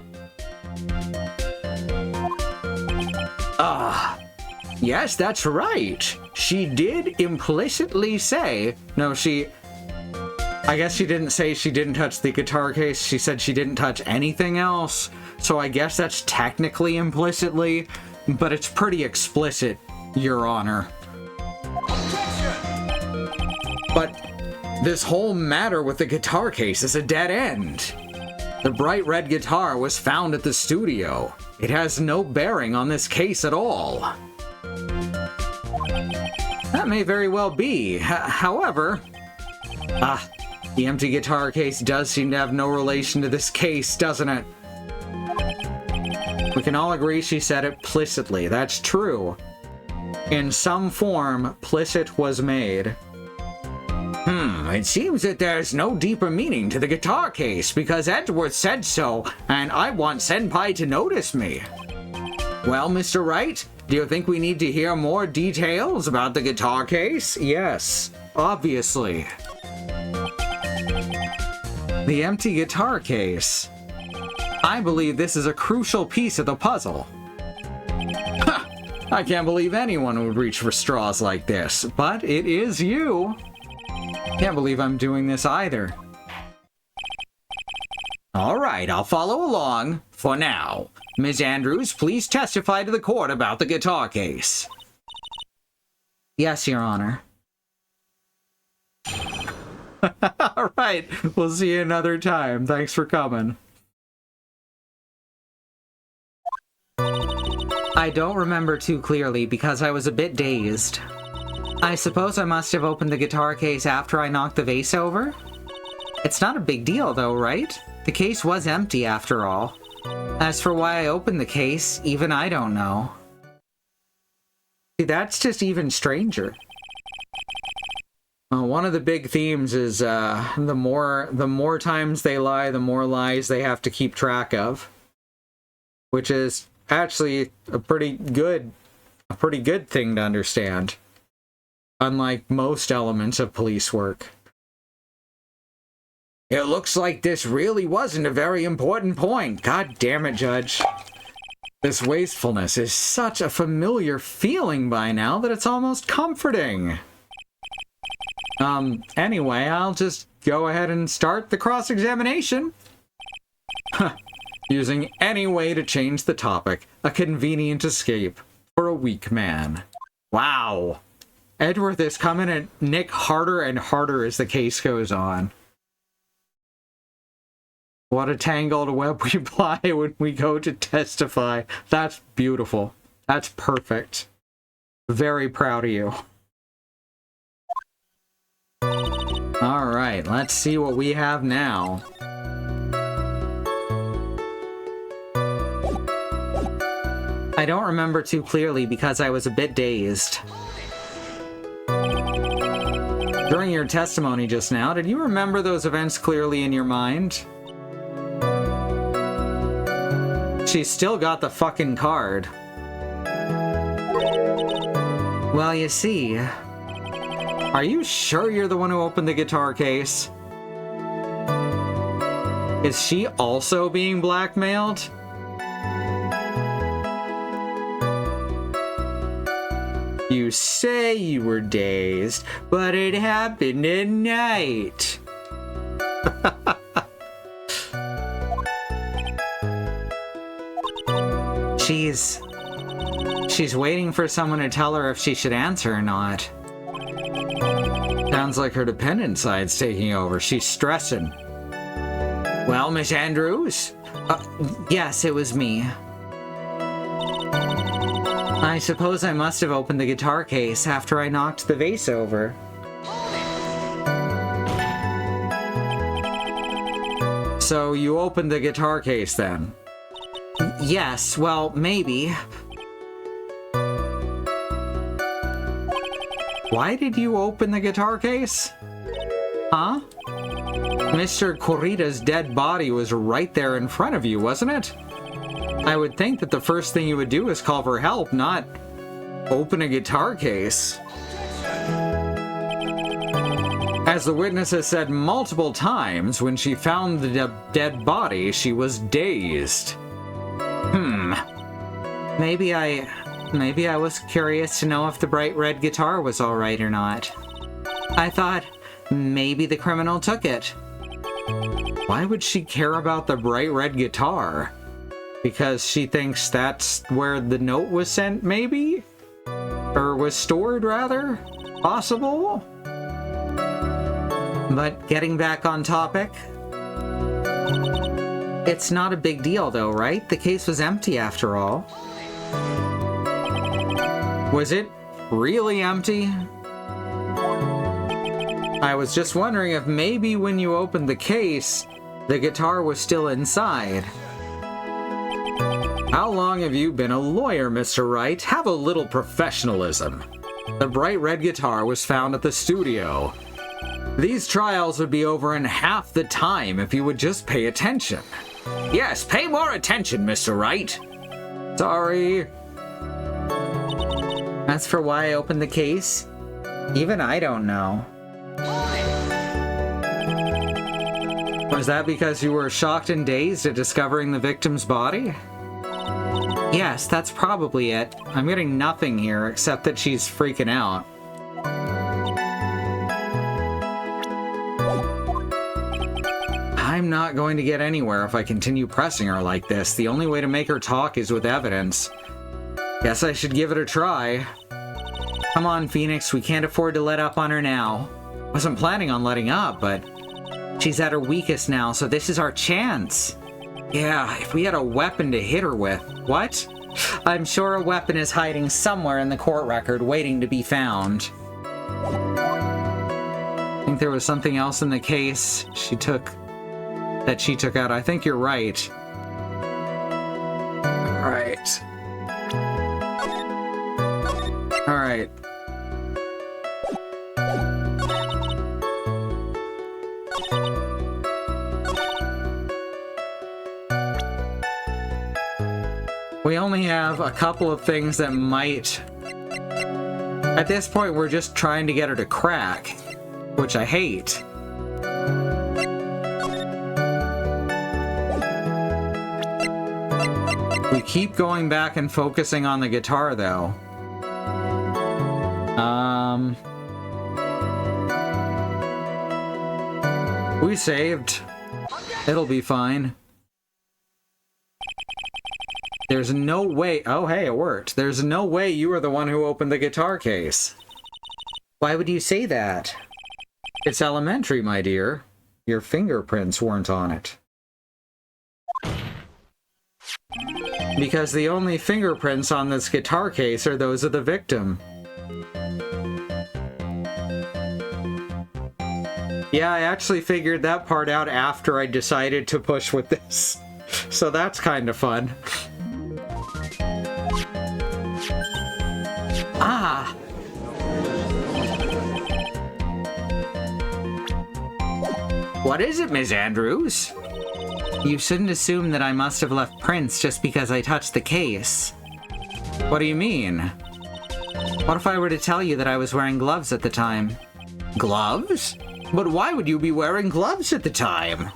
Yes, that's right. She did implicitly say... No, I guess she didn't say she didn't touch the guitar case. She said she didn't touch anything else. So I guess that's technically implicitly, but it's pretty explicit, Your Honor. But this whole matter with the guitar case is a dead end. The bright red guitar was found at the studio. It has no bearing on this case at all. That may very well be. However... the empty guitar case does seem to have no relation to this case, doesn't it? We can all agree she said it implicitly. That's true. In some form, implicit was made. It seems that there's no deeper meaning to the guitar case because Edgeworth said so, and I want Senpai to notice me. Well, Mr. Wright, do you think we need to hear more details about the guitar case? Yes, obviously. The empty guitar case. I believe this is a crucial piece of the puzzle. I can't believe anyone would reach for straws like this, but it is you. Can't believe I'm doing this either. All right, I'll follow along for now. Ms. Andrews, please testify to the court about the guitar case. Yes, Your Honor. All right, we'll see you another time. Thanks for coming. I don't remember too clearly because I was a bit dazed. I suppose I must have opened the guitar case after I knocked the vase over? It's not a big deal though, right? The case was empty after all. As for why I opened the case, even I don't know. See, that's just even stranger. One of the big themes is the more times they lie, the more lies they have to keep track of. Which is actually a pretty good thing to understand. Unlike most elements of police work. It looks like this really wasn't a very important point. God damn it, Judge. This wastefulness is such a familiar feeling by now that it's almost comforting. Anyway, I'll just go ahead and start the cross-examination. Using any way to change the topic. A convenient escape for a weak man. Wow. Edgeworth is coming at Nick harder and harder as the case goes on. What a tangled web we ply when we go to testify. That's beautiful. That's perfect. Very proud of you. Alright, let's see what we have now. I don't remember too clearly because I was a bit dazed. During your testimony just now, did you remember those events clearly in your mind? She's still got the fucking card. Well, you see... Are you sure you're the one who opened the guitar case? Is she also being blackmailed? You say you were dazed, but it happened at night. She's waiting for someone to tell her if she should answer or not. Sounds like her dependent side's taking over. She's stressing. Well, Miss Andrews? Yes, it was me. I suppose I must have opened the guitar case after I knocked the vase over. So you opened the guitar case then? Yes, well, maybe. Why did you open the guitar case? Huh? Mr. Corrida's dead body was right there in front of you, wasn't it? I would think that the first thing you would do is call for help, not open a guitar case. As the witness has said multiple times, when she found the dead body, she was dazed. Maybe I was curious to know if the bright red guitar was all right or not. I thought maybe the criminal took it. Why would she care about the bright red guitar? Because she thinks that's where the note was sent, maybe? Or was stored, rather? Possible? But getting back on topic, it's not a big deal though, right? The case was empty after all. Was it really empty? I was just wondering if maybe when you opened the case, the guitar was still inside. How long have you been a lawyer, Mr. Wright? Have a little professionalism. The bright red guitar was found at the studio. These trials would be over in half the time if you would just pay attention. Yes, pay more attention, Mr. Wright. Sorry. As for why I opened the case, even I don't know. Was that because you were shocked and dazed at discovering the victim's body? Yes, that's probably it. I'm getting nothing here except that she's freaking out. I'm not going to get anywhere if I continue pressing her like this. The only way to make her talk is with evidence. Guess I should give it a try. Come on, Phoenix, we can't afford to let up on her now. Wasn't planning on letting up, but she's at her weakest now, so this is our chance. yeah, if we had a weapon to hit her with. What? I'm sure a weapon is hiding somewhere in the court record, waiting to be found. I think there was something else in the case she took out. I think you're right. Alright. Alright. We only have a couple of things that might... At this point, we're just trying to get her to crack, which I hate. We keep going back and focusing on the guitar, though. We saved. It'll be fine. There's no way... Oh, hey, it worked. There's no way you were the one who opened the guitar case. Why would you say that? It's elementary, my dear. Your fingerprints weren't on it. Because the only fingerprints on this guitar case are those of the victim. Yeah, I actually figured that part out after I decided to push with this. So that's kind of fun. Ah! What is it, Miss Andrews? You shouldn't assume that I must have left prints just because I touched the case. What do you mean? What if I were to tell you that I was wearing gloves at the time? Gloves? But why would you be wearing gloves at the time?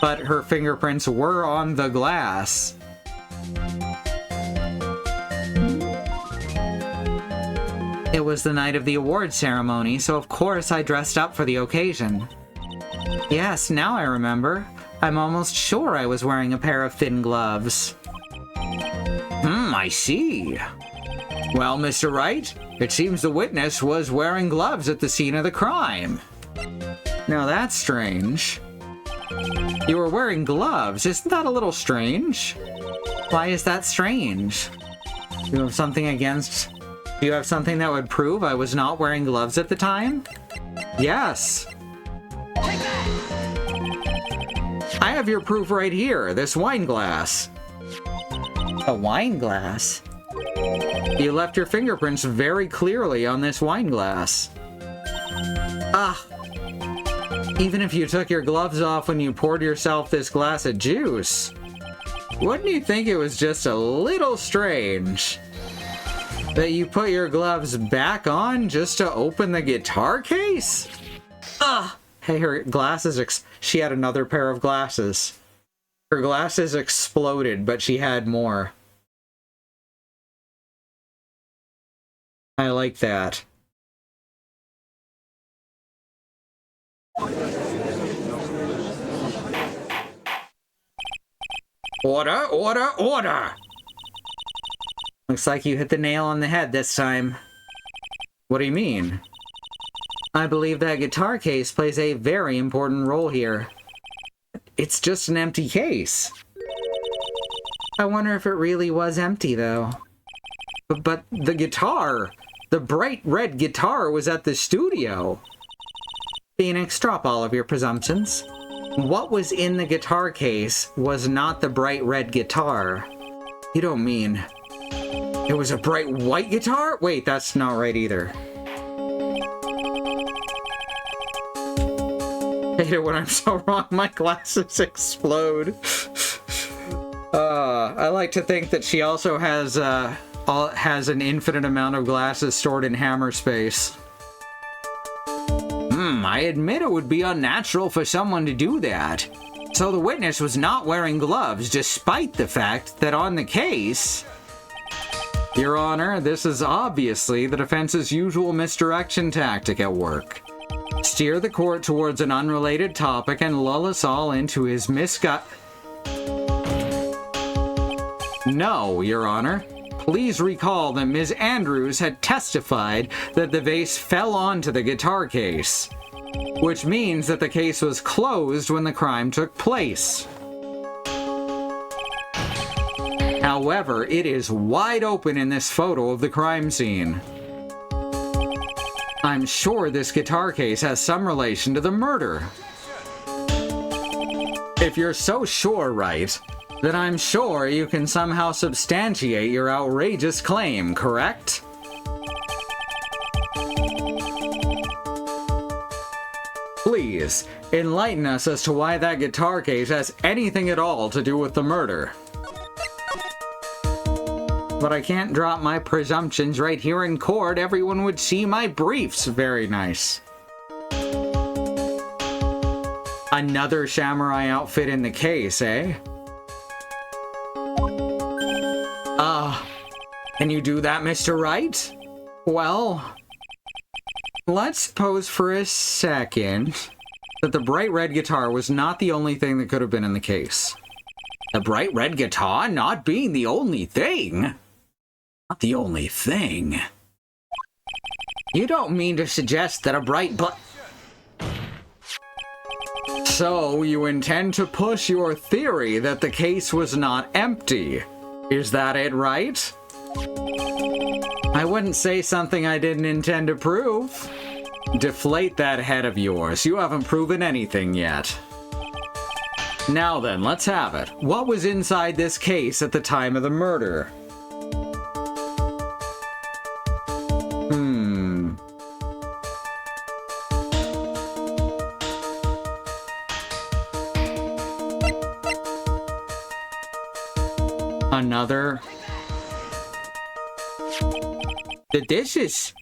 But her fingerprints were on the glass. It was the night of the award ceremony, so of course I dressed up for the occasion. Yes, now I remember. I'm almost sure I was wearing a pair of thin gloves. I see. Well, Mr. Wright, it seems the witness was wearing gloves at the scene of the crime. Now that's strange. You were wearing gloves. Isn't that a little strange? Why is that strange? Do you have something that would prove I was not wearing gloves at the time? Yes. I have your proof right here, this wine glass. A wine glass? You left your fingerprints very clearly on this wine glass. Ah! Even if you took your gloves off when you poured yourself this glass of juice, wouldn't you think it was just a little strange that you put your gloves back on just to open the guitar case? Hey, her glasses, she had another pair of glasses. Her glasses exploded, but she had more. I like that. Order, order, order! Looks like you hit the nail on the head this time. What do you mean? I believe that guitar case plays a very important role here. It's just an empty case. I wonder if it really was empty, though. But the guitar, the bright red guitar, was at the studio. Phoenix, drop all of your presumptions. What was in the guitar case was not the bright red guitar. You don't mean... it was a bright white guitar? Wait, that's not right either. I hate it when I'm so wrong, my glasses explode. I like to think that she also has an infinite amount of glasses stored in hammer space. I admit it would be unnatural for someone to do that. So the witness was not wearing gloves, despite the fact that on the case... Your Honor, this is obviously the defense's usual misdirection tactic at work. Steer the court towards an unrelated topic and lull us all into his No, Your Honor. Please recall that Ms. Andrews had testified that the vase fell onto the guitar case, which means that the case was closed when the crime took place. However, it is wide open in this photo of the crime scene. I'm sure this guitar case has some relation to the murder. If you're so sure, right, then I'm sure you can somehow substantiate your outrageous claim, correct? Please, enlighten us as to why that guitar case has anything at all to do with the murder. But I can't drop my presumptions right here in court. Everyone would see my briefs. Very nice. Another samurai outfit in the case, eh? Can you do that, Mr. Wright? Well, let's suppose for a second that the bright red guitar was not the only thing that could have been in the case. The bright red guitar not being the only thing? Not the only thing. You don't mean to suggest that a bright So you intend to push your theory that the case was not empty. Is that it, right? I wouldn't say something I didn't intend to prove. Deflate that head of yours. You haven't proven anything yet. Now then, let's have it. What was inside this case at the time of the murder? Another... The dishes.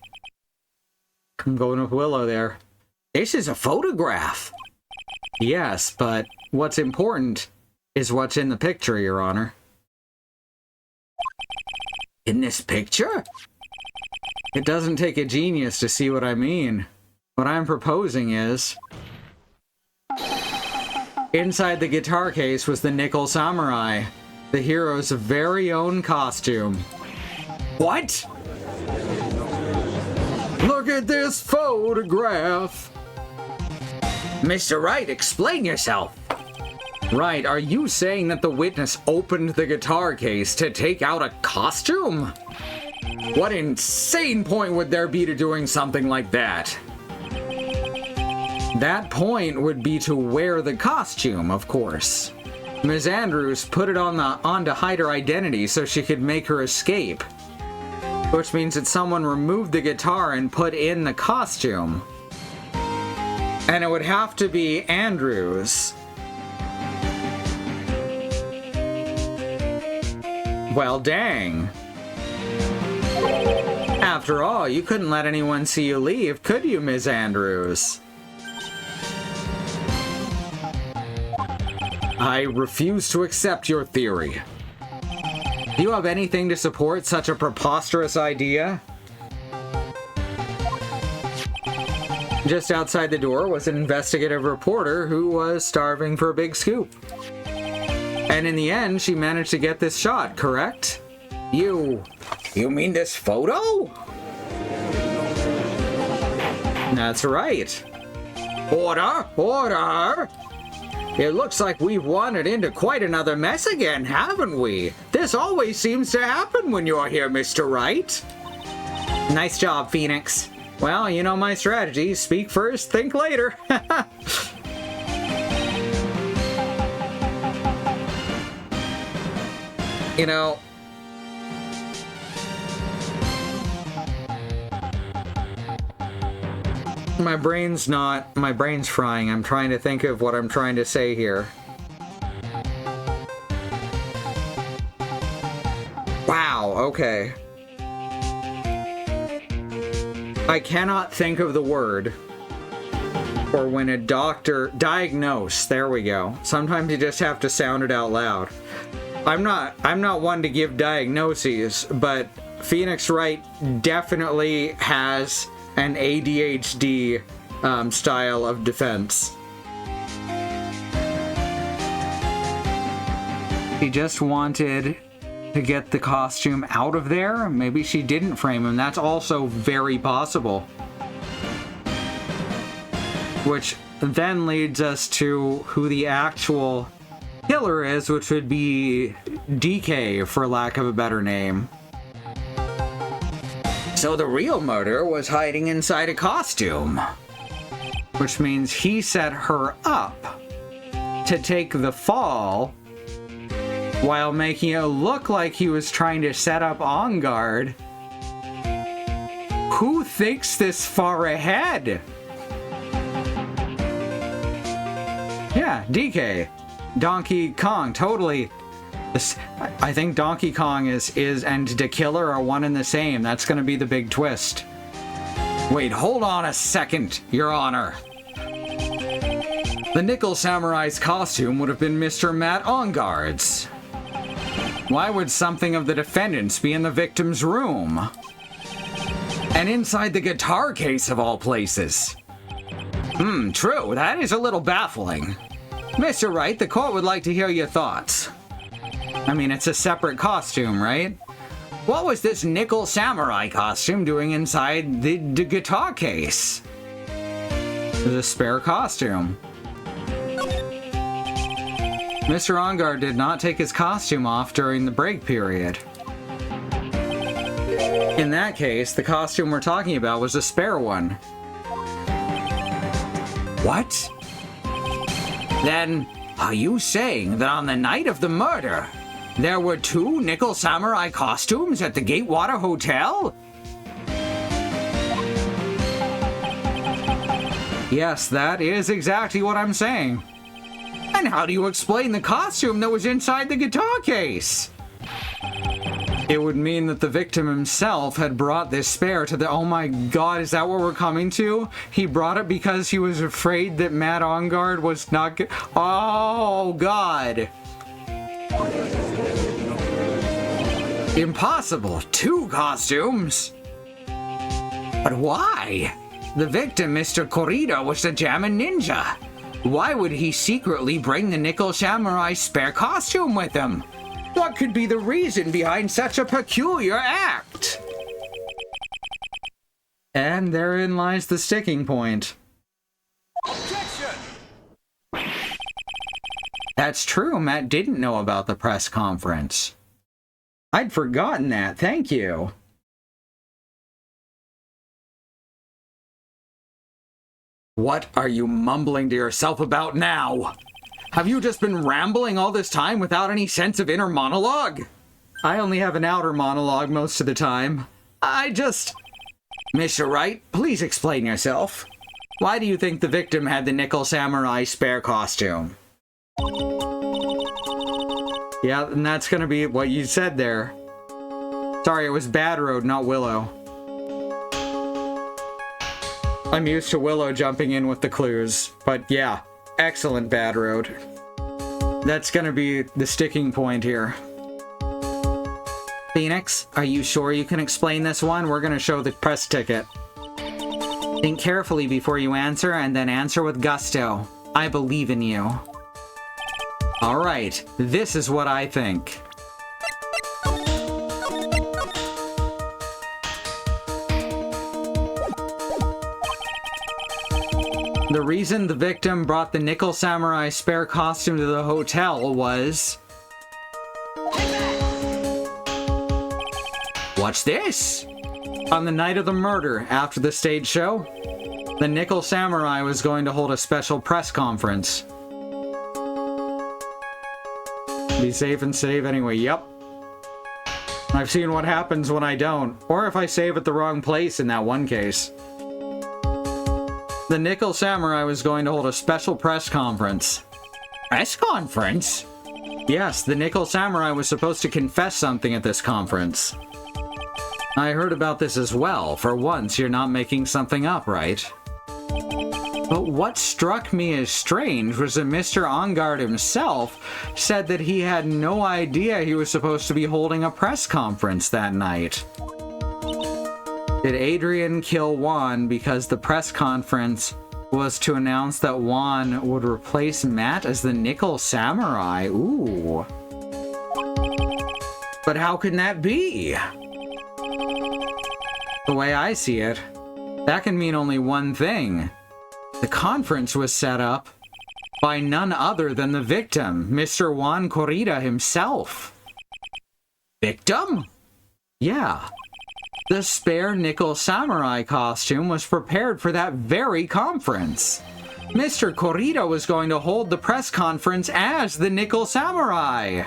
I'm going with Willow there. This is a photograph. Yes, but what's important is what's in the picture, Your Honor. In this picture? It doesn't take a genius to see what I mean. What I'm proposing is... inside the guitar case was the Nickel Samurai, the hero's very own costume. What? Look at this photograph! Mr. Wright, explain yourself! Right, are you saying that the witness opened the guitar case to take out a costume? What insane point would there be to doing something like that? That point would be to wear the costume, of course. Ms. Andrews put it on to hide her identity so she could make her escape. Which means that someone removed the guitar and put in the costume. And it would have to be Andrews. Well, dang. After all, you couldn't let anyone see you leave, could you, Ms. Andrews? I refuse to accept your theory. Do you have anything to support such a preposterous idea? Just outside the door was an investigative reporter who was starving for a big scoop. And in the end, she managed to get this shot, correct? You mean this photo? That's right. Order! Order! It looks like we've wandered into quite another mess again, haven't we? This always seems to happen when you're here, Mr. Wright. Nice job, Phoenix. Well, you know my strategy. Speak first, think later. You know... My brain's frying. I'm trying to think of what I'm trying to say here. Wow, okay. I cannot think of the word. Or when a doctor... Diagnose, there we go. Sometimes you just have to sound it out loud. I'm not one to give diagnoses, but Phoenix Wright definitely has an ADHD style of defense. She just wanted to get the costume out of there. Maybe she didn't frame him. That's also very possible. Which then leads us to who the actual killer is, which would be DK, for lack of a better name. So the real murderer was hiding inside a costume. Which means he set her up to take the fall while making it look like he was trying to set up On Guard. Who thinks this far ahead? Yeah, DK. Donkey Kong, totally. I think Donkey Kong and the killer are one and the same. That's gonna be the big twist. Wait, hold on a second, Your Honor. The Nickel Samurai's costume would have been Mr. Matt Onguard's. Why would something of the defendant's be in the victim's room? And inside the guitar case of all places. True, that is a little baffling. Mr. Wright, the court would like to hear your thoughts. I mean, it's a separate costume, right? What was this Nickel Samurai costume doing inside the guitar case? The spare costume. Mr. Onguard did not take his costume off during the break period. In that case, the costume we're talking about was a spare one. What? Then, are you saying that on the night of the murder, there were 2 Nickel Samurai costumes at the Gatewater Hotel? Yes, that is exactly what I'm saying. And how do you explain the costume that was inside the guitar case? It would mean that the victim himself had brought this spare to the... Oh my god, is that what we're coming to? He brought it because he was afraid that Matt Onguard was not... Oh god. Impossible. 2 costumes? But why? The victim, Mr. Corrida, was the Jammin' Ninja. Why would he secretly bring the Nickel Samurai spare costume with him? What could be the reason behind such a peculiar act? And therein lies the sticking point. Objection! That's true, Matt didn't know about the press conference. I'd forgotten that, thank you. What are you mumbling to yourself about now? Have you just been rambling all this time without any sense of inner monologue? I only have an outer monologue most of the time. Mr. Wright, please explain yourself. Why do you think the victim had the Nickel Samurai spare costume? Yeah, and that's gonna be what you said there. Sorry, it was Bad Road, not Willow. I'm used to Willow jumping in with the clues, but yeah, excellent Bad Road. That's gonna be the sticking point here. Phoenix, are you sure you can explain this one? We're gonna show the press ticket. Think carefully before you answer, and then answer with gusto. I believe in you. Alright, this is what I think. The reason the victim brought the Nickel Samurai spare costume to the hotel was... What's this? On the night of the murder, after the stage show, the Nickel Samurai was going to hold a special press conference. Be safe and save anyway, yep. I've seen what happens when I don't, or if I save at the wrong place in that one case. The Nickel Samurai was going to hold a special press conference. Press conference? Yes, the Nickel Samurai was supposed to confess something at this conference. I heard about this as well. For once, you're not making something up, right? But what struck me as strange was that Mr. Engard himself said that he had no idea he was supposed to be holding a press conference that night. Did Adrian kill Juan because the press conference was to announce that Juan would replace Matt as the Nickel Samurai? Ooh. But how can that be? The way I see it, that can mean only one thing. The conference was set up by none other than the victim, Mr. Juan Corrida himself. Victim? Yeah. The spare Nickel Samurai costume was prepared for that very conference. Mr. Corrida was going to hold the press conference as the Nickel Samurai.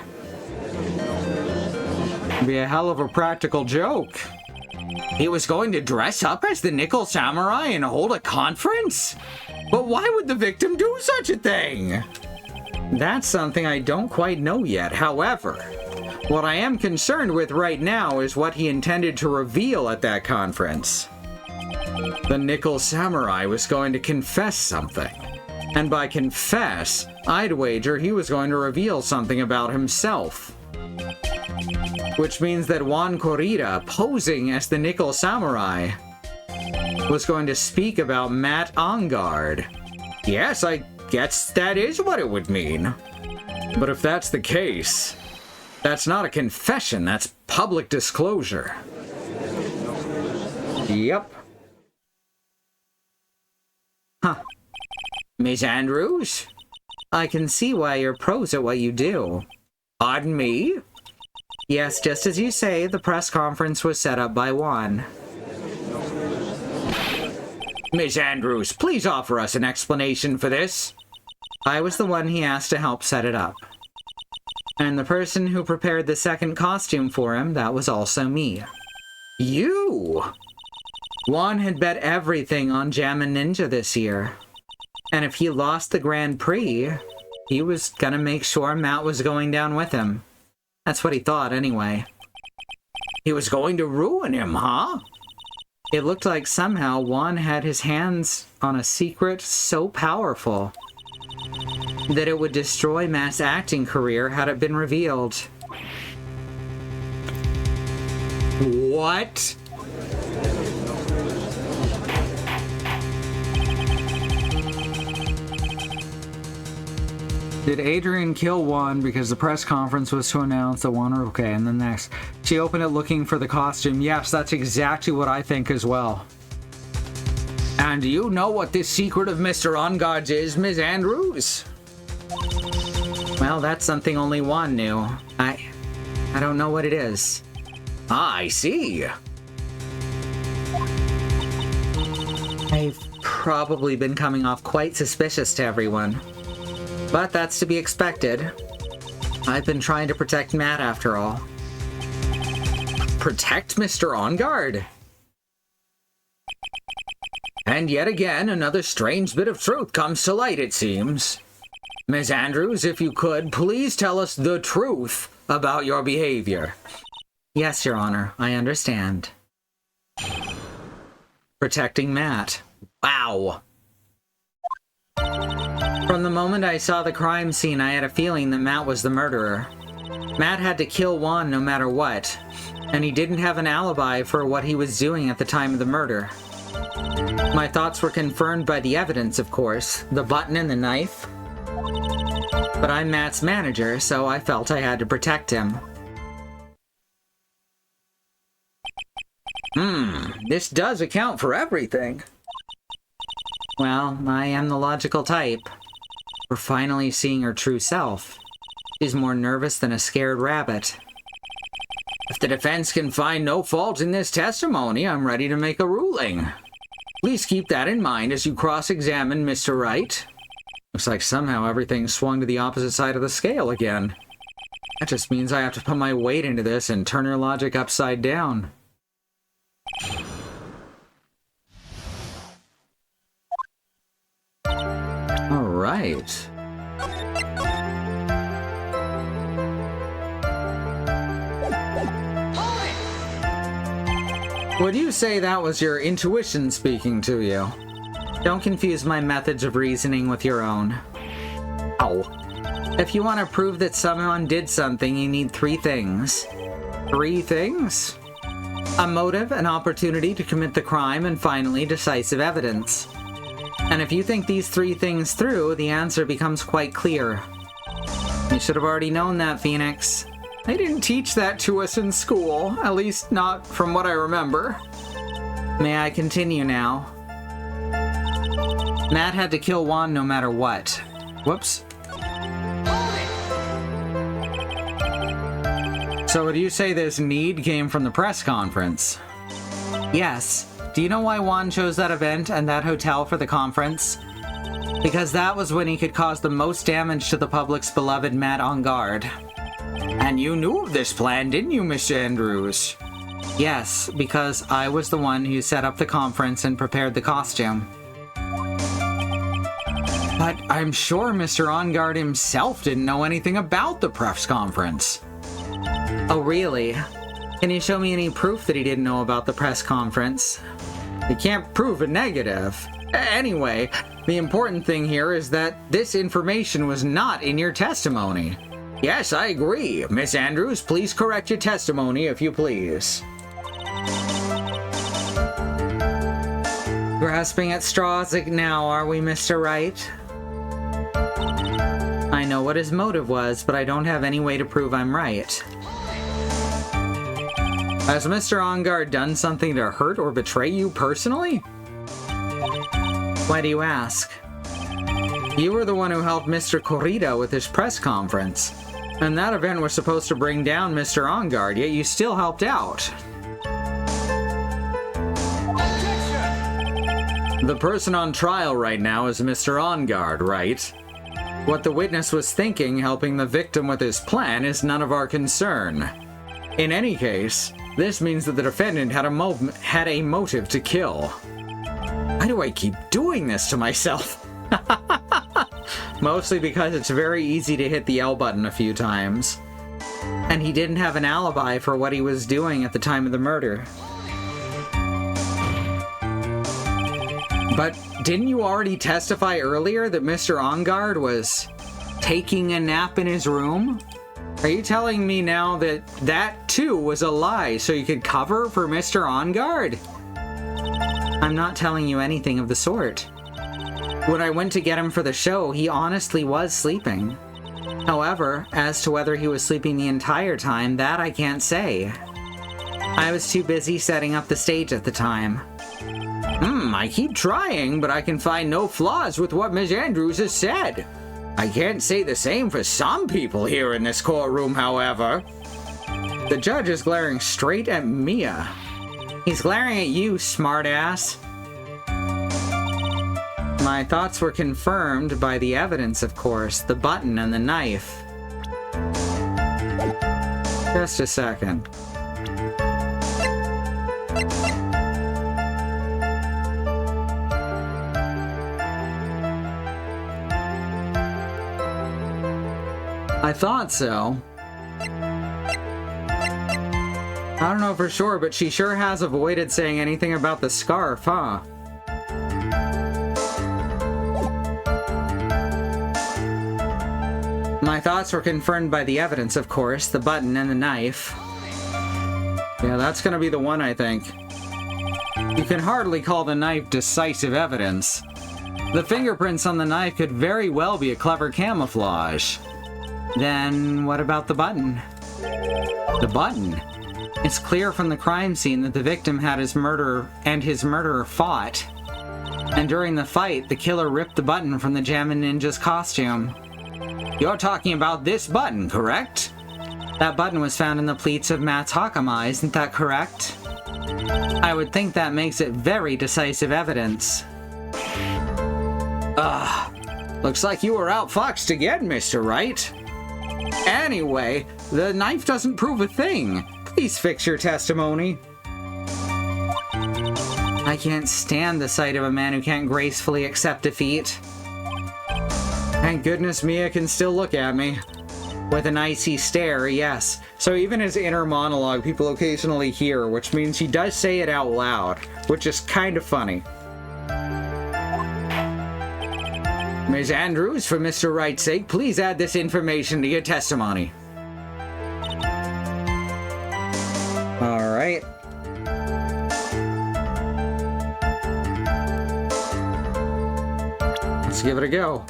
It'd be a hell of a practical joke. He was going to dress up as the Nickel Samurai and hold a conference? But why would the victim do such a thing? That's something I don't quite know yet. However, what I am concerned with right now is what he intended to reveal at that conference. The Nickel Samurai was going to confess something. And by confess, I'd wager he was going to reveal something about himself. Which means that Juan Corrida, posing as the Nickel Samurai, was going to speak about Matt Engard. Yes, I guess that is what it would mean. But if that's the case, that's not a confession, that's public disclosure. Yep. Huh. Miss Andrews? I can see why you're pros at what you do. Pardon me? Yes, just as you say, the press conference was set up by Juan. Miss Andrews, please offer us an explanation for this. I was the one he asked to help set it up. And the person who prepared the second costume for him, that was also me. You? Juan had bet everything on Jammin' Ninja this year. And if he lost the Grand Prix, he was gonna make sure Matt was going down with him. That's what he thought, anyway. He was going to ruin him, huh? It looked like somehow Juan had his hands on a secret so powerful that it would destroy Matt's acting career had it been revealed. What? Did Adrian kill Juan because the press conference was to announce that Juan... Okay, and then next. She opened it looking for the costume. Yes, that's exactly what I think as well. And do you know what this secret of Mr. Engard's is, Ms. Andrews? Well, that's something only Juan knew. I don't know what it is. Ah, I see. I've probably been coming off quite suspicious to everyone. But that's to be expected. I've been trying to protect Matt after all. Protect Mr. Engard? And yet again, another strange bit of truth comes to light, it seems. Ms. Andrews, if you could, please tell us the truth about your behavior. Yes, Your Honor, I understand. Protecting Matt. Wow. From the moment I saw the crime scene, I had a feeling that Matt was the murderer. Matt had to kill Juan no matter what, and he didn't have an alibi for what he was doing at the time of the murder. My thoughts were confirmed by the evidence, of course, the button and the knife. But I'm Matt's manager, so I felt I had to protect him. This does account for everything. Well, I am the logical type. We're finally seeing her true self. She's more nervous than a scared rabbit. If the defense can find no fault in this testimony, I'm ready to make a ruling. Please keep that in mind as you cross-examine Mr. Wright. Looks like somehow everything swung to the opposite side of the scale again. That just means I have to put my weight into this and turn her logic upside down. All right. Would you say that was your intuition speaking to you? Don't confuse my methods of reasoning with your own. Oh. If you want to prove that someone did something, you need 3 things. 3 things? A motive, an opportunity to commit the crime, and finally, decisive evidence. And if you think these 3 things through, the answer becomes quite clear. You should have already known that, Phoenix. They didn't teach that to us in school, at least not from what I remember. May I continue now? Matt had to kill Juan no matter what. Whoops. So would you say this need came from the press conference? Yes. Do you know why Juan chose that event and that hotel for the conference? Because that was when he could cause the most damage to the public's beloved Matt on guard. And you knew of this plan, didn't you, Mr. Andrews? Yes, because I was the one who set up the conference and prepared the costume. But I'm sure Mr. On Guard himself didn't know anything about the press conference. Oh, really? Can you show me any proof that he didn't know about the press conference? You can't prove a negative. Anyway, the important thing here is that this information was not in your testimony. Yes, I agree. Miss Andrews, please correct your testimony if you please. Grasping at straws now, are we, Mr. Wright? I know what his motive was, but I don't have any way to prove I'm right. Has Mr. On Guard done something to hurt or betray you personally? Why do you ask? You were the one who helped Mr. Corrida with his press conference. And that event was supposed to bring down Mr. On Guard, yet you still helped out. Objection! The person on trial right now is Mr. On Guard, right? What the witness was thinking helping the victim with his plan is none of our concern. In any case, this means that the defendant had a motive to kill. Why do I keep doing this to myself? Mostly because it's very easy to hit the L button a few times. And he didn't have an alibi for what he was doing at the time of the murder. But didn't you already testify earlier that Mr. On Guard was taking a nap in his room? Are you telling me now that that too was a lie so you could cover for Mr. On Guard? I'm not telling you anything of the sort. When I went to get him for the show, he honestly was sleeping. However, as to whether he was sleeping the entire time, that I can't say. I was too busy setting up the stage at the time. I keep trying, but I can find no flaws with what Ms. Andrews has said. I can't say the same for some people here in this courtroom, however. The judge is glaring straight at Mia. He's glaring at you, smartass. My thoughts were confirmed by the evidence, of course, the button and the knife. Just a second. I thought so. I don't know for sure, but she sure has avoided saying anything about the scarf, huh? My thoughts were confirmed by the evidence, of course, the button and the knife. Yeah, that's gonna be the one, I think. You can hardly call the knife decisive evidence. The fingerprints on the knife could very well be a clever camouflage. Then what about the button? The button? It's clear from the crime scene that the victim had his murderer fought. And during the fight, the killer ripped the button from the Jammin' Ninja's costume. You're talking about this button, correct? That button was found in the pleats of Matt's Hakama, isn't that correct? I would think that makes it very decisive evidence. Looks like you were outfoxed again, Mr. Wright. Anyway, the knife doesn't prove a thing. Please fix your testimony. I can't stand the sight of a man who can't gracefully accept defeat. Thank goodness Mia can still look at me. With an icy stare, yes. So even his inner monologue people occasionally hear, which means he does say it out loud, which is kind of funny. Ms. Andrews, for Mr. Wright's sake, please add this information to your testimony. All right. Let's give it a go.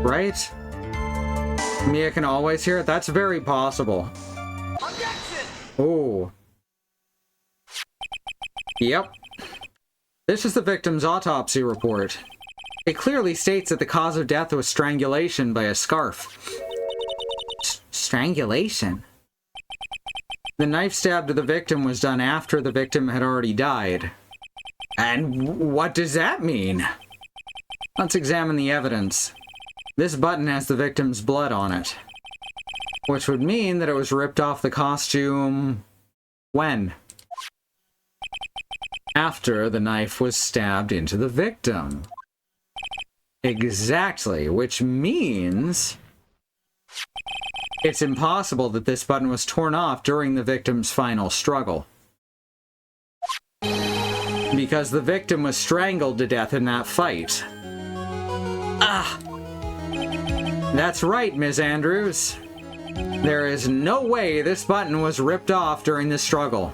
Right? Mia can always hear it? That's very possible. Objection! Oh. Yep. This is the victim's autopsy report. It clearly states that the cause of death was strangulation by a scarf. Strangulation? The knife stab to the victim was done after the victim had already died. And what does that mean? Let's examine the evidence. This button has the victim's blood on it, which would mean that it was ripped off the costume... when? After the knife was stabbed into the victim. Exactly, which means it's impossible that this button was torn off during the victim's final struggle. Because the victim was strangled to death in that fight. That's right, Ms. Andrews. There is no way this button was ripped off during the struggle.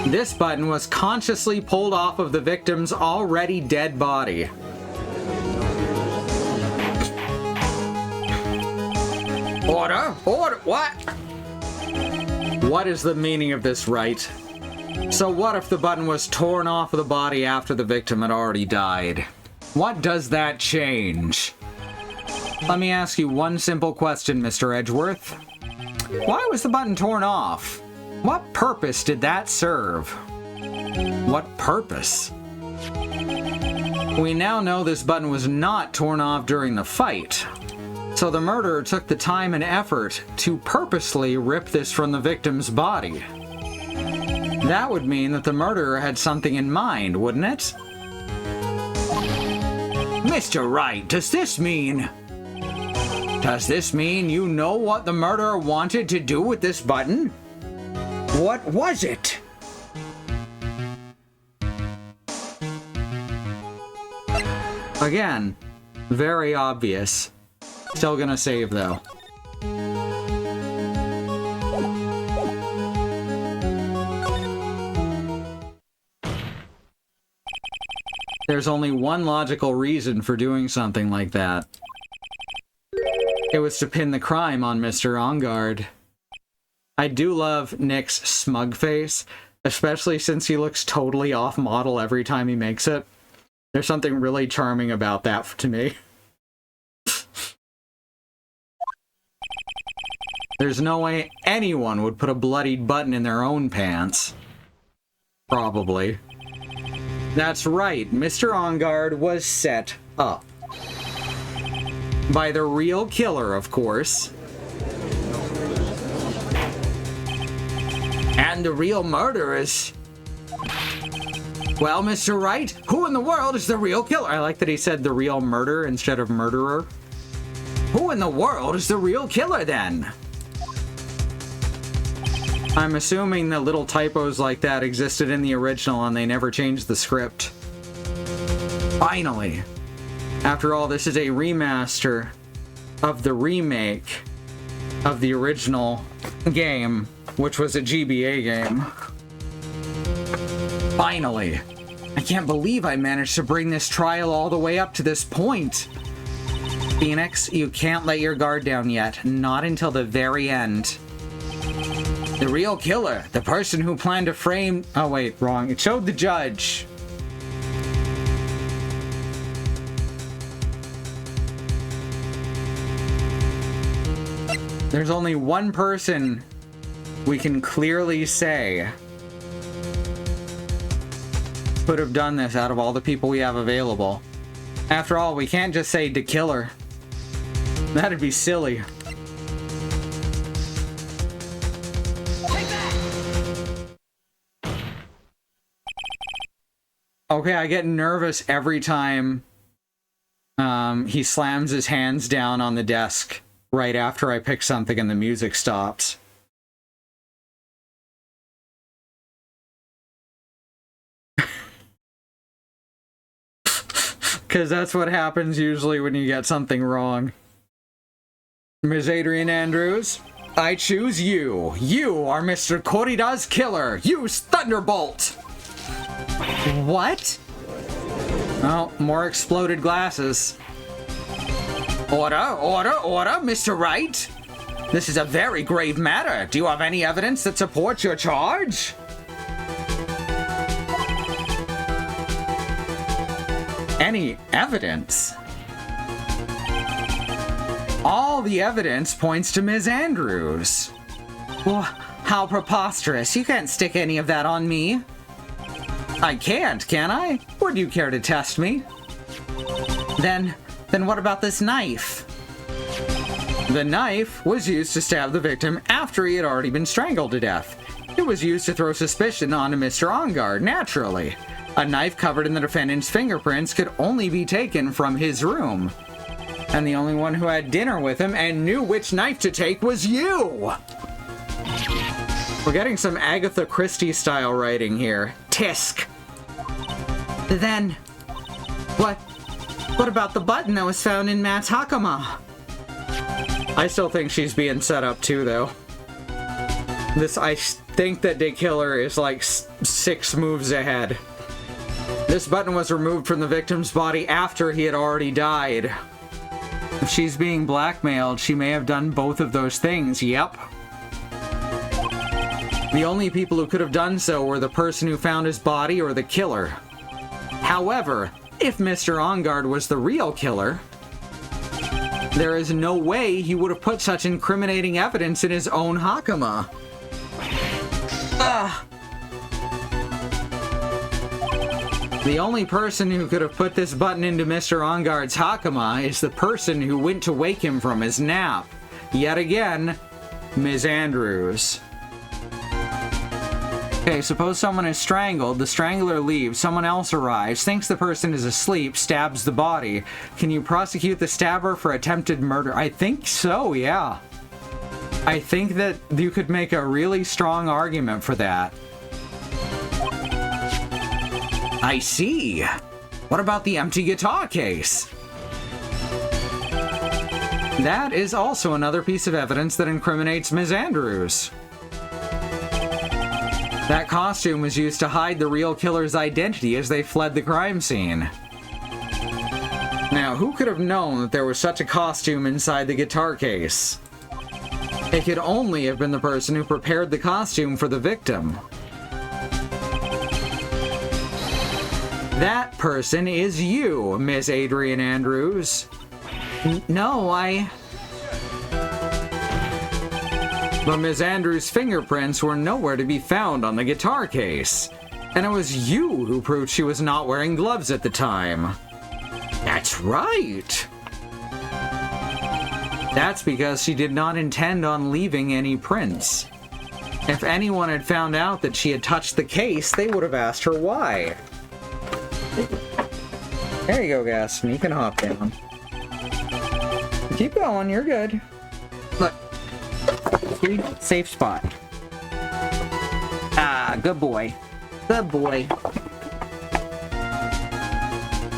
This button was consciously pulled off of the victim's already dead body. Order? Order? What? What is the meaning of this right? So what if the button was torn off of the body after the victim had already died? What does that change? Let me ask you one simple question, Mr. Edgeworth. Why was the button torn off? What purpose did that serve? What purpose? We now know this button was not torn off during the fight. So the murderer took the time and effort to purposely rip this from the victim's body. That would mean that the murderer had something in mind, wouldn't it? Mr. Wright, does this mean you know what the murderer wanted to do with this button? What was it? Again, very obvious. Still gonna save though. There's only one logical reason for doing something like that. It was to pin the crime on Mr. Engard. I do love Nick's smug face, especially since he looks totally off-model every time he makes it. There's something really charming about that to me. There's no way anyone would put a bloodied button in their own pants. Probably. That's right, Mr. Engard was set up. By the real killer, of course. And the real murderers. Well, Mr. Wright, who in the world is the real killer? I like that he said the real murder instead of murderer. Who in the world is the real killer then? I'm assuming that little typos like that existed in the original and they never changed the script. Finally. After all, this is a remaster of the remake of the original game, which was a GBA game. Finally! I can't believe I managed to bring this trial all the way up to this point. Phoenix, you can't let your guard down yet. Not until the very end. The real killer, the person who planned to frame... Oh wait, wrong. It showed the judge. There's only one person we can clearly say could have done this out of all the people we have available. After all, we can't just say the killer. That'd be silly. Okay, I get nervous every time he slams his hands down on the desk right after I pick something and the music stops. Because that's what happens usually when you get something wrong. Ms. Adrian Andrews, I choose you. You are Mr. Corrida's killer. Use Thunderbolt. What? Oh, more exploded glasses. Order, Mr. Wright. This is a very grave matter. Do you have any evidence that supports your charge? Any evidence? All the evidence points to Ms. Andrews. Well, how preposterous. You can't stick any of that on me. I can't, can I? Would you care to test me? Then what about this knife? The knife was used to stab the victim after he had already been strangled to death. It was used to throw suspicion onto Mr. Ongard, naturally. A knife covered in the defendant's fingerprints could only be taken from his room. And the only one who had dinner with him and knew which knife to take was you! We're getting some Agatha Christie style writing here. Tisk. Then, what about the button that was found in Matt's Hakama? I still think she's being set up too, though. I think that the killer is like 6 moves ahead. This button was removed from the victim's body after he had already died. If she's being blackmailed, she may have done both of those things, yep. The only people who could have done so were the person who found his body or the killer. However, if Mr. Ongard was the real killer, there is no way he would have put such incriminating evidence in his own Hakama. Ugh. The only person who could have put this button into Mr. Ongard's Hakama is the person who went to wake him from his nap. Yet again, Ms. Andrews. Okay, suppose someone is strangled, the strangler leaves, someone else arrives, thinks the person is asleep, stabs the body. Can you prosecute the stabber for attempted murder? I think so, yeah. I think that you could make a really strong argument for that. I see. What about the empty guitar case? That is also another piece of evidence that incriminates Ms. Andrews. That costume was used to hide the real killer's identity as they fled the crime scene. Now, who could have known that there was such a costume inside the guitar case? It could only have been the person who prepared the costume for the victim. That person is you, Miss Adrian Andrews. No, But Ms. Andrews' fingerprints were nowhere to be found on the guitar case. And it was you who proved she was not wearing gloves at the time. That's right! That's because she did not intend on leaving any prints. If anyone had found out that she had touched the case, they would have asked her why. There you go, Gaston. You can hop down. Keep going, you're good. Look. Safe spot. Ah, good boy. Good boy.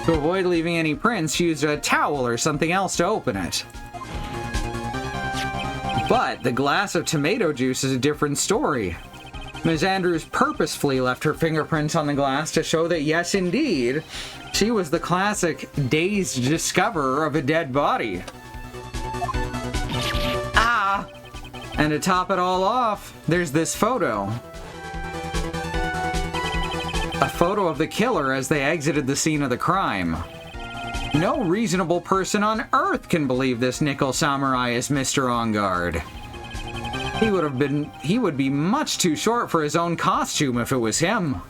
To avoid leaving any prints, she used a towel or something else to open it. But the glass of tomato juice is a different story. Ms. Andrews purposefully left her fingerprints on the glass to show that, yes, indeed, she was the classic dazed discoverer of a dead body. Ah! And to top it all off, there's this photo. A photo of the killer as they exited the scene of the crime. No reasonable person on Earth can believe this nickel samurai is Mr. On Guard. He would be much too short for his own costume if it was him.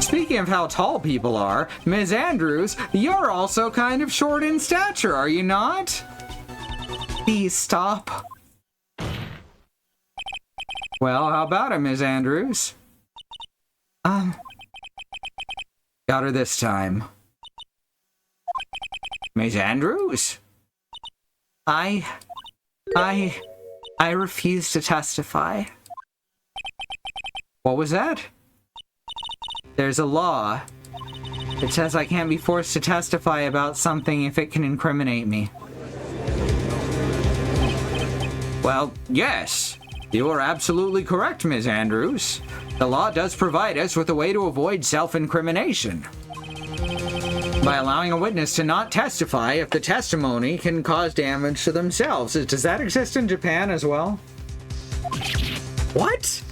Speaking of how tall people are, Ms. Andrews, you're also kind of short in stature, are you not? Please stop. Well, how about it, Ms. Andrews? Got her this time. Ms. Andrews? I refuse to testify. What was that? There's a law. It says I can't be forced to testify about something if it can incriminate me. Well, yes. You are absolutely correct, Ms. Andrews. The law does provide us with a way to avoid self-incrimination. By allowing a witness to not testify if the testimony can cause damage to themselves. Does that exist in Japan as well? What?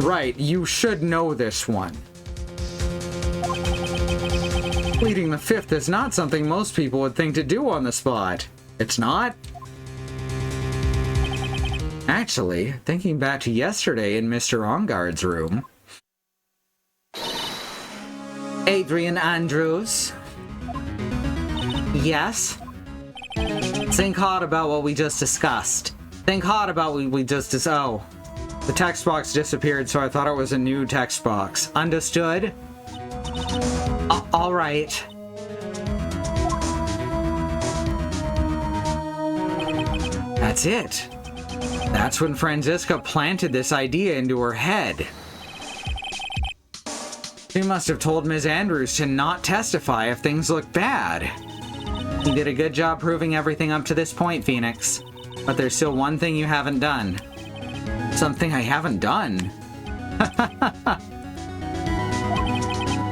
Right, you should know this one. Pleading the fifth is not something most people would think to do on the spot. It's not? Actually, thinking back to yesterday in Mr. On Guard's room, Adrian Andrews? Yes? Think hard about what we just discussed. Think hard about what we just oh. The text box disappeared, so I thought it was a new text box. Understood? All right. That's it. That's when Franziska planted this idea into her head. She must have told Ms. Andrews to not testify if things look bad. You did a good job proving everything up to this point, Phoenix. But there's still one thing you haven't done. Something I haven't done?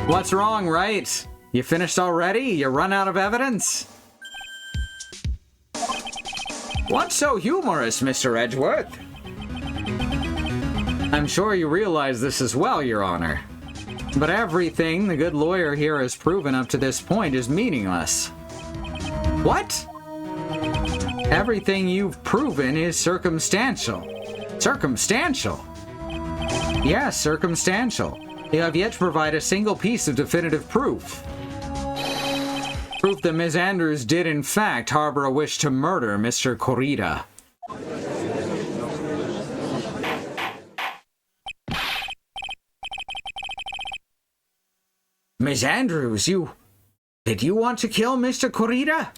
What's wrong, right? You finished already? You run out of evidence? What's so humorous, Mr. Edgeworth? I'm sure you realize this as well, Your Honor. But everything the good lawyer here has proven up to this point is meaningless. What? Everything you've proven is circumstantial. Circumstantial? Yes, circumstantial. You have yet to provide a single piece of definitive proof. Proof that Ms. Andrews did in fact harbor a wish to murder Mr. Kurita. Ms. Andrews, did you want to kill Mr. Kurita?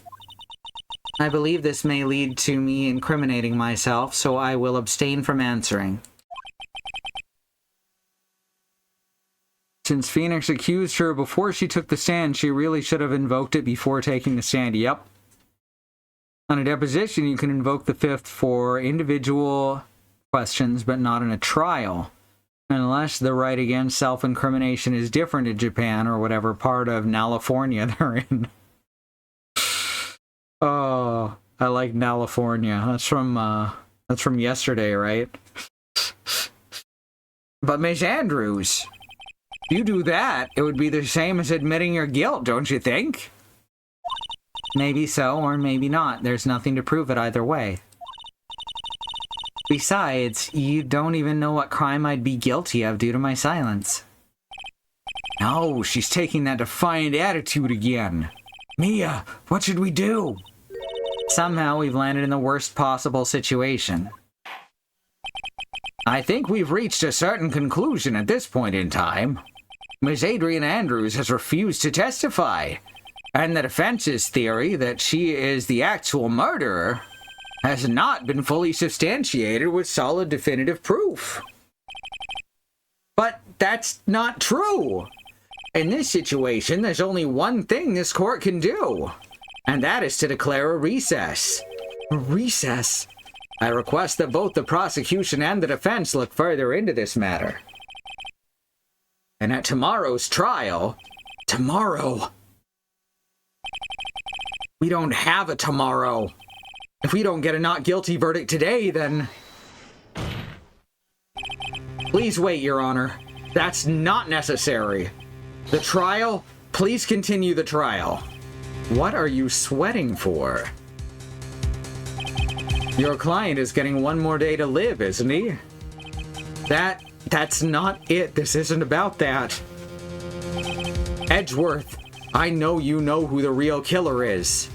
I believe this may lead to me incriminating myself, so I will abstain from answering. Since Phoenix accused her before she took the stand, she really should have invoked it before taking the stand. Yep. On a deposition, you can invoke the fifth for individual questions, but not in a trial. Unless the right against self-incrimination is different in Japan or whatever part of California they're in. Oh, I like California. That's from yesterday, right? But Ms. Andrews, if you do that, it would be the same as admitting your guilt, don't you think? Maybe so, or maybe not. There's nothing to prove it either way. Besides, you don't even know what crime I'd be guilty of due to my silence. No, she's taking that defiant attitude again. Mia, what should we do? Somehow we've landed in the worst possible situation. I think we've reached a certain conclusion at this point in time. Miss Adrian Andrews has refused to testify, and the defense's theory that she is the actual murderer has not been fully substantiated with solid definitive proof. But That's not true. In this situation, there's only one thing this court can do, and that is to declare a recess. A recess? I request that both the prosecution and the defense look further into this matter. And at tomorrow's trial... Tomorrow? We don't have a tomorrow. If we don't get a not guilty verdict today, then... Please wait, Your Honor. That's not necessary. The trial? Please continue the trial. What are you sweating for? Your client is getting one more day to live, isn't he? That's not it. This isn't about that. Edgeworth, I know you know who the real killer is.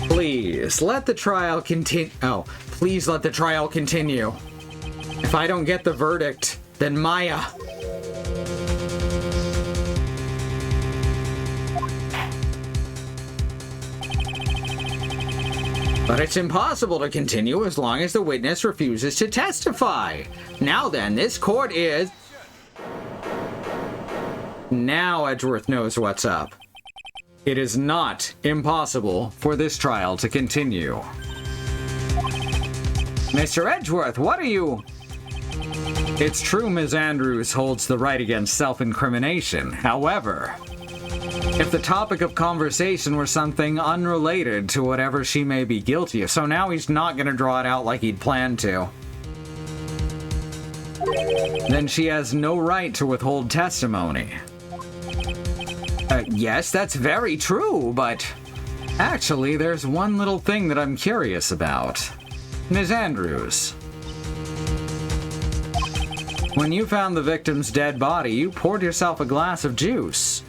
Please, let the trial continue. Oh, please let the trial continue. If I don't get the verdict, then Maya... But it's impossible to continue as long as the witness refuses to testify. Now then, this court is... Now Edgeworth knows what's up. It is not impossible for this trial to continue. Mr. Edgeworth, what are you... It's true Ms. Andrews holds the right against self-incrimination. However, if the topic of conversation were something unrelated to whatever she may be guilty of, so now he's not going to draw it out like he'd planned to, then she has no right to withhold testimony. Yes, that's very true, but actually there's one little thing that I'm curious about. Ms. Andrews, when you found the victim's dead body, you poured yourself a glass of juice.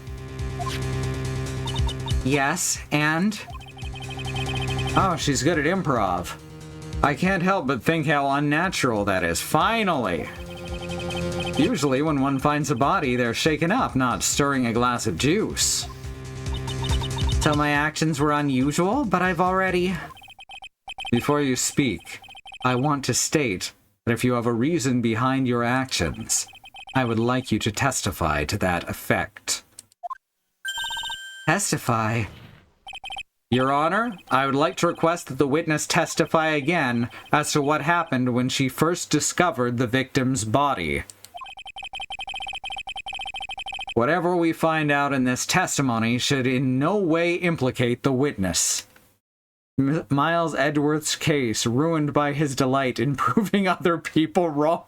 Yes, and? Oh, she's good at improv. I can't help but think how unnatural that is. Finally! Usually when one finds a body, they're shaken up, not stirring a glass of juice. So my actions were unusual, but I've already... Before you speak, I want to state that if you have a reason behind your actions, I would like you to testify to that effect. Testify? Your Honor, I would like to request that the witness testify again as to what happened when she first discovered the victim's body. Whatever we find out in this testimony should in no way implicate the witness. Miles Edgeworth's case ruined by his delight in proving other people wrong.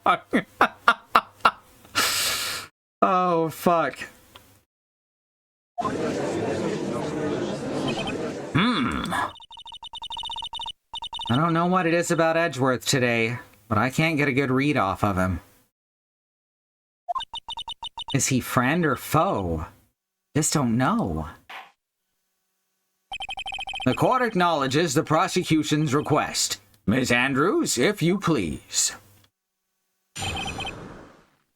Oh, fuck. I don't know what it is about Edgeworth today, but I can't get a good read off of him. Is he friend or foe? Just don't know. The court acknowledges the prosecution's request. Ms. Andrews, if you please.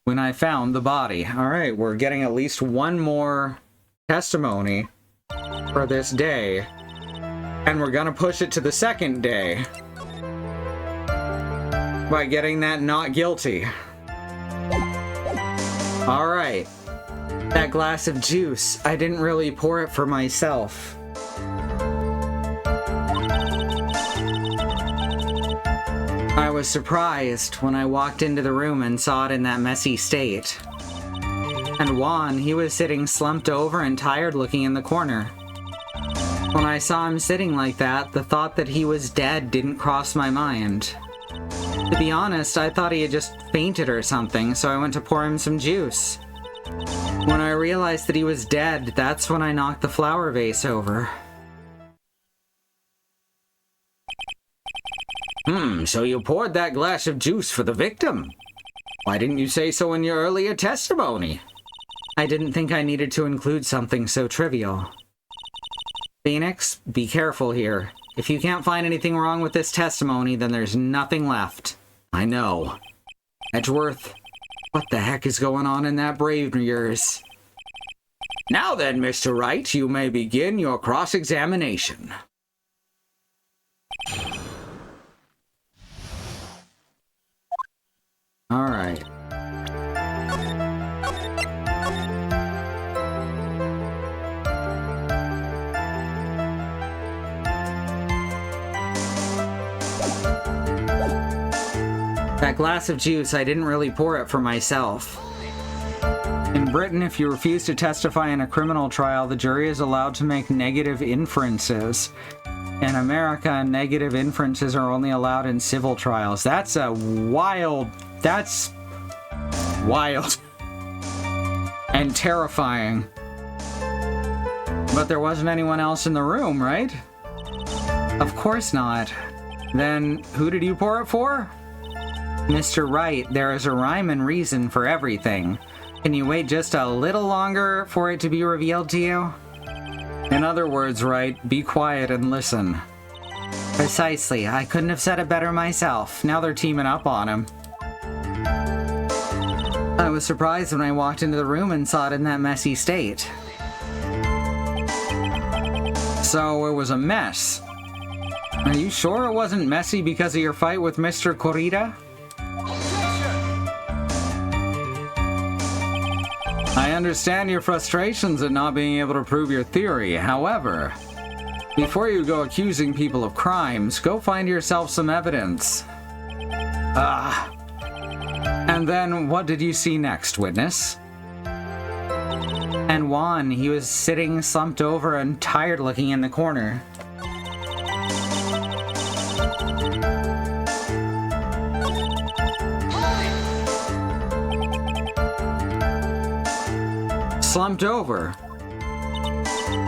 When I found the body. Alright, we're getting at least one more testimony for this day. And we're gonna push it to the second day by getting that not guilty. Alright. That glass of juice, I didn't really pour it for myself. I was surprised when I walked into the room and saw it in that messy state. And Juan, he was sitting slumped over and tired looking in the corner. When I saw him sitting like that, the thought that he was dead didn't cross my mind. To be honest, I thought he had just fainted or something, so I went to pour him some juice. When I realized that he was dead, that's when I knocked the flower vase over. So you poured that glass of juice for the victim? Why didn't you say so in your earlier testimony? I didn't think I needed to include something so trivial. Phoenix, be careful here. If you can't find anything wrong with this testimony, then there's nothing left. I know. Edgeworth, what the heck is going on in that brain of yours? Now then, Mr. Wright, you may begin your cross-examination. Alright. That glass of juice, I didn't really pour it for myself. In Britain, if you refuse to testify in a criminal trial, the jury is allowed to make negative inferences. In America, negative inferences are only allowed in civil trials. That's wild. And terrifying. But there wasn't anyone else in the room, right? Of course not. Then who did you pour it for? Mr. Wright, there is a rhyme and reason for everything. Can you wait just a little longer for it to be revealed to you? In other words, Wright, be quiet and listen. Precisely. I couldn't have said it better myself. Now they're teaming up on him. I was surprised when I walked into the room and saw it in that messy state. So it was a mess. Are you sure it wasn't messy because of your fight with Mr. Kurita? I understand your frustrations at not being able to prove your theory. However, before you go accusing people of crimes, go find yourself some evidence. And then what did you see next, witness? And Juan, he was sitting slumped over and tired looking in the corner. Slumped over?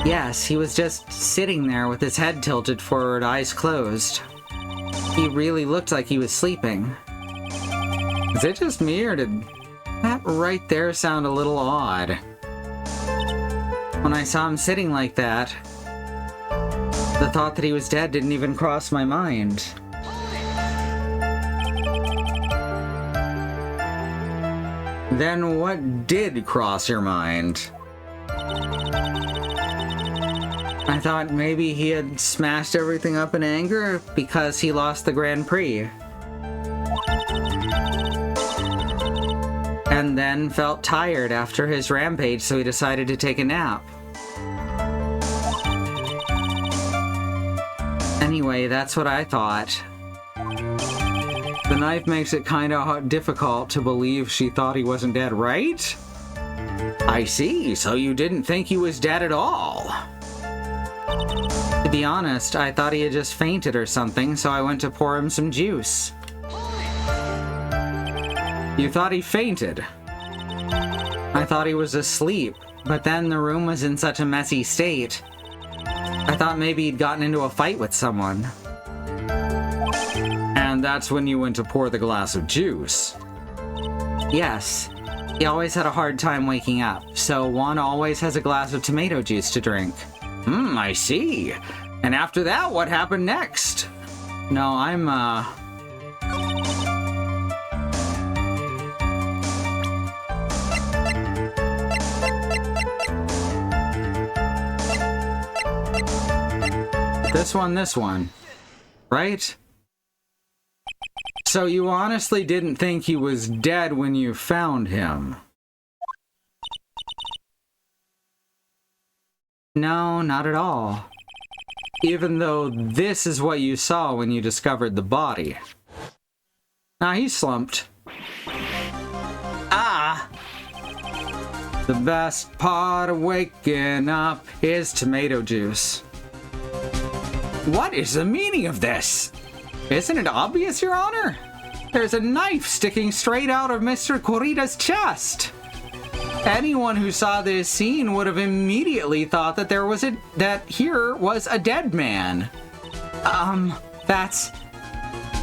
Yes, he was just sitting there with his head tilted forward, eyes closed. He really looked like he was sleeping. Is it just me, or did that right there sound a little odd? When I saw him sitting like that, the thought that he was dead didn't even cross my mind. Then what did cross your mind? I thought maybe he had smashed everything up in anger because he lost the Grand Prix. And then felt tired after his rampage, so he decided to take a nap. Anyway, that's what I thought. The knife makes it kinda difficult to believe she thought he wasn't dead, right? I see, so you didn't think he was dead at all. To be honest, I thought he had just fainted or something, so I went to pour him some juice. You thought he fainted? I thought he was asleep, but then the room was in such a messy state. I thought maybe he'd gotten into a fight with someone. And that's when you went to pour the glass of juice? Yes. He always had a hard time waking up, so Juan always has a glass of tomato juice to drink. I see. And after that, what happened next? No, I'm, This one. Right? So you honestly didn't think he was dead when you found him? No, not at all. Even though this is what you saw when you discovered the body. Now he's slumped. The best part of waking up is tomato juice. What is the meaning of this? Isn't it obvious, Your Honor? There's a knife sticking straight out of Mr. Kurita's chest. Anyone who saw this scene would have immediately thought that here was a dead man.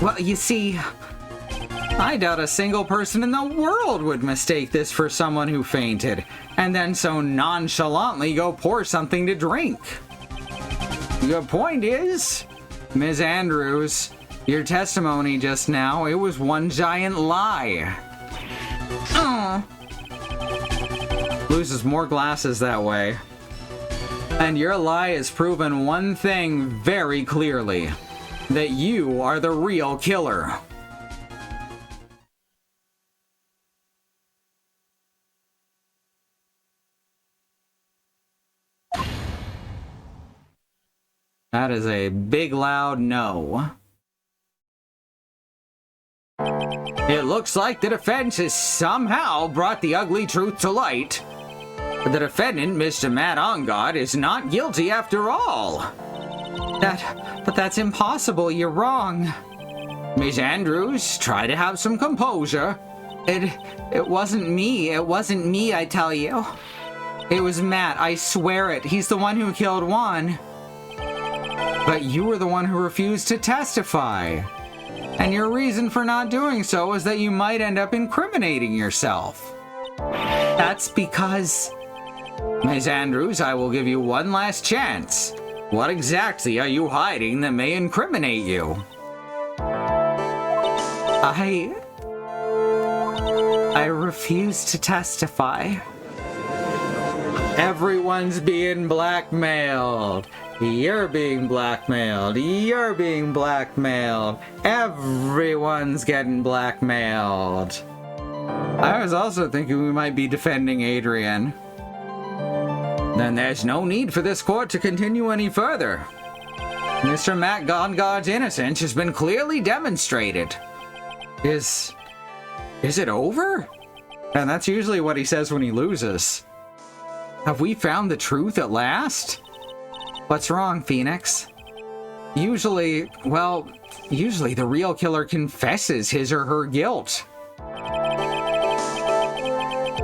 Well, you see, I doubt a single person in the world would mistake this for someone who fainted, and then so nonchalantly go pour something to drink. The point is, Ms. Andrews, your testimony just now, it was one giant lie. Loses more glasses that way. And your lie has proven one thing very clearly. That you are the real killer. That is a big loud no. It looks like the defense has somehow brought the ugly truth to light. The defendant, Mr. Matt Ongod, is not guilty after all. But that's impossible. You're wrong. Miss Andrews, try to have some composure. It wasn't me. It wasn't me, I tell you. It was Matt. I swear it. He's the one who killed Juan. But you were the one who refused to testify. And your reason for not doing so was that you might end up incriminating yourself. That's because... Miss Andrews, I will give you one last chance. What exactly are you hiding that may incriminate you? I refuse to testify. Everyone's being blackmailed. You're being blackmailed. You're being blackmailed. Everyone's getting blackmailed. I was also thinking we might be defending Adrian. Then there's no need for this court to continue any further. Mr. Matt Gongod's innocence has been clearly demonstrated. Is it over? And that's usually what he says when he loses. Have we found the truth at last? What's wrong, Phoenix? Usually the real killer confesses his or her guilt.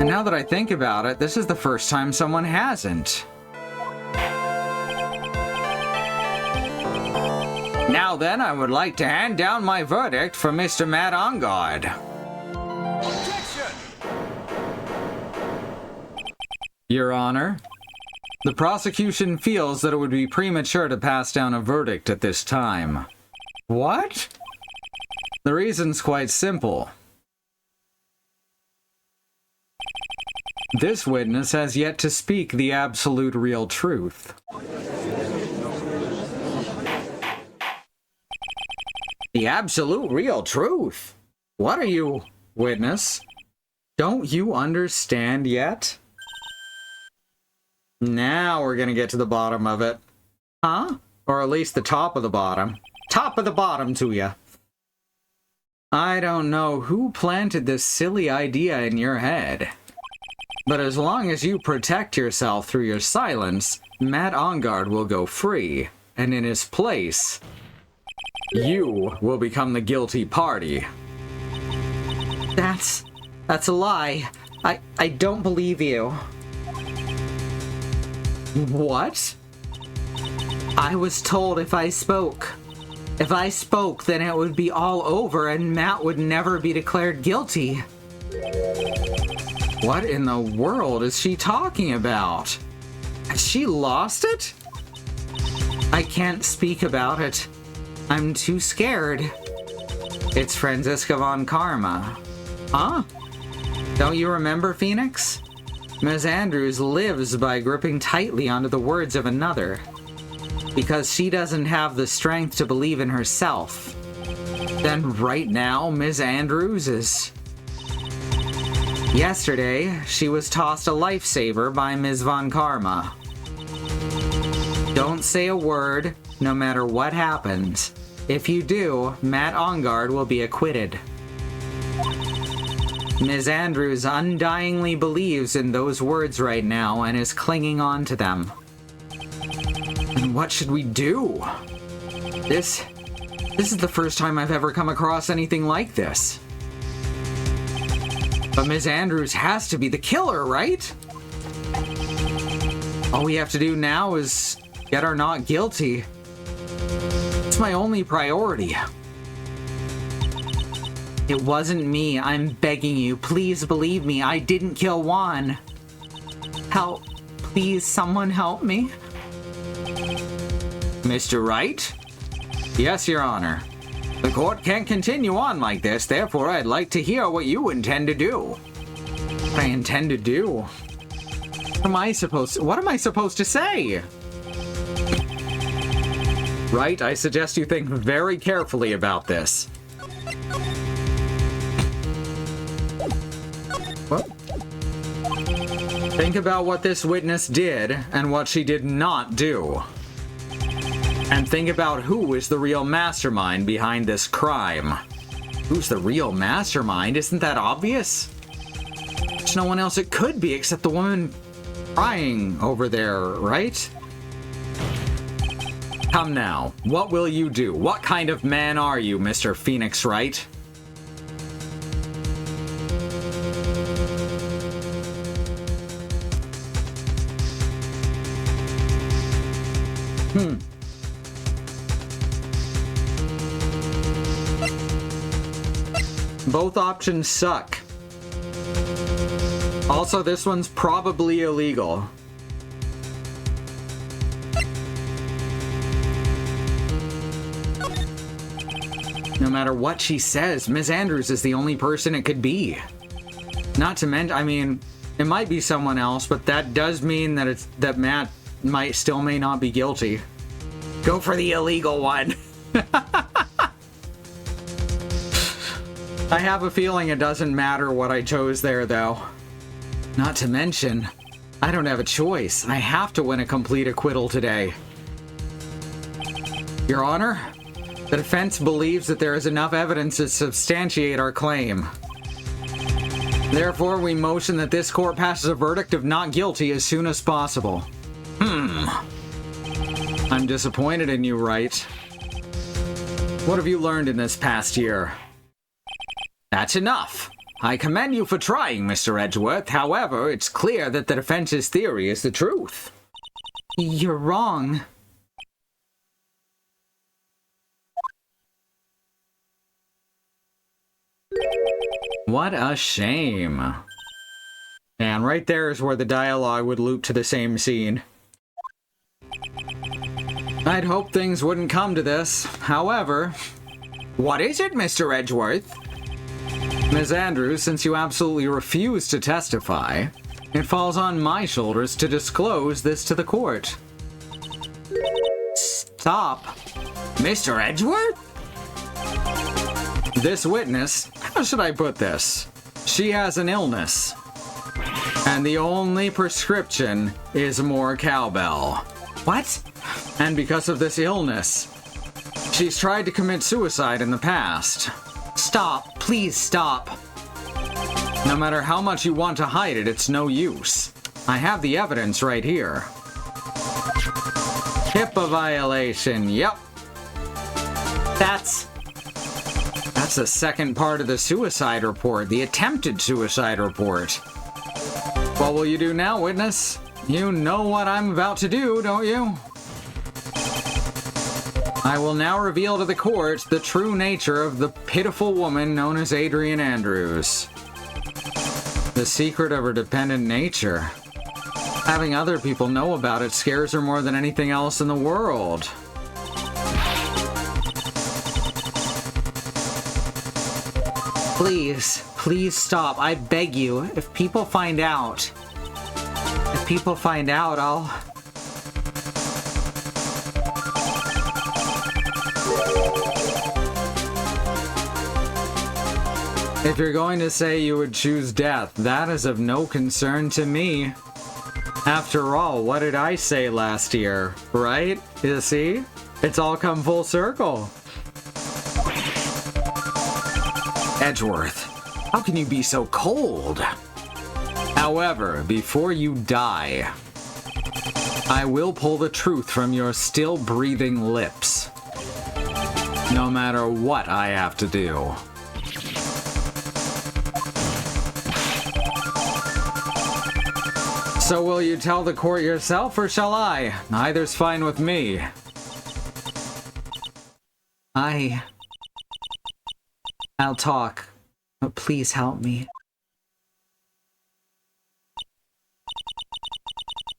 And now that I think about it, this is the first time someone hasn't. Now then, I would like to hand down my verdict for Mr. Matt Ongod. Objection! Your Honor, the prosecution feels that it would be premature to pass down a verdict at this time. What? The reason's quite simple. This witness has yet to speak the absolute real truth. The absolute real truth? What are you... Witness, don't you understand yet? Now we're gonna get to the bottom of it. Huh? Or at least the top of the bottom. Top of the bottom to ya. I don't know who planted this silly idea in your head. But as long as you protect yourself through your silence, Matt Ongard will go free, and in his place, you will become the guilty party. That's a lie. I don't believe you. What? I was told if I spoke, then it would be all over and Matt would never be declared guilty. What in the world is she talking about? Has she lost it? I can't speak about it. I'm too scared. It's Franziska von Karma. Huh? Don't you remember, Phoenix? Ms. Andrews lives by gripping tightly onto the words of another. Because she doesn't have the strength to believe in herself. Then right now, Ms. Andrews is... Yesterday, she was tossed a lifesaver by Ms. von Karma. Don't say a word, no matter what happens. If you do, Matt Ongard will be acquitted. Ms. Andrews undyingly believes in those words right now and is clinging on to them. And what should we do? This is the first time I've ever come across anything like this. But Ms. Andrews has to be the killer, right? All we have to do now is get her not guilty. It's my only priority. It wasn't me. I'm begging you. Please believe me. I didn't kill Juan. Help. Please, someone help me. Mr. Wright? Yes, Your Honor. The court can't continue on like this, therefore I'd like to hear what you intend to do. What I intend to do? What am I supposed to say? Right, I suggest you think very carefully about this. What? Think about what this witness did and what she did not do. And think about who is the real mastermind behind this crime. Who's the real mastermind? Isn't that obvious? There's no one else it could be except the woman crying over there, right? Come now, what will you do? What kind of man are you, Mr. Phoenix Wright? Both options suck. Also, this one's probably illegal. No matter what she says, Ms. Andrews is the only person it could be. Not to mention, I mean, it might be someone else, but that does mean that Matt may not be guilty. Go for the illegal one. I have a feeling it doesn't matter what I chose there, though. Not to mention, I don't have a choice. I have to win a complete acquittal today. Your Honor, the defense believes that there is enough evidence to substantiate our claim. Therefore, we motion that this court passes a verdict of not guilty as soon as possible. I'm disappointed in you, Wright. What have you learned in this past year? That's enough. I commend you for trying, Mr. Edgeworth. However, it's clear that the defense's theory is the truth. You're wrong. What a shame. And right there is where the dialogue would loop to the same scene. I'd hoped things wouldn't come to this. However... What is it, Mr. Edgeworth? Ms. Andrews, since you absolutely refuse to testify, it falls on my shoulders to disclose this to the court. Stop. Mr. Edgeworth? This witness, how should I put this? She has an illness. And the only prescription is more cowbell. What? And because of this illness, she's tried to commit suicide in the past. Stop. Please stop. No matter how much you want to hide it, it's no use. I have the evidence right here. HIPAA violation. Yep. That's the second part of the suicide report, the attempted suicide report. What will you do now, witness? You know what I'm about to do, don't you? I will now reveal to the court the true nature of the pitiful woman known as Adrian Andrews. The secret of her dependent nature. Having other people know about it scares her more than anything else in the world. Please, please stop. I beg you. If people find out, I'll... If you're going to say you would choose death, that is of no concern to me. After all, what did I say last year, right? You see? It's all come full circle. Edgeworth, how can you be so cold? However, before you die, I will pull the truth from your still breathing lips. No matter what I have to do. So will you tell the court yourself, or shall I? Either's fine with me. I'll talk, but please help me.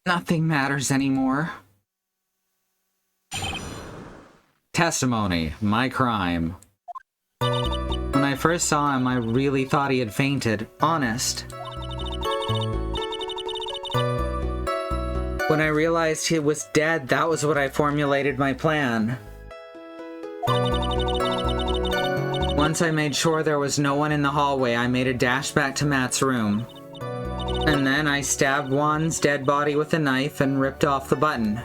Nothing matters anymore. Testimony, my crime. When I first saw him, I really thought he had fainted. Honest. When I realized he was dead, that was when I formulated my plan. Once I made sure there was no one in the hallway, I made a dash back to Matt's room. And then I stabbed Juan's dead body with a knife and ripped off the button.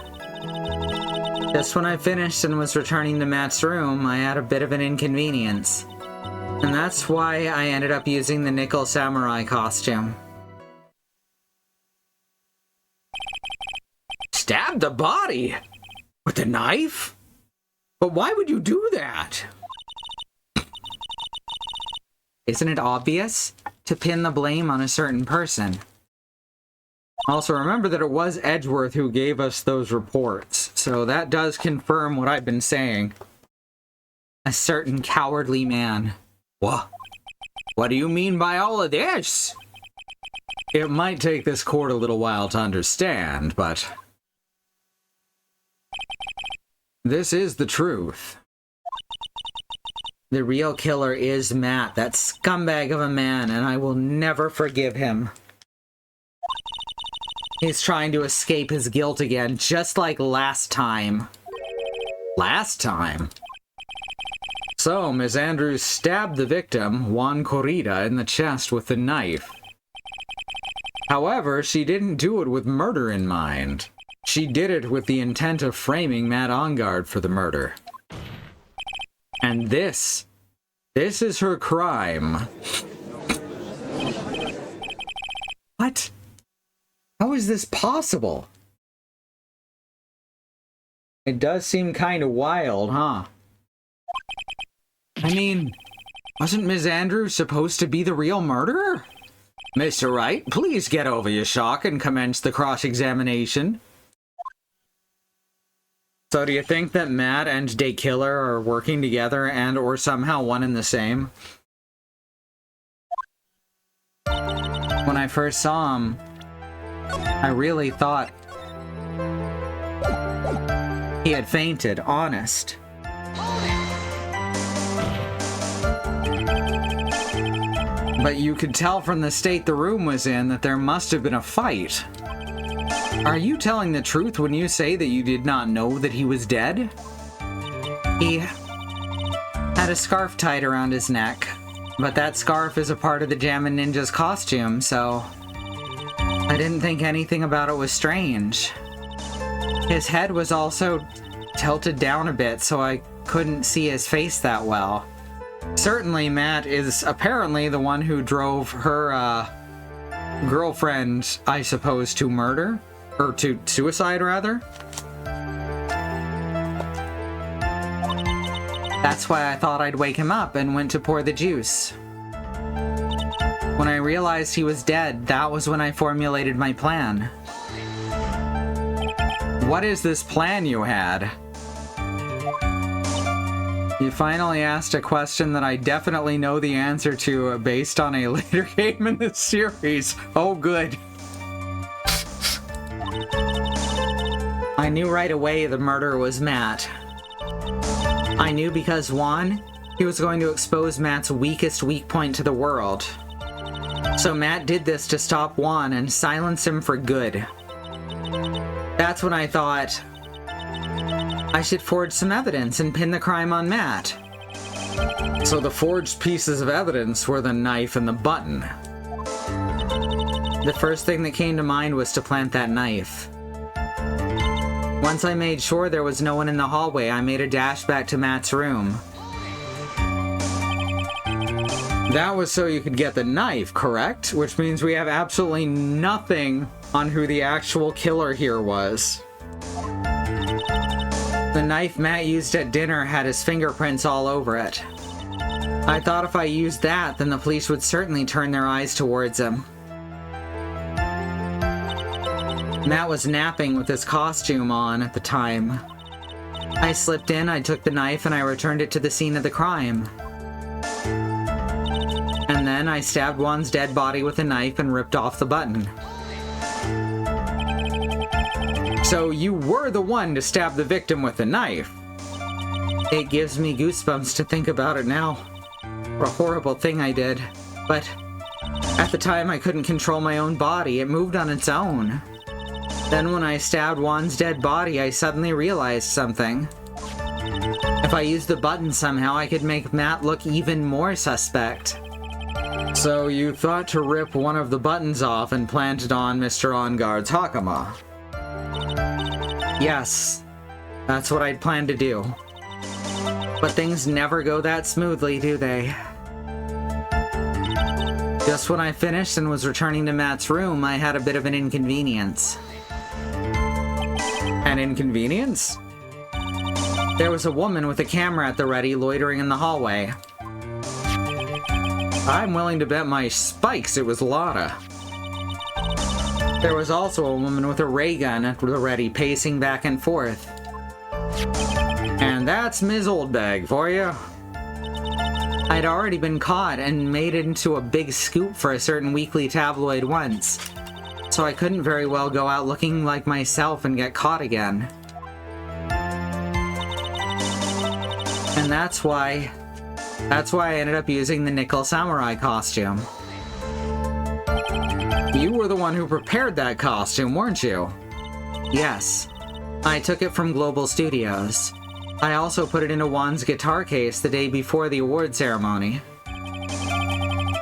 Just when I finished and was returning to Matt's room, I had a bit of an inconvenience. And that's why I ended up using the nickel samurai costume. Stabbed the body? With a knife? But why would you do that? Isn't it obvious? To pin the blame on a certain person. Also, remember that it was Edgeworth who gave us those reports, so that does confirm what I've been saying. A certain cowardly man. What? What do you mean by all of this? It might take this court a little while to understand, but this is the truth. The real killer is Matt, that scumbag of a man, and I will never forgive him. He's trying to escape his guilt again, just like last time. Last time? So, Miss Andrews stabbed the victim, Juan Corrida, in the chest with the knife. However, she didn't do it with murder in mind. She did it with the intent of framing Matt Engard for the murder. And this is her crime. What? How is this possible? It does seem kind of wild, huh? I mean, wasn't Ms. Andrews supposed to be the real murderer? Mr. Wright, please get over your shock and commence the cross-examination. So do you think that Matt and Day Killer are working together and or somehow one and the same? When I first saw him, I really thought he had fainted, honest. But you could tell from the state the room was in that there must have been a fight. Are you telling the truth when you say that you did not know that he was dead? He had a scarf tied around his neck, but that scarf is a part of the Jammin' Ninja's costume, so I didn't think anything about it was strange. His head was also tilted down a bit, so I couldn't see his face that well. Certainly, Matt is apparently the one who drove her girlfriend, I suppose, to murder. Or to suicide, rather. That's why I thought I'd wake him up and went to pour the juice. When I realized he was dead, that was when I formulated my plan. What is this plan you had? You finally asked a question that I definitely know the answer to based on a later game in this series. Oh, good. I knew right away the murderer was Matt. I knew because, one, he was going to expose Matt's weakest weak point to the world. So Matt did this to stop Juan and silence him for good. That's when I thought I should forge some evidence and pin the crime on Matt. So the forged pieces of evidence were the knife and the button. The first thing that came to mind was to plant that knife. Once I made sure there was no one in the hallway, I made a dash back to Matt's room. That was so you could get the knife, correct? Which means we have absolutely nothing on who the actual killer here was. The knife Matt used at dinner had his fingerprints all over it. I thought if I used that, then the police would certainly turn their eyes towards him. Matt was napping with his costume on at the time. I slipped in, I took the knife, and I returned it to the scene of the crime. And then I stabbed Juan's dead body with a knife and ripped off the button. So you were the one to stab the victim with a knife? It gives me goosebumps to think about it now. What a horrible thing I did. But at the time I couldn't control my own body, it moved on its own. Then when I stabbed Juan's dead body, I suddenly realized something. If I used the button somehow, I could make Matt look even more suspect. So you thought to rip one of the buttons off and plant it on Mr. Engard's hakama? Yes, that's what I'd planned to do. But things never go that smoothly, do they? Just when I finished and was returning to Matt's room, I had a bit of an inconvenience. An inconvenience? There was a woman with a camera at the ready loitering in the hallway. I'm willing to bet my spikes it was Lotta. There was also a woman with a ray gun at the ready, pacing back and forth. And that's Ms. Oldbag for you. I'd already been caught and made it into a big scoop for a certain weekly tabloid once, so I couldn't very well go out looking like myself and get caught again. And that's why I ended up using the Nickel Samurai costume. You were the one who prepared that costume, weren't you? Yes. I took it from Global Studios. I also put it into Juan's guitar case the day before the award ceremony.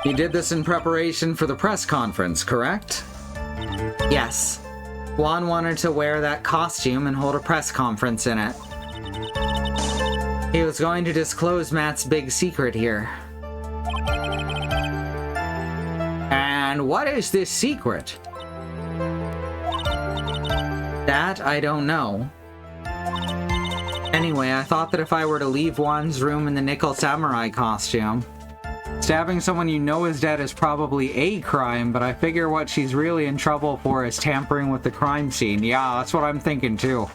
You did this in preparation for the press conference, correct? Yes. Juan wanted to wear that costume and hold a press conference in it. He was going to disclose Matt's big secret here. And what is this secret? That I don't know. Anyway, I thought that if I were to leave Juan's room in the Nickel Samurai costume... Stabbing someone you know is dead is probably a crime, but I figure what she's really in trouble for is tampering with the crime scene. Yeah, that's what I'm thinking too.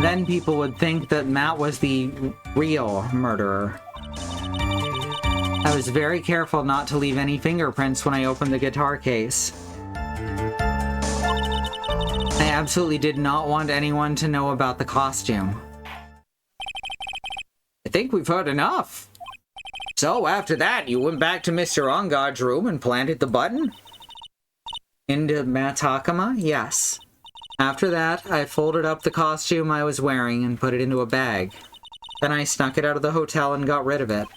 Then people would think that Matt was the real murderer. I was very careful not to leave any fingerprints when I opened the guitar case. I absolutely did not want anyone to know about the costume. I think we've heard enough. So after that, you went back to Mr. Onguard's room and planted the button? Into Matt's Hakama? Yes. After that, I folded up the costume I was wearing and put it into a bag. Then I snuck it out of the hotel and got rid of it.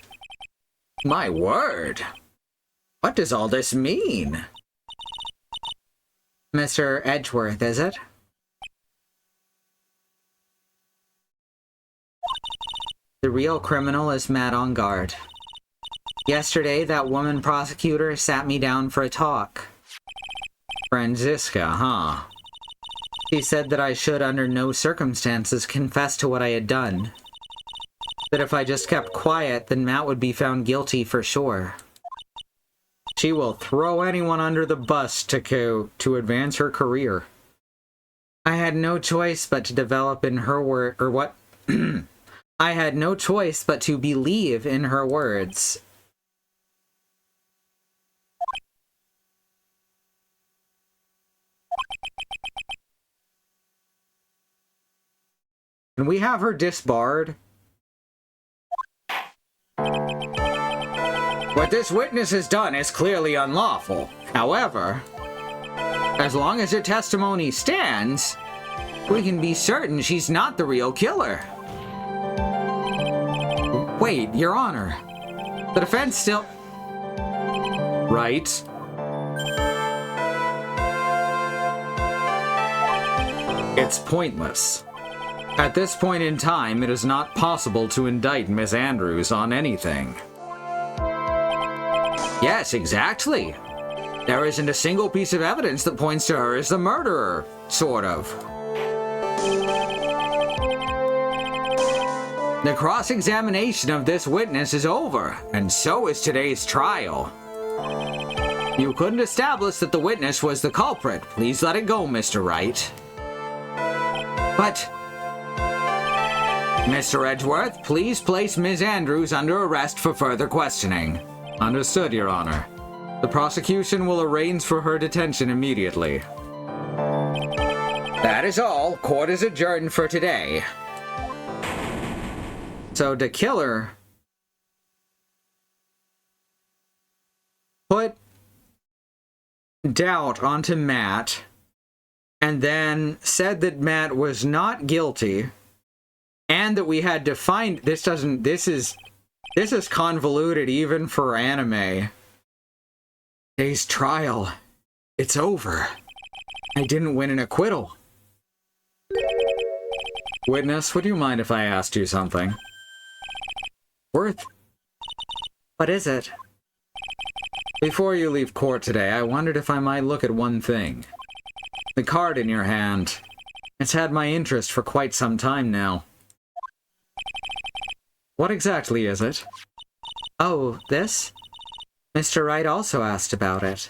My word! What does all this mean? Mr. Edgeworth, is it? The real criminal is Matt Onguard. Yesterday, that woman prosecutor sat me down for a talk. Franziska, huh? She said that I should, under no circumstances, confess to what I had done. That if I just kept quiet, then Matt would be found guilty for sure. She will throw anyone under the bus to advance her career. I had no choice but to develop in her word, or what? I had no choice but to believe in her words. Can we have her disbarred? What this witness has done is clearly unlawful. However, as long as her testimony stands, we can be certain she's not the real killer. Wait, Your Honor. The defense still... Right. It's pointless. At this point in time, it is not possible to indict Miss Andrews on anything. Yes, exactly. There isn't a single piece of evidence that points to her as the murderer, sort of. The cross-examination of this witness is over, and so is today's trial. You couldn't establish that the witness was the culprit. Please let it go, Mr. Wright. But... Mr. Edgeworth, please place Ms. Andrews under arrest for further questioning. Understood, Your Honor. The prosecution will arrange for her detention immediately. That is all. Court is adjourned for today. So the killer put doubt onto Matt and then said that Matt was not guilty and that we had to find... This is convoluted even for anime. Today's trial. It's over. I didn't win an acquittal. Witness, would you mind if I asked you something? What is it? Before you leave court today, I wondered if I might look at one thing. The card in your hand. It's had my interest for quite some time now. What exactly is it? Oh, this? Mr. Wright also asked about it.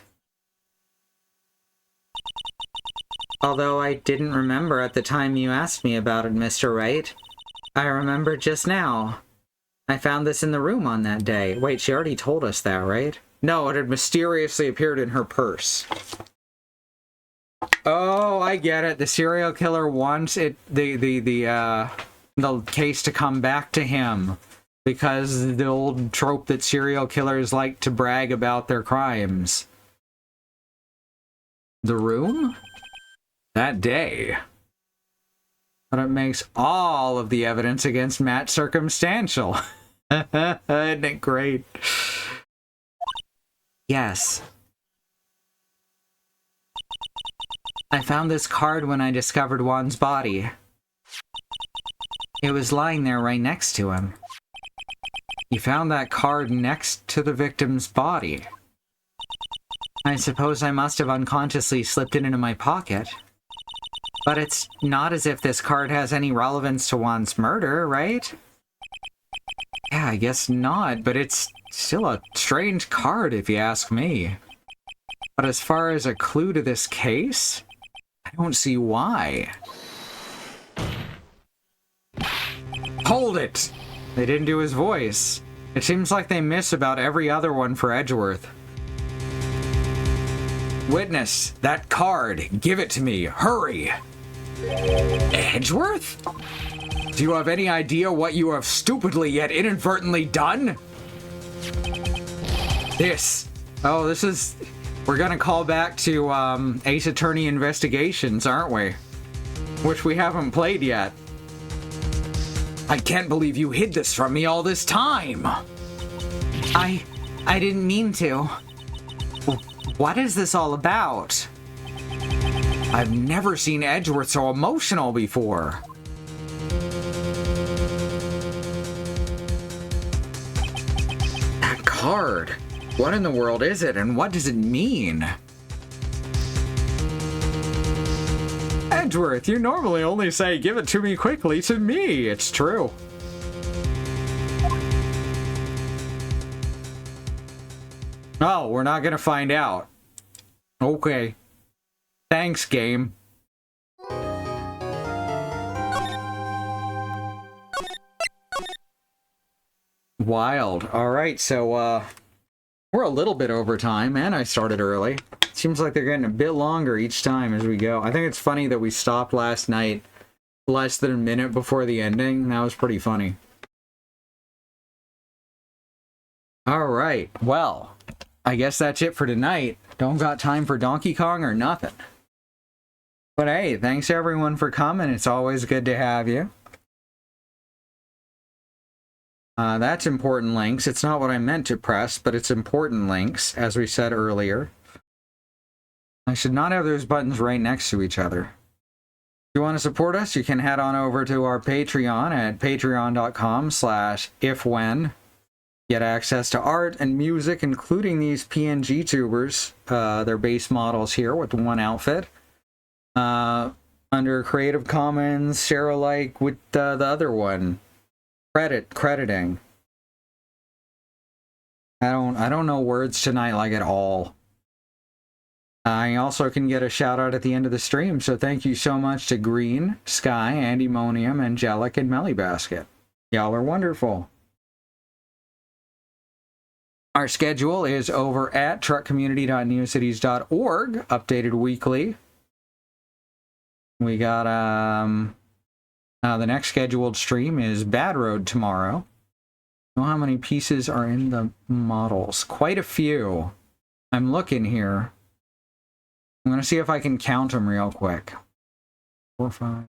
Although I didn't remember at the time you asked me about it, Mr. Wright. I remember just now. I found this in the room on that day. Wait, she already told us that, right? No, it had mysteriously appeared in her purse. Oh, I get it. The serial killer wants the case to come back to him. Because the old trope that serial killers like to brag about their crimes. The room? That day. But it makes all of the evidence against Matt circumstantial. Isn't it great? Yes. I found this card when I discovered Juan's body. It was lying there right next to him. You found that card next to the victim's body. I suppose I must have unconsciously slipped it into my pocket. But it's not as if this card has any relevance to Juan's murder, right? Yeah, I guess not, but it's still a strange card if you ask me. But as far as a clue to this case, I don't see why. Hold it! They didn't do his voice. It seems like they miss about every other one for Edgeworth. Witness, that card. Give it to me. Hurry! Edgeworth? Do you have any idea what you have stupidly yet inadvertently done? This is... We're gonna call back to Ace Attorney Investigations, aren't we? Which we haven't played yet. I can't believe you hid this from me all this time! I didn't mean to. What is this all about? I've never seen Edgeworth so emotional before. That card. What in the world is it, and what does it mean? Edgeworth, you normally only say, give it to me quickly to me. It's true. Oh, we're not gonna find out. Okay. Thanks, game. Wild. Alright, so, we're a little bit over time, and I started early. Seems like they're getting a bit longer each time as we go. I think it's funny that we stopped last night less than a minute before the ending. That was pretty funny. Alright, well, I guess that's it for tonight. Don't got time for Donkey Kong or nothing. But hey, thanks everyone for coming. It's always good to have you. That's important links. It's not what I meant to press, but it's important links, as we said earlier. I should not have those buttons right next to each other. If you want to support us, you can head on over to our Patreon at patreon.com/ifwhen. Get access to art and music, including these PNG tubers, their base models here with one outfit. Under Creative Commons, share alike with the other one. Crediting. I don't know words tonight like at all. I also can get a shout out at the end of the stream, so thank you so much to Green, Sky, Andymonium, Angelic, and Mellybasket. Y'all are wonderful. Our schedule is over at truckcommunity.neocities.org, updated weekly. We got, the next scheduled stream is Bad Road tomorrow. I don't know how many pieces are in the models. Quite a few. I'm looking here. I'm going to see if I can count them real quick. 4, 5.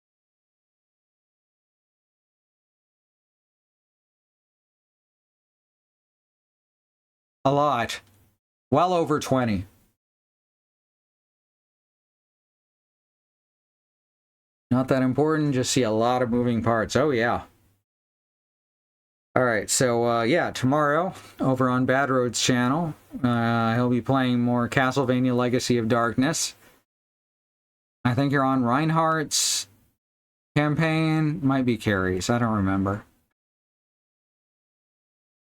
A lot. Well over 20. Not that important, just see a lot of moving parts. Oh yeah. Alright, so yeah, tomorrow, over on Bad Road's channel, he'll be playing more Castlevania Legacy of Darkness. I think you're on Reinhardt's campaign. Might be Carrie's, I don't remember.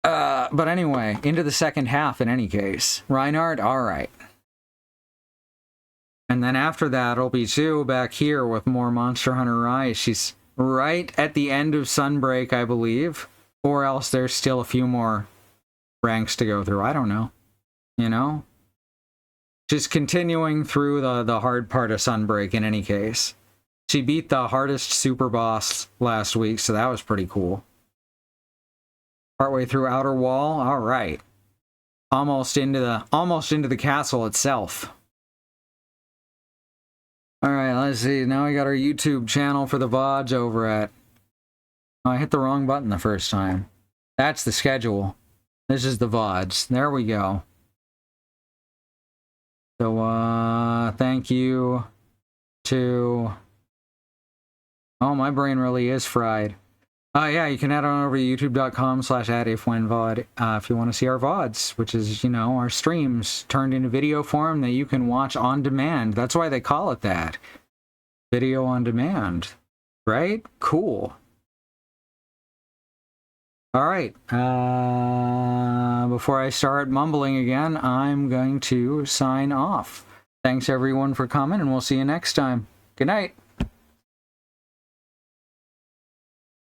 But anyway, into the second half in any case. Reinhardt, alright. And then after that, it'll be Sue back here with more Monster Hunter Rise. She's right at the end of Sunbreak, I believe. Or else there's still a few more ranks to go through. I don't know. You know? Just continuing through the hard part of Sunbreak in any case. She beat the hardest super boss last week, so that was pretty cool. Partway through Outer Wall, alright. Almost into the castle itself. Alright, let's see. Now we got our YouTube channel for the VODs over at... Oh, I hit the wrong button the first time. That's the schedule. This is the VODs. There we go. So, thank you to... Oh, my brain really is fried. Yeah, you can head on over to youtube.com/adifwenvod if you want to see our VODs, which is, you know, our streams turned into video form that you can watch on demand. That's why they call it that. Video on demand. Right? Cool. Alright. Before I start mumbling again, I'm going to sign off. Thanks everyone for coming, and we'll see you next time. Good night.